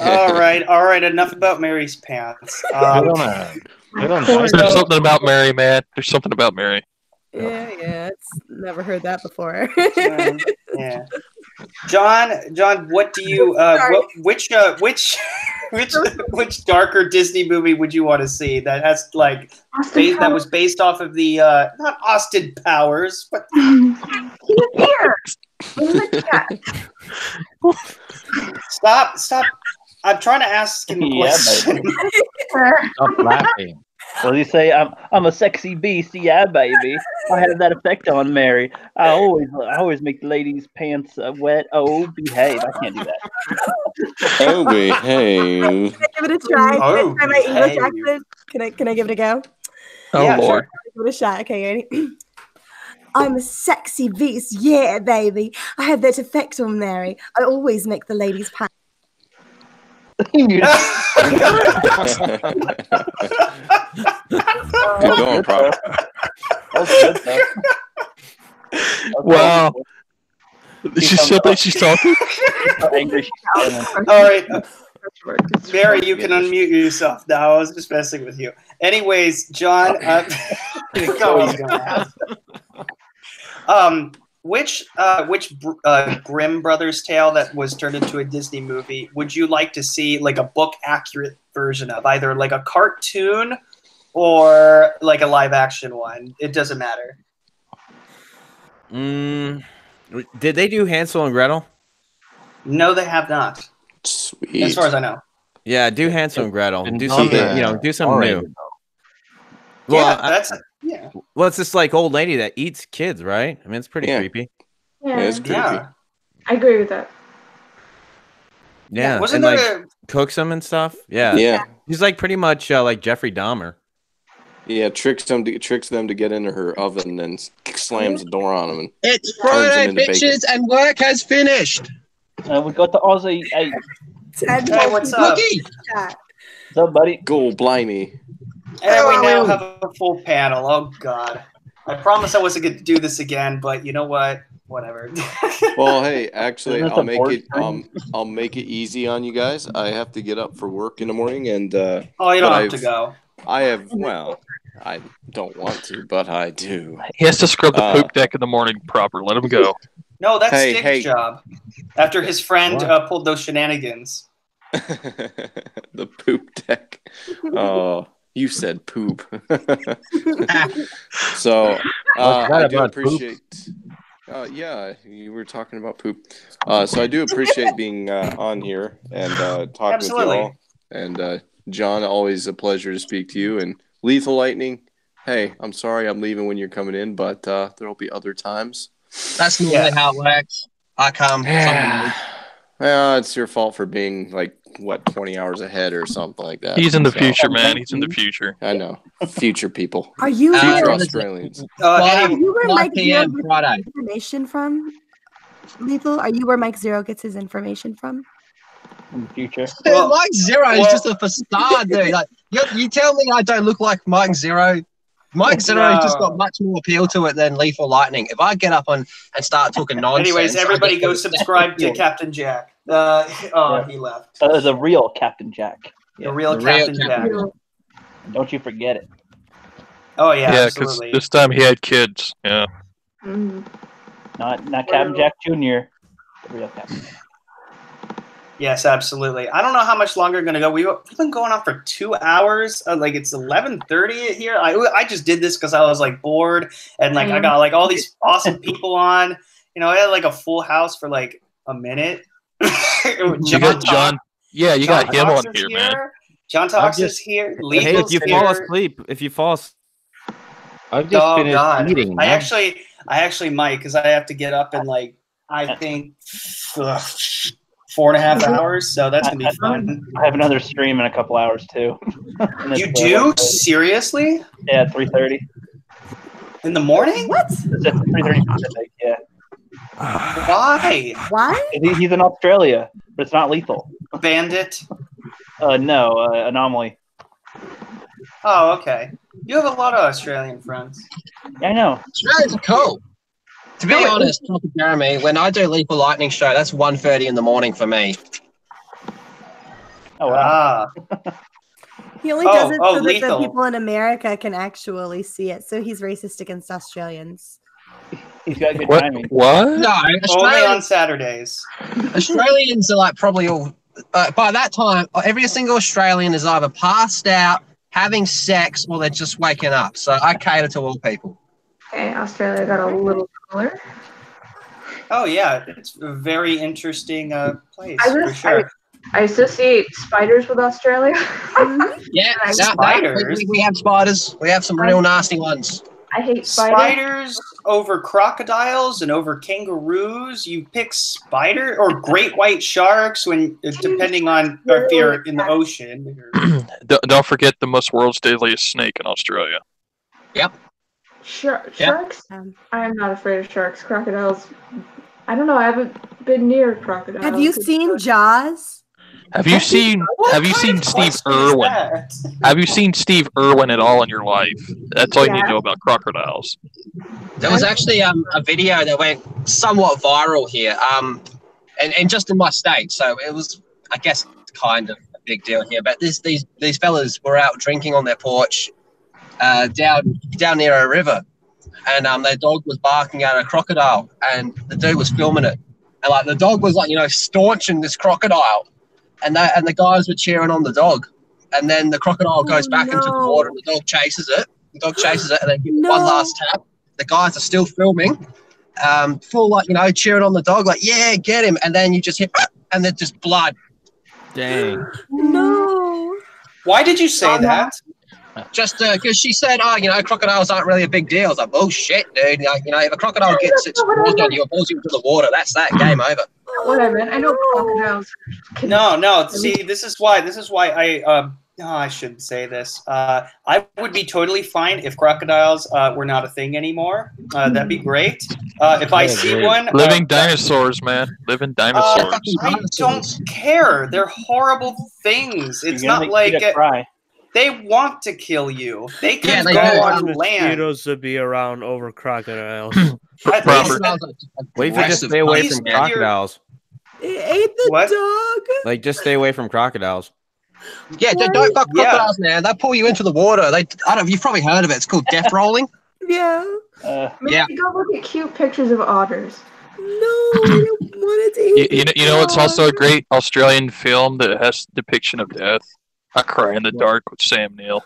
All right. Enough about Mary's pants. There's something about Mary, man. There's something about Mary. Yeah, it's never heard that before. Yeah. John, what do you which darker Disney movie would you want to see that has like that was based off of the not Austin Powers, but He's here. In the chat. Stop. I'm trying to ask him a question. Stop laughing. Well, you say I'm a sexy beast, yeah, baby. I have that effect on Mary. I always make the ladies' pants wet. Oh, behave! I can't do that. Oh, behave. Can I give it a try? Can I try my English accent? Can I give it a go? Oh Yeah, Lord! Give it a shot. Okay, ready? I'm a sexy beast, yeah, baby. I have that effect on Mary. I always make the ladies' pants. Keep going, bro. Wow. She said that she's talking. All right. Mary, you can unmute yourself now. I was just messing with you. Anyways, John, which Grimm Brothers tale that was turned into a Disney movie would you like to see like a book accurate version of, either like a cartoon or like a live action one? It doesn't matter. Did they do Hansel and Gretel? No, they have not. Sweet. As far as I know. Yeah, do Hansel and Gretel. Do Oh, something, yeah. do something new. Yeah, Well, well, it's this like old lady that eats kids, right? I mean, it's pretty creepy. Yeah. It's creepy. Yeah. I agree with that. Yeah, Wasn't and like there cooks them and stuff. Yeah, Yeah. He's like pretty much like Jeffrey Dahmer. Yeah, tricks them to get into her oven and slams the door on them. And It's turns them Friday, into bacon. bitches, and work has finished. We got the Aussie. Hey, Hey, what's up? Cookie. what's up, buddy? Go blimey. And we now have a full panel. Oh God! I promised I wasn't going to do this again, but you know what? Whatever. Well, hey, actually, Isn't this I'll a make board it. I'll make it easy on you guys. I have to get up for work in the morning, and Oh, you don't but have to go. I have. Well, I don't want to, but I do. He has to scrub the poop deck in the morning proper. Let him go. No, that's Hey, Stig's hey. job. After his friend pulled those shenanigans. The poop deck. Oh, you said poop. So What's that I do about poop? appreciate. Yeah, you were talking about poop. So I do appreciate being on here and talking Absolutely. with you all. And John, always a pleasure to speak to you. And Lethal Lightning. Hey, I'm sorry I'm leaving when you're coming in, but there will be other times. That's normally how it works. I come. Yeah, it's your fault for being like 20 hours ahead or something like that. He's in the So- future, man. He's in the future. I know. Future people. Are you Future where, Australians. are you where 5 Mike Zero p.m. gets Friday. his information from? Lethal, are you where Mike Zero gets his information from? In the future. Mike Zero is just a facade, dude. Like, you tell me I don't look like Mike Zero. Mike Zero has just got much more appeal to it than Lethal Lightning. If I get up and start talking nonsense, Anyways, everybody I go get- subscribe to Captain Jack. He left. The real Captain Jack. The real The real Captain Captain Jack. Don't you forget it. Oh yeah, Yeah, because absolutely. this time he had kids. Yeah. Not Captain Jack Jr. The real Captain. Yes, absolutely. I don't know how much longer we're gonna go. We've been going on for 2 hours. Like it's 11:30 here. I just did this because I was like bored and like I got like all these awesome people on. You know, I had like a full house for like a minute. You got John. Yeah, you got him on here, man. John Tox is here. Hey, Lethal's if you fall here. asleep, I've just Oh finished God! eating. I man. actually might because I have to get up in like I think 4.5 hours. So that's gonna be fun. I have another stream in a couple hours too. You do? Seriously? Yeah, 3:30. In the morning? What? It's at 3:30 Pacific. Yeah. Why? Why? He's in Australia, but it's not lethal. Bandit? No, Anomaly. Oh, okay. You have a lot of Australian friends. Yeah, I know. Australians are cool. To be honest, Dr. Jeremy, when I do Lethal Lightning show, that's 1:30 in the morning for me. Oh wow. He only does it so that the Lethal. people in America can actually see it. So he's racist against Australians. He's got good What? timing. What? No, Only on Australians, Saturdays. Australians are like probably all. By that time, every single Australian is either passed out, having sex, or they're just waking up. So I cater to all people. Okay, Australia got a little cooler. Oh yeah, it's a very interesting place I for was- sure. I associate spiders with Australia. Yeah, Spiders? we have spiders. We have some real nasty ones. I hate spiders. Spiders over crocodiles and over kangaroos. You pick spider or great white sharks when depending on if you're in the ocean. Don't forget the most world's deadliest snake in Australia. Yep. Sharks? I am not afraid of sharks. Crocodiles. I don't know. I haven't been near crocodiles. Have you seen Jaws? Have you seen Steve Irwin? Have you seen Steve Irwin at all in your life? That's all you need to know about crocodiles. There was actually a video that went somewhat viral here, and just in my state, so it was, I guess, kind of a big deal here. But these fellas were out drinking on their porch, down near a river, and their dog was barking at a crocodile, and the dude was filming it, and like the dog was like staunching this crocodile, and the guys were cheering on the dog, and then the crocodile goes back into the water, and the dog chases it. The dog chases it, and then gives it one last tap. The guys are still filming, full cheering on the dog, like yeah, get him, and then you just hit, and then just blood. Dang. No. Why did you say that? Just because she said, crocodiles aren't really a big deal. I was like, oh shit, dude. If a crocodile gets its paws on you or pulls you into the water, that's that. Game over. What I meant. I know crocodiles. No. See, this is why I. No, I shouldn't say this. I would be totally fine if crocodiles were not a thing anymore. That'd be great. If I see one, Living dinosaurs, man. Living dinosaurs. I don't care. They're horrible things. It's You're gonna not make like Peter cry. they want to kill you. They can they go do. on land. Mosquitoes to be around over crocodiles. Wait for just stay away from crocodiles. It ate the What? dog. Like, just stay away from crocodiles. Yeah, don't fuck crocodiles, man. They pull you into the water. You've probably heard of it. It's called death rolling. Yeah. Maybe go look at cute pictures of otters. No, I don't want to eat You know, it's also a great Australian film that has depiction of death. I Cry in the Dark with Sam Neill.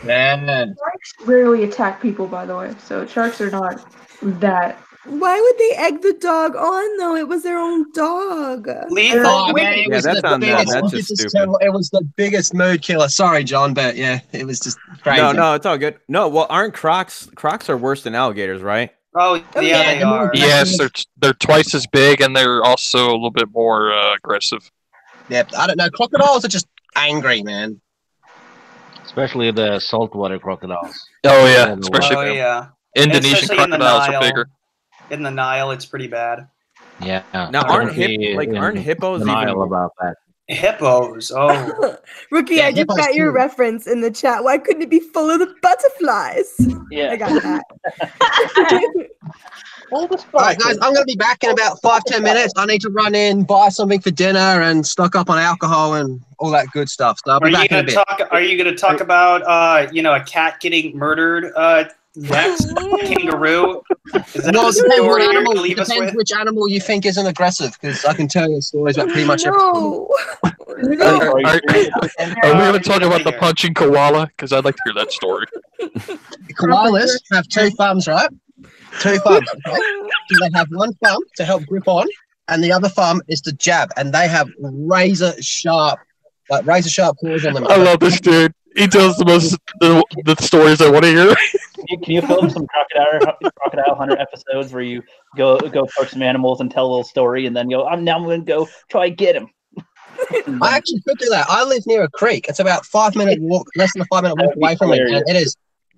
Man. Sharks rarely attack people, by the way, so sharks are not that. Why would they egg the dog on though? It was their own dog. Lethal. Oh, man, it was that's the on them. biggest- That's it was just just stupid. terrible. It was the biggest mood killer. Sorry, John, but yeah, it was just crazy. No, it's all good. No, well, aren't crocs are worse than alligators, right? Oh, yeah, they are. Yes, they're twice as big, and they're also a little bit more aggressive. Yeah, I don't know. Crocodiles are just angry, man. Especially the saltwater crocodiles. Oh yeah, especially Oh them. yeah. Indonesian Especially in the crocodiles are Nile. bigger. In the Nile, it's pretty bad. Yeah. Now, aren't hippos denial even about that? Hippos. Oh. Rookie, Yeah, I just hippos got your too. reference in the chat. Why couldn't it be full of the butterflies? Yeah. I got that. All right, guys, I'm going to be back in about 5-10 minutes. I need to run in, buy something for dinner, and stock up on alcohol and all that good stuff. So I'll be back in a bit. Are you going to talk about, a cat getting murdered next? Kangaroo? Is that the story you're going to leave us with? Depends which animal you think isn't aggressive, because I can tell you stories about pretty much No. Are we going to talk about the punching koala? Because I'd like to hear that story. Koalas have 2 thumbs, right? 2 thumbs. Okay? So they have one thumb to help grip on, and the other thumb is to jab, and they have razor sharp claws on them. I love this dude. He tells the stories I want to hear. Can you film some Crocodile Hunter episodes where you go approach some animals and tell a little story, and then go, I'm going to go try get him. I actually could do that. I live near a creek. It's about 5-minute walk, less than a 5-minute walk away from it. And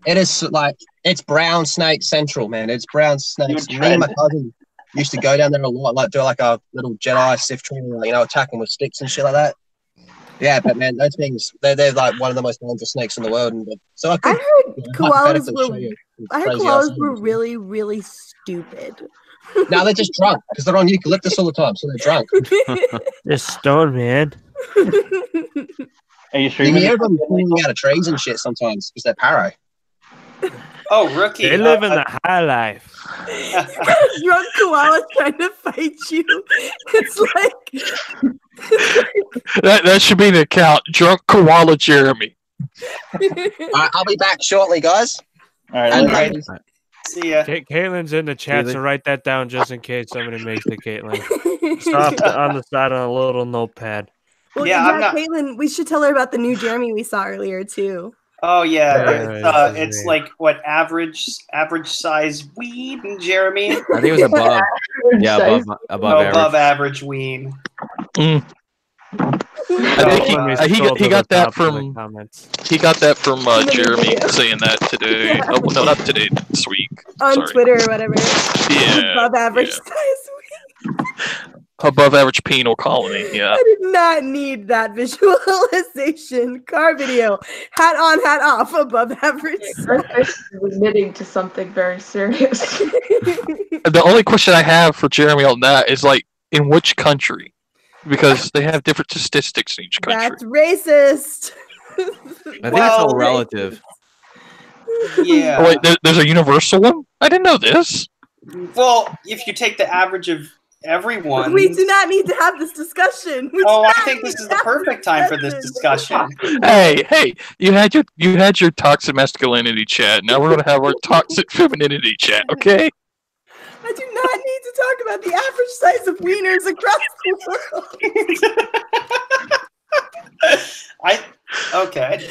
it is like, it's brown snake central, man. It's brown snakes. Me and my cousin used to go down there a lot, like do like a little Jedi Sith training, attack them with sticks and shit like that. Yeah, but man, those things, they're like one of the most dangerous snakes in the world. And so I heard koalas were really, really stupid. No, they're just drunk because they're on eucalyptus all the time, so they're drunk. They're stoned, man. Are you sure? You hear them falling out of trees and shit sometimes because they're paro. Oh, rookie! They live in the high life. Drunk koalas trying to fight you. It's like that should be an account. Drunk koala Jeremy. I'll be back shortly, guys. All right. See ya. Caitlin's in the chat, so write that down just in case somebody makes it, Caitlin. Stop on the side on a little notepad. Well, Caitlin, we should tell her about the new Jeremy we saw earlier too. Oh yeah, it's like what average size weed, Jeremy? I think it was above. Yeah, above average weed. Mm. I think he got that from Jeremy saying that today. Oh, no, not today. This week. On Twitter or whatever. Yeah. Above average size weed. Above average penal colony. Yeah. I did not need that visualization. Car video. Hat on, hat off. Above average. This is admitting to something very serious. The only question I have for Jeremy on that is like, in which country? Because they have different statistics in each country. That's racist. I think it's all relative. Yeah. Oh, wait, there's a universal one? I didn't know this. Well, if you take the average of everyone. We do not need to have this discussion. I think this is the perfect time for this discussion. Hey, you had your toxic masculinity chat. Now we're gonna have our toxic femininity chat, okay? I do not need to talk about the average size of wieners across the world. Okay.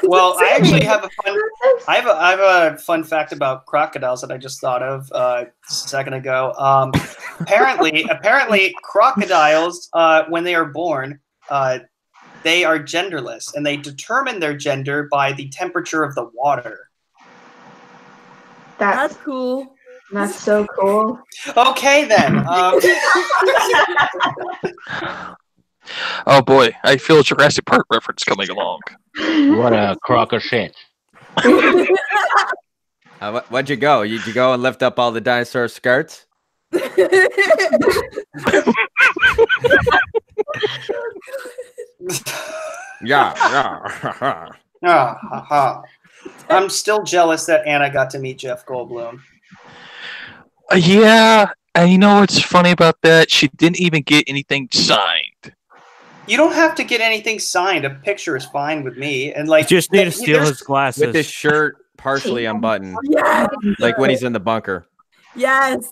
Well, I actually have a fun fact about crocodiles that I just thought of a second ago. Apparently, crocodiles, when they are born, they are genderless, and they determine their gender by the temperature of the water. That's cool. That's so cool. Okay, then. Oh boy, I feel a Jurassic Park reference coming along. What a crock of shit. Where'd you go? Did you go and lift up all the dinosaur skirts? Yeah. I'm still jealous that Anna got to meet Jeff Goldblum. Yeah, and you know what's funny about that? She didn't even get anything signed. You don't have to get anything signed. A picture is fine with me. And like, you just need to steal his glasses with his shirt partially unbuttoned, like when he's in the bunker. Yes,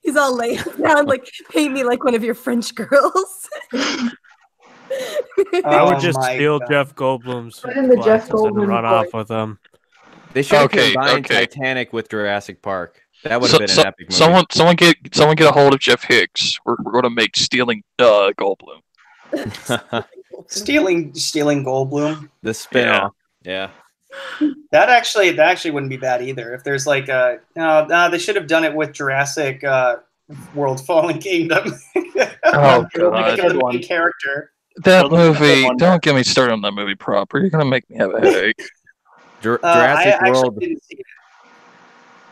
he's all laying down, like paint me like one of your French girls. I would just steal Jeff Goldblum's glasses and run off with them. They should have combined Titanic with Jurassic Park. That would have been an epic movie. Someone get a hold of Jeff Hicks. We're going to make stealing Goldblum. stealing Goldblum. The spin-off. Yeah. That actually wouldn't be bad either. If there's like they should have done it with Jurassic World Fallen Kingdom. Oh god. The main character. That movie, don't get me started on that movie proper. You're gonna make me have a headache. Jurassic World. Didn't see it.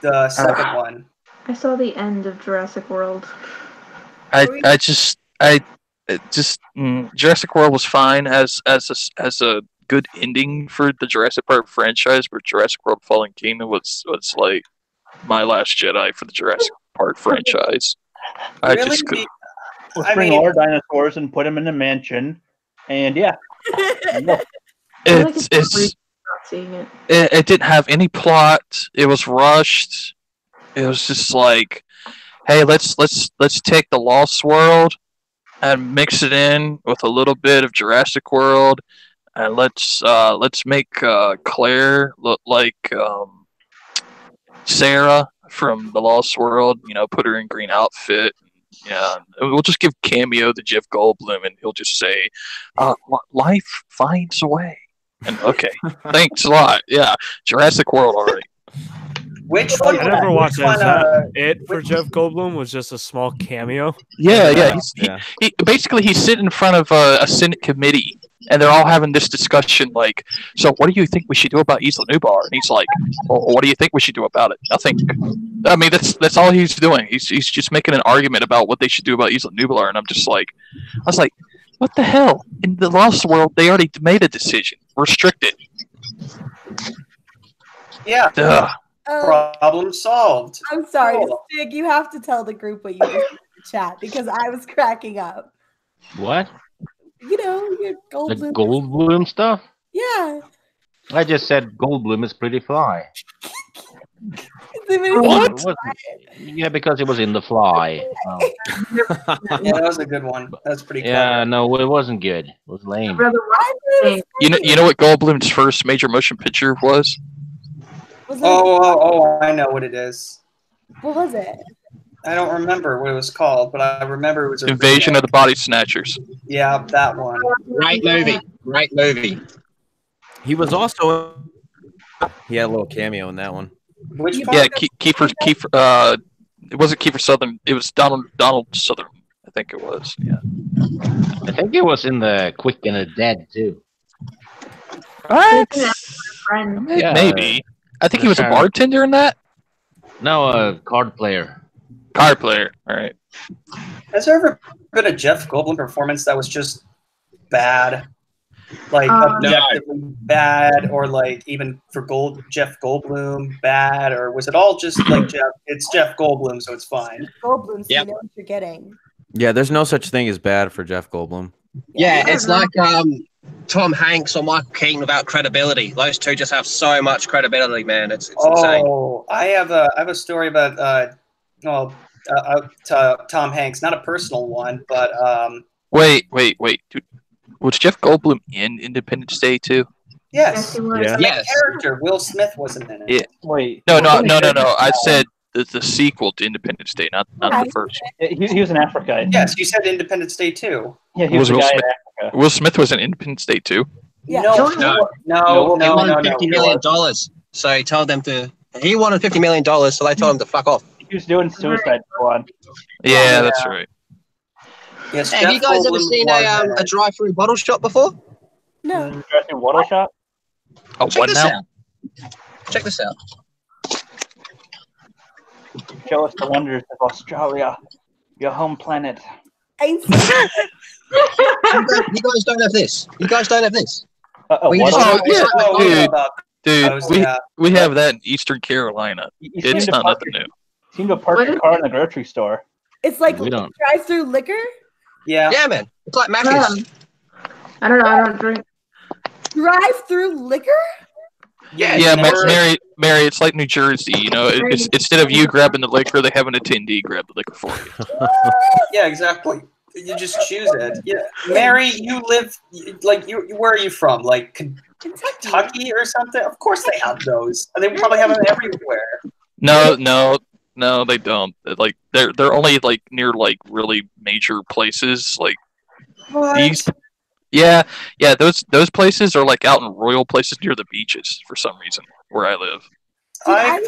The second one. I saw the end of Jurassic World. Jurassic World was fine as a good ending for the Jurassic Park franchise, but Jurassic World: Fallen Kingdom was like my Last Jedi for the Jurassic Park franchise. I Really? just could. Let's bring all our dinosaurs and put them in a mansion, and yeah. It's not seeing it. it didn't have any plot. It was rushed. It was just like, hey, let's take the Lost World and mix it in with a little bit of Jurassic World, and let's make Claire look like Sarah from the Lost World. You know, put her in green outfit. Yeah, we'll just give cameo to Jeff Goldblum, and he'll just say, "Life finds a way." And okay, thanks a lot. Yeah, Jurassic World already. Which one? I never watched which that. Is one, that it for Jeff Goldblum was just a small cameo. Yeah. He basically he's sitting in front of a Senate committee, and they're all having this discussion. Like, so what do you think we should do about Isla Nublar? And he's like, well, what do you think we should do about it? Nothing. I mean, that's all he's doing. He's just making an argument about what they should do about Isla Nublar, and I was like, what the hell? In the Lost World, they already made a decision. Restricted. Yeah. Duh. Problem solved. I'm sorry, Cool. Stig, you have to tell the group what you just did in the chat because I was cracking up. What? You know, your The Goldblum. Goldblum stuff? Yeah. I just said Goldblum is pretty fly. What? Yeah, because it was in The Fly. Oh. Yeah, that was a good one. That's pretty clever. Yeah, no, it wasn't good. It was lame. You know what Goldblum's first major motion picture was? Oh, I know what it is. What was it? I don't remember what it was called, but I remember it was a Invasion of the Body Snatchers. Yeah, that one. Great movie. Great movie. He was also. He had a little cameo in that one. Which Yeah, Kiefer. It wasn't Kiefer Sutherland. It was Donald Sutherland. I think it was. Yeah. I think it was in the Quick and the Dead too. What? Yeah. Maybe. I think he was a bartender in that. No, a card player. Card player. All right. Has there ever been a Jeff Goldblum performance that was just bad? Like objectively bad, or like even for Jeff Goldblum bad, or was it all just like Jeff? It's Jeff Goldblum, so it's fine. Goldblum, so you know what you're getting. Yeah, there's no such thing as bad for Jeff Goldblum. Yeah, it's like Tom Hanks or Michael Keaton without credibility. Those two just have so much credibility, man. It's insane. Oh, I have a story about Tom Hanks, not a personal one, but Wait, dude. Was Jeff Goldblum in Independence Day too? yes, Yeah. the main Yes. character Will Smith wasn't in it. Yeah. Wait. No. I said the sequel to Independence Day, not the first. He was in Africa. Yes, you said Independence Day too. Yeah, he was the Will guy in Smith, Africa. Will Smith was in Independence Day too. Yeah. No. He wanted $50 million. So he told them to. He wanted $50 million, so they told him to fuck off. He was doing Suicide Squad. Yeah, that's right. Yes, Hey, have you guys ever seen a drive-through bottle shop before? No. Dressing Waddle Shop? Oh, Check what this now? out. Check this out. Show us the wonders of Australia, your home planet. You guys don't have this. You guys don't have this. We what? just- Dude, we have that in Eastern Carolina. It's not nothing new. Seem to park your car in the grocery store. It's like We don't. drive-through liquor. Yeah. Yeah, man. It's like Macca's. I don't know. I don't drink. Drive-through liquor? Yeah, Mary, it's like New Jersey. You know, it's instead of you grabbing the liquor, they have an attendee grab the liquor for you. Yeah, exactly. You just choose it. Yeah, Mary, you live like you. Where are you from? Like Kentucky or something? Of course they have those. They probably have them everywhere. No, they don't. Like they're only like near like really major places. Like these. Yeah. Those places are like out in rural places near the beaches for some reason where I live. I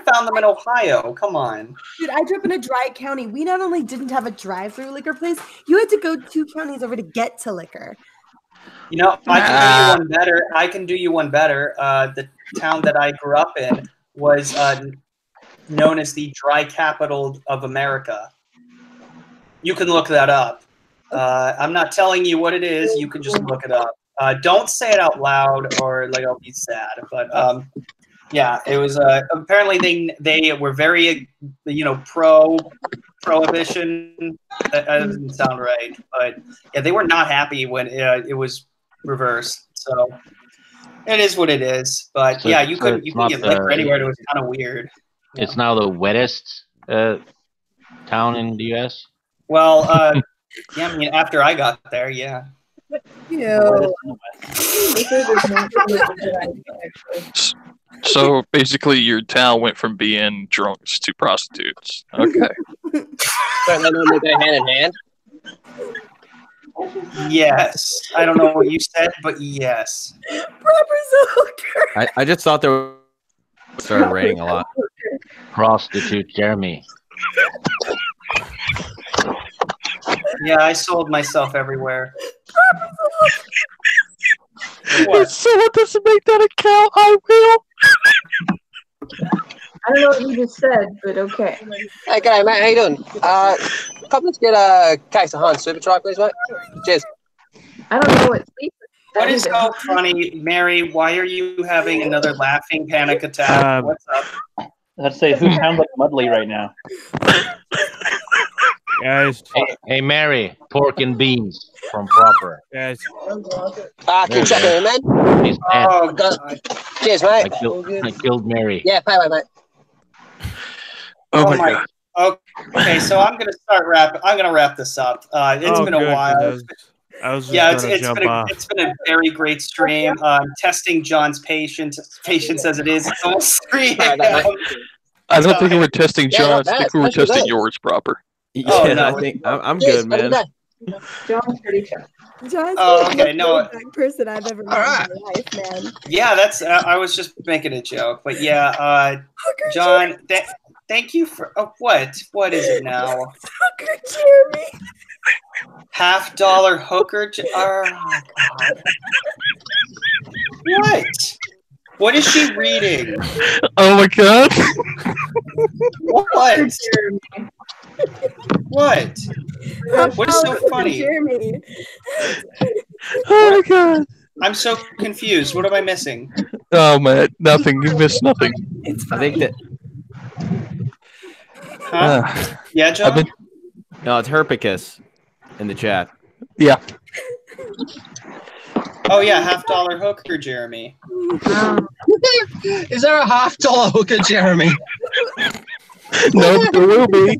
found them in Ohio. Come on. Dude, I grew up in a dry county. We not only didn't have a drive-through liquor place, you had to go 2 counties over to get to liquor. You know, I can do you one better. The town that I grew up in was known as the dry capital of America. You can look that up. I'm not telling you what it is. You can just look it up. Don't say it out loud, or like I'll be sad. But yeah, it was. Apparently, they were very, prohibition. That doesn't sound right, but yeah, they were not happy when it was reversed. So it is what it is. But So- yeah, you so could it's get liquor not, anywhere. It was kind of weird. It's now the wettest town in the U.S. Well, yeah, I mean, after I got there, yeah. So basically, your town went from being drunks to prostitutes. Okay. Don't they normally go hand in hand? Yes. I don't know what you said, but yes. I just thought there started raining a lot. Prostitute Jeremy. Yeah, I sold myself everywhere. If someone doesn't make that account, I will. I don't know what you just said, but okay. Hey, g'day, mate. How you doing? Come let's get a case of Heinz Super Try, please, mate. Cheers. I don't know what sleep What is so funny, Mary? Why are you having another laughing panic attack? What's up? Let's say who sounds like Mudley right now. Guys. Hey, Mary, pork and beans from Proper. Guys. Can you check in, man? He's mad. Oh, God. Cheers, mate. I killed Mary. Yeah, pay away, mate. Oh my. Okay, so I'm gonna wrap this up. It's been a while. I was Yeah, just gonna jump off. it's been a very great stream. Testing John's patience as it is. It's almost 3 a.m. I don't think we were testing Yeah, not John's. I bad, think we were especially testing that. yours proper. Oh, Yeah, no. I think I'm Cheers, good, have a man. good day. John's pretty chill. John's Oh, the okay, most no. laid-back person I've ever met in my life, man. Yeah, that's. I was just making a joke, but yeah, John. Thank you for what? What is it now? Hooker Jeremy. $50 hooker. Oh, God. What? What is she reading? Oh my god. What? What? What is so Hooker funny? Jeremy. Oh my god. I'm so confused. What am I missing? Oh man, nothing. You missed nothing. I think that Huh? Yeah, John. no, it's Herpicus in the chat. Yeah. Oh yeah, $50 hooker, Jeremy. Is there a $50 hooker, Jeremy? No, there will be.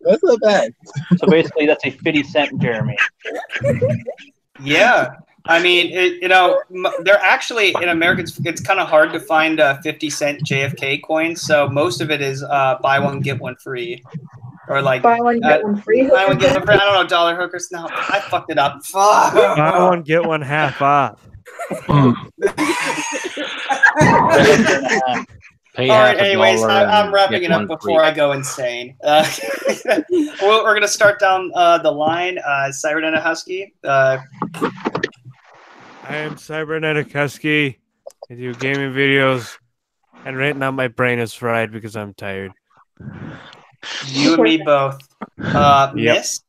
That's not bad. So basically, that's a 50-cent Jeremy. Yeah, I mean, they're actually in America. It's kind of hard to find 50-cent JFK coins, so most of it is buy one get one free, or like Buy one get one free. buy one get one free. I don't know, dollar hookers. No, I fucked it up. Fuck. Buy one get one half off. Pay All half right. a Anyways, dollar I'm and wrapping get it up one before free. I go insane. We're gonna start down the line. Cybernetic Husky. I am Cybernetic Husky. I do gaming videos, and right now my brain is fried because I'm tired. You and me both. Yep. Miss.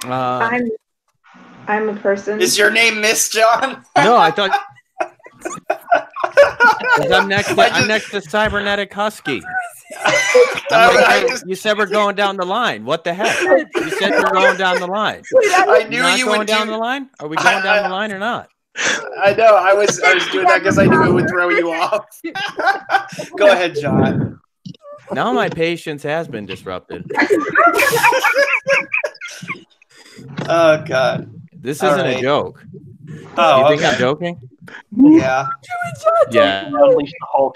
I'm a person. Is your name Miss John? No, I thought. 'Cause I'm next. I I'm next to Cybernetic Husky. I You said we're going down the line. What the heck? You said we're going down the line. I knew Not you going would down do. the line. Are we going down the line or not? I know. I was doing that because I knew it would throw you off. Go ahead, John. Now my patience has been disrupted. Oh God. This All isn't right. a joke. Oh, you think okay. I'm joking? Yeah. Yeah. Unleash the Hulk.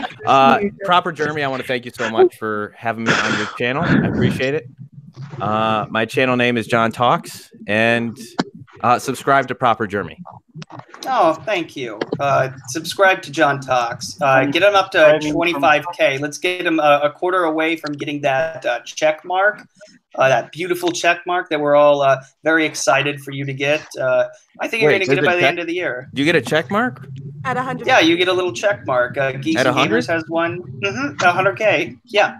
Proper Jeremy, I want to thank you so much for having me on your channel. I appreciate it. My channel name is John Talks, and subscribe to Proper Jeremy. Oh, thank you. Subscribe to John Talks. Get him up to 25K. Let's get him a quarter away from getting that check mark. That beautiful check mark that we're all very excited for you to get. I think you're going to get it by the end of the year. Do you get a check mark? At 100. Yeah, you get a little check mark. Geeks At and 100? Gamers has one. 100K. Yeah.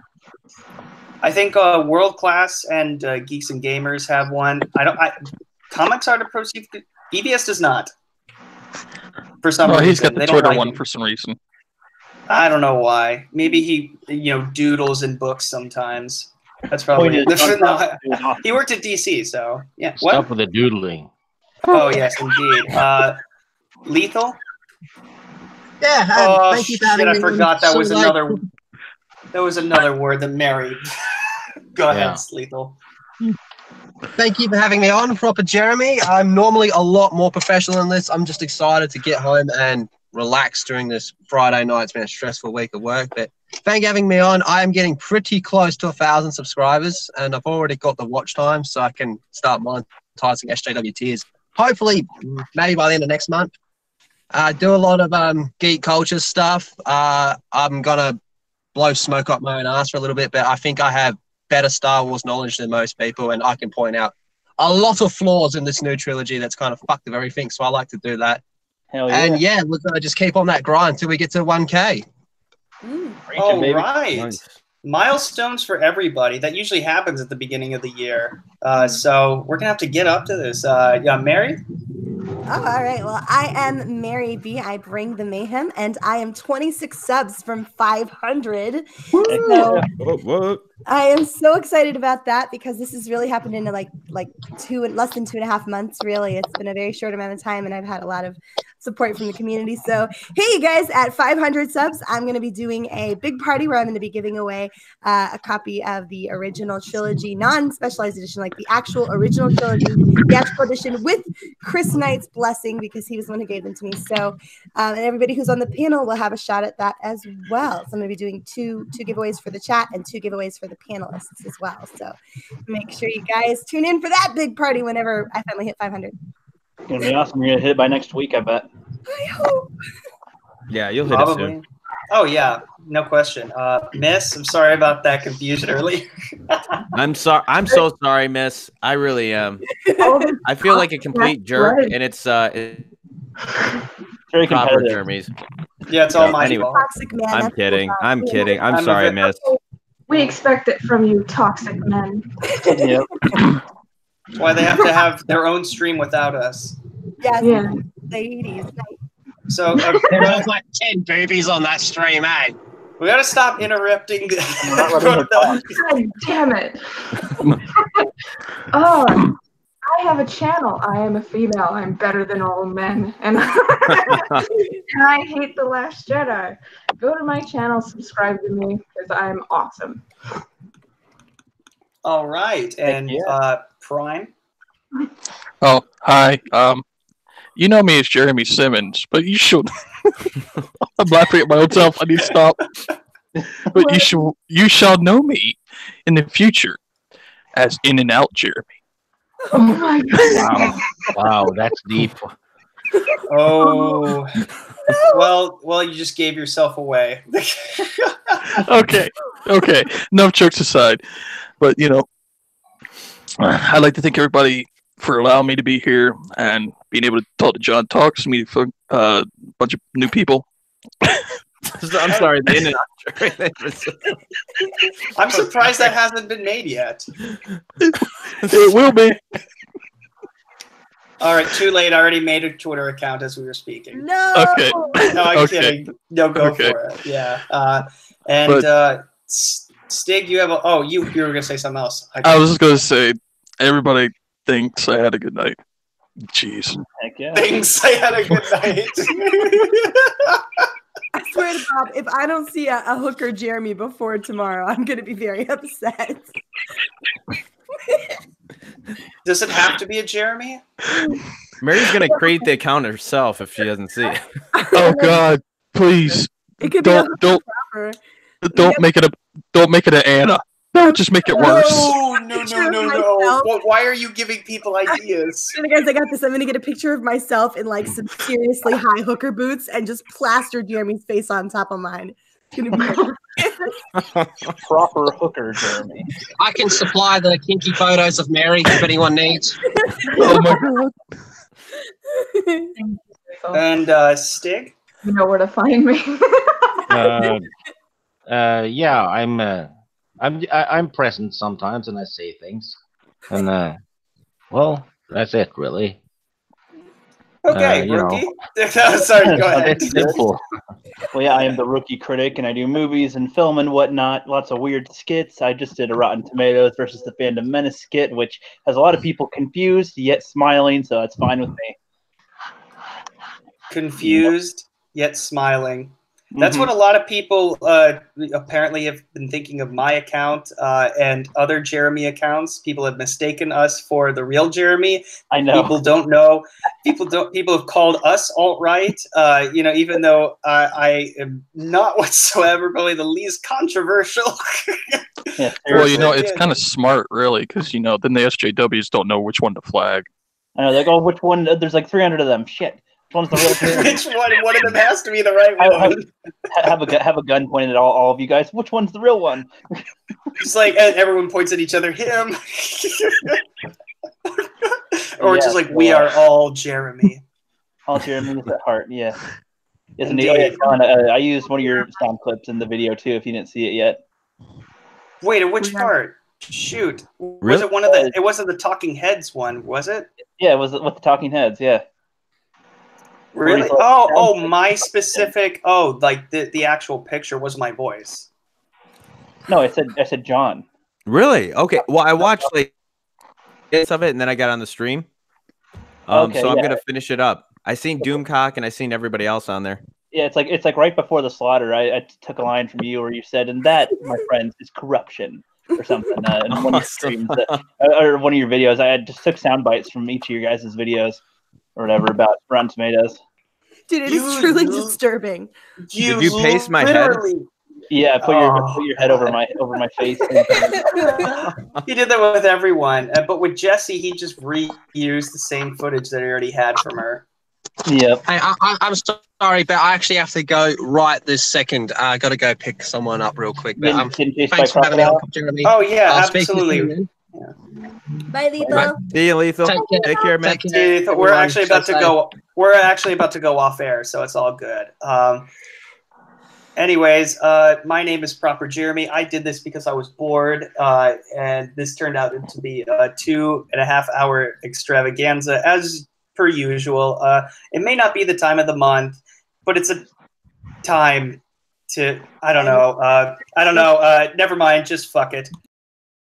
I think World Class and Geeks and Gamers have one. Comics Art of Proceed. EBS does not. For some reason. He's got the They don't Twitter like one him. for some reason. I don't know why. Maybe he, doodles in books sometimes. That's probably it. No, he worked at DC, so yeah. Stop What? with the doodling. Oh yes, indeed. Lethal. Yeah, Oh thank you for shit! having I me. forgot that So, was like- another. That was another word that Mary. Go Yeah. ahead, Lethal. Thank you for having me on, Proper Jeremy. I'm normally a lot more professional than this. I'm just excited to get home and relax during this Friday night. It's been a stressful week of work, but thank you for having me on. I am getting pretty close to 1,000 subscribers, and I've already got the watch time, so I can start monetizing SJW tiers. Hopefully, maybe by the end of next month. Do a lot of geek culture stuff. I'm gonna blow smoke up my own ass for a little bit, but I think I have better Star Wars knowledge than most people, and I can point out a lot of flaws in this new trilogy that's kind of fucked with everything. So I like to do that. Hell yeah. And yeah, we're gonna just keep on that grind until we get to 1K. All baby. right. Nice. Milestones for everybody. That usually happens at the beginning of the year. So we're gonna have to get up to this. Yeah, Mary. Oh, all right. Well, I am Mary B. I bring the mayhem, and I am 26 subs from 500. So What? I am so excited about that because this has really happened in like less than 2.5 months. Really, it's been a very short amount of time, and I've had a lot of support from the community. So, hey, you guys, at 500 subs, I'm going to be doing a big party where I'm going to be giving away a copy of the original trilogy, non-specialized edition, like the actual original trilogy, the actual edition with Chris Knight's blessing because he was the one who gave them to me. So, and everybody who's on the panel will have a shot at that as well. So I'm going to be doing two giveaways for the chat and 2 giveaways for the panelists as well. So make sure you guys tune in for that big party whenever I finally hit 500. It's gonna be awesome. You're gonna hit it by next week, I bet. I hope. Yeah, you'll hit Probably. it soon. Oh yeah, no question. Miss, I'm sorry about that confusion earlier. I'm sorry. I'm so sorry, Miss. I really am. I feel like a complete jerk, and it's Very proper competitive. Jeremy's. Yeah, it's all my Anyway, fault. Toxic man. I'm that's kidding. what's up. I'm kidding. I'm I'm a sorry, bit- Miss. We expect it from you, toxic men. Yep. That's why they have to have their own stream without us. Yes, Yeah. ladies. So There's like 10 boobies on that stream, eh? we gotta stop interrupting. not letting her talk. God damn it. Oh, I have a channel. I am a female. I'm better than all men. And, and I hate The Last Jedi. Go to my channel, subscribe to me, because I'm awesome. All right, and Prime. Oh, hi. You know me as Jeremy Simmons, but you should. I'm laughing at my own self. I need to stop. But you shall know me in the future as In and Out Jeremy. Oh my god. Wow, that's deep. Oh, well, you just gave yourself away. Okay. Enough jokes aside, but I'd like to thank everybody for allowing me to be here and being able to talk to John Talks, meet a bunch of new people. I'm sorry. The internet. I'm surprised that hasn't been made yet. It will be. All right, too late. I already made a Twitter account as we were speaking. No. Okay. No, I'm Okay. kidding. No, go Okay. for it. Yeah. And Stig, you have a. Oh, you were gonna say something else. I was just going to say, everybody thinks I had a good night. Jeez. Heck yeah. Thanks. I had a good night. I swear to God, if I don't see a hooker Jeremy before tomorrow, I'm going to be very upset. Does it have to be a Jeremy? Mary's gonna create the account herself if she doesn't see it. Oh God! Please It could don't be a proper. make it an Anna. No, just make it worse. No. Why are you giving people ideas? So guys, I got this. I'm gonna get a picture of myself in like some seriously high hooker boots and just plaster Jeremy's face on top of mine. It's gonna be Proper hooker, Jeremy. I can supply the kinky photos of Mary if anyone needs. Oh my God! And Stig? You know where to find me. Yeah, I'm present sometimes, and I say things, and well, that's it, really. Okay, you rookie. know. No, sorry, go ahead. It's simple. Well, yeah, I am the rookie critic, and I do movies and film and whatnot. Lots of weird skits. I just did a Rotten Tomatoes versus the Phantom Menace skit, which has a lot of people confused yet smiling, so that's fine with me. Confused yet smiling. That's Mhm. what a lot of people apparently have been thinking of my account and other Jeremy accounts. People have mistaken us for the real Jeremy. I know. People don't know. People have called us alt-right. Even though I am not whatsoever probably the least controversial. Yeah, Well, it's kind of smart, really, because then the SJWs don't know which one to flag. I know, like, oh, which one? There's like 300 of them. Shit. Which one's the real Jeremy? Which one of them has to be the right one? Have a gun pointed at all of you guys. Which one's the real one? It's like and everyone points at each other. Him, or Yeah, just like we are all Jeremy. All Jeremy's at heart. Yeah. Isn't Indeed. it? I used one of your sound clips in the video too. If you didn't see it yet. Wait, at which part? Shoot, was Really? it one of the? It wasn't the Talking Heads one, was it? Yeah, it was with the Talking Heads. Yeah. Really? Oh, my specific. Oh, like the actual picture was my voice. No, I said John. Really? Okay. Well, I watched like bits of it, and then I got on the stream. Okay, So I'm yeah. gonna finish it up. I seen Doomcock, and I seen everybody else on there. Yeah, it's like right before the slaughter. I took a line from you where you said, "And that, my friends, is corruption," or something. In one of your streams, or one of your videos. I just took sound bites from each of your guys' videos, or whatever, about Rotten Tomatoes. Dude, it is truly disturbing. Did you paste my head? Yeah, put your head over my face. He did that with everyone, but with Jesse, he just reused the same footage that he already had from her. Yep. Hey, I'm sorry, but I actually have to go right this second. I got to go pick someone up real quick. But thanks for having me on, Jeremy. Oh yeah, I'll speak to you absolutely. soon. Bye, Lethal. See you, Lethal. Take care. man. We're actually about to go. We're actually about to go off air, so it's all good. Anyways, my name is Proper Jeremy. I did this because I was bored, and this turned out to be a 2.5 hour extravaganza, as per usual. It may not be the time of the month, but it's a time to. I don't know. Never mind. Just fuck it.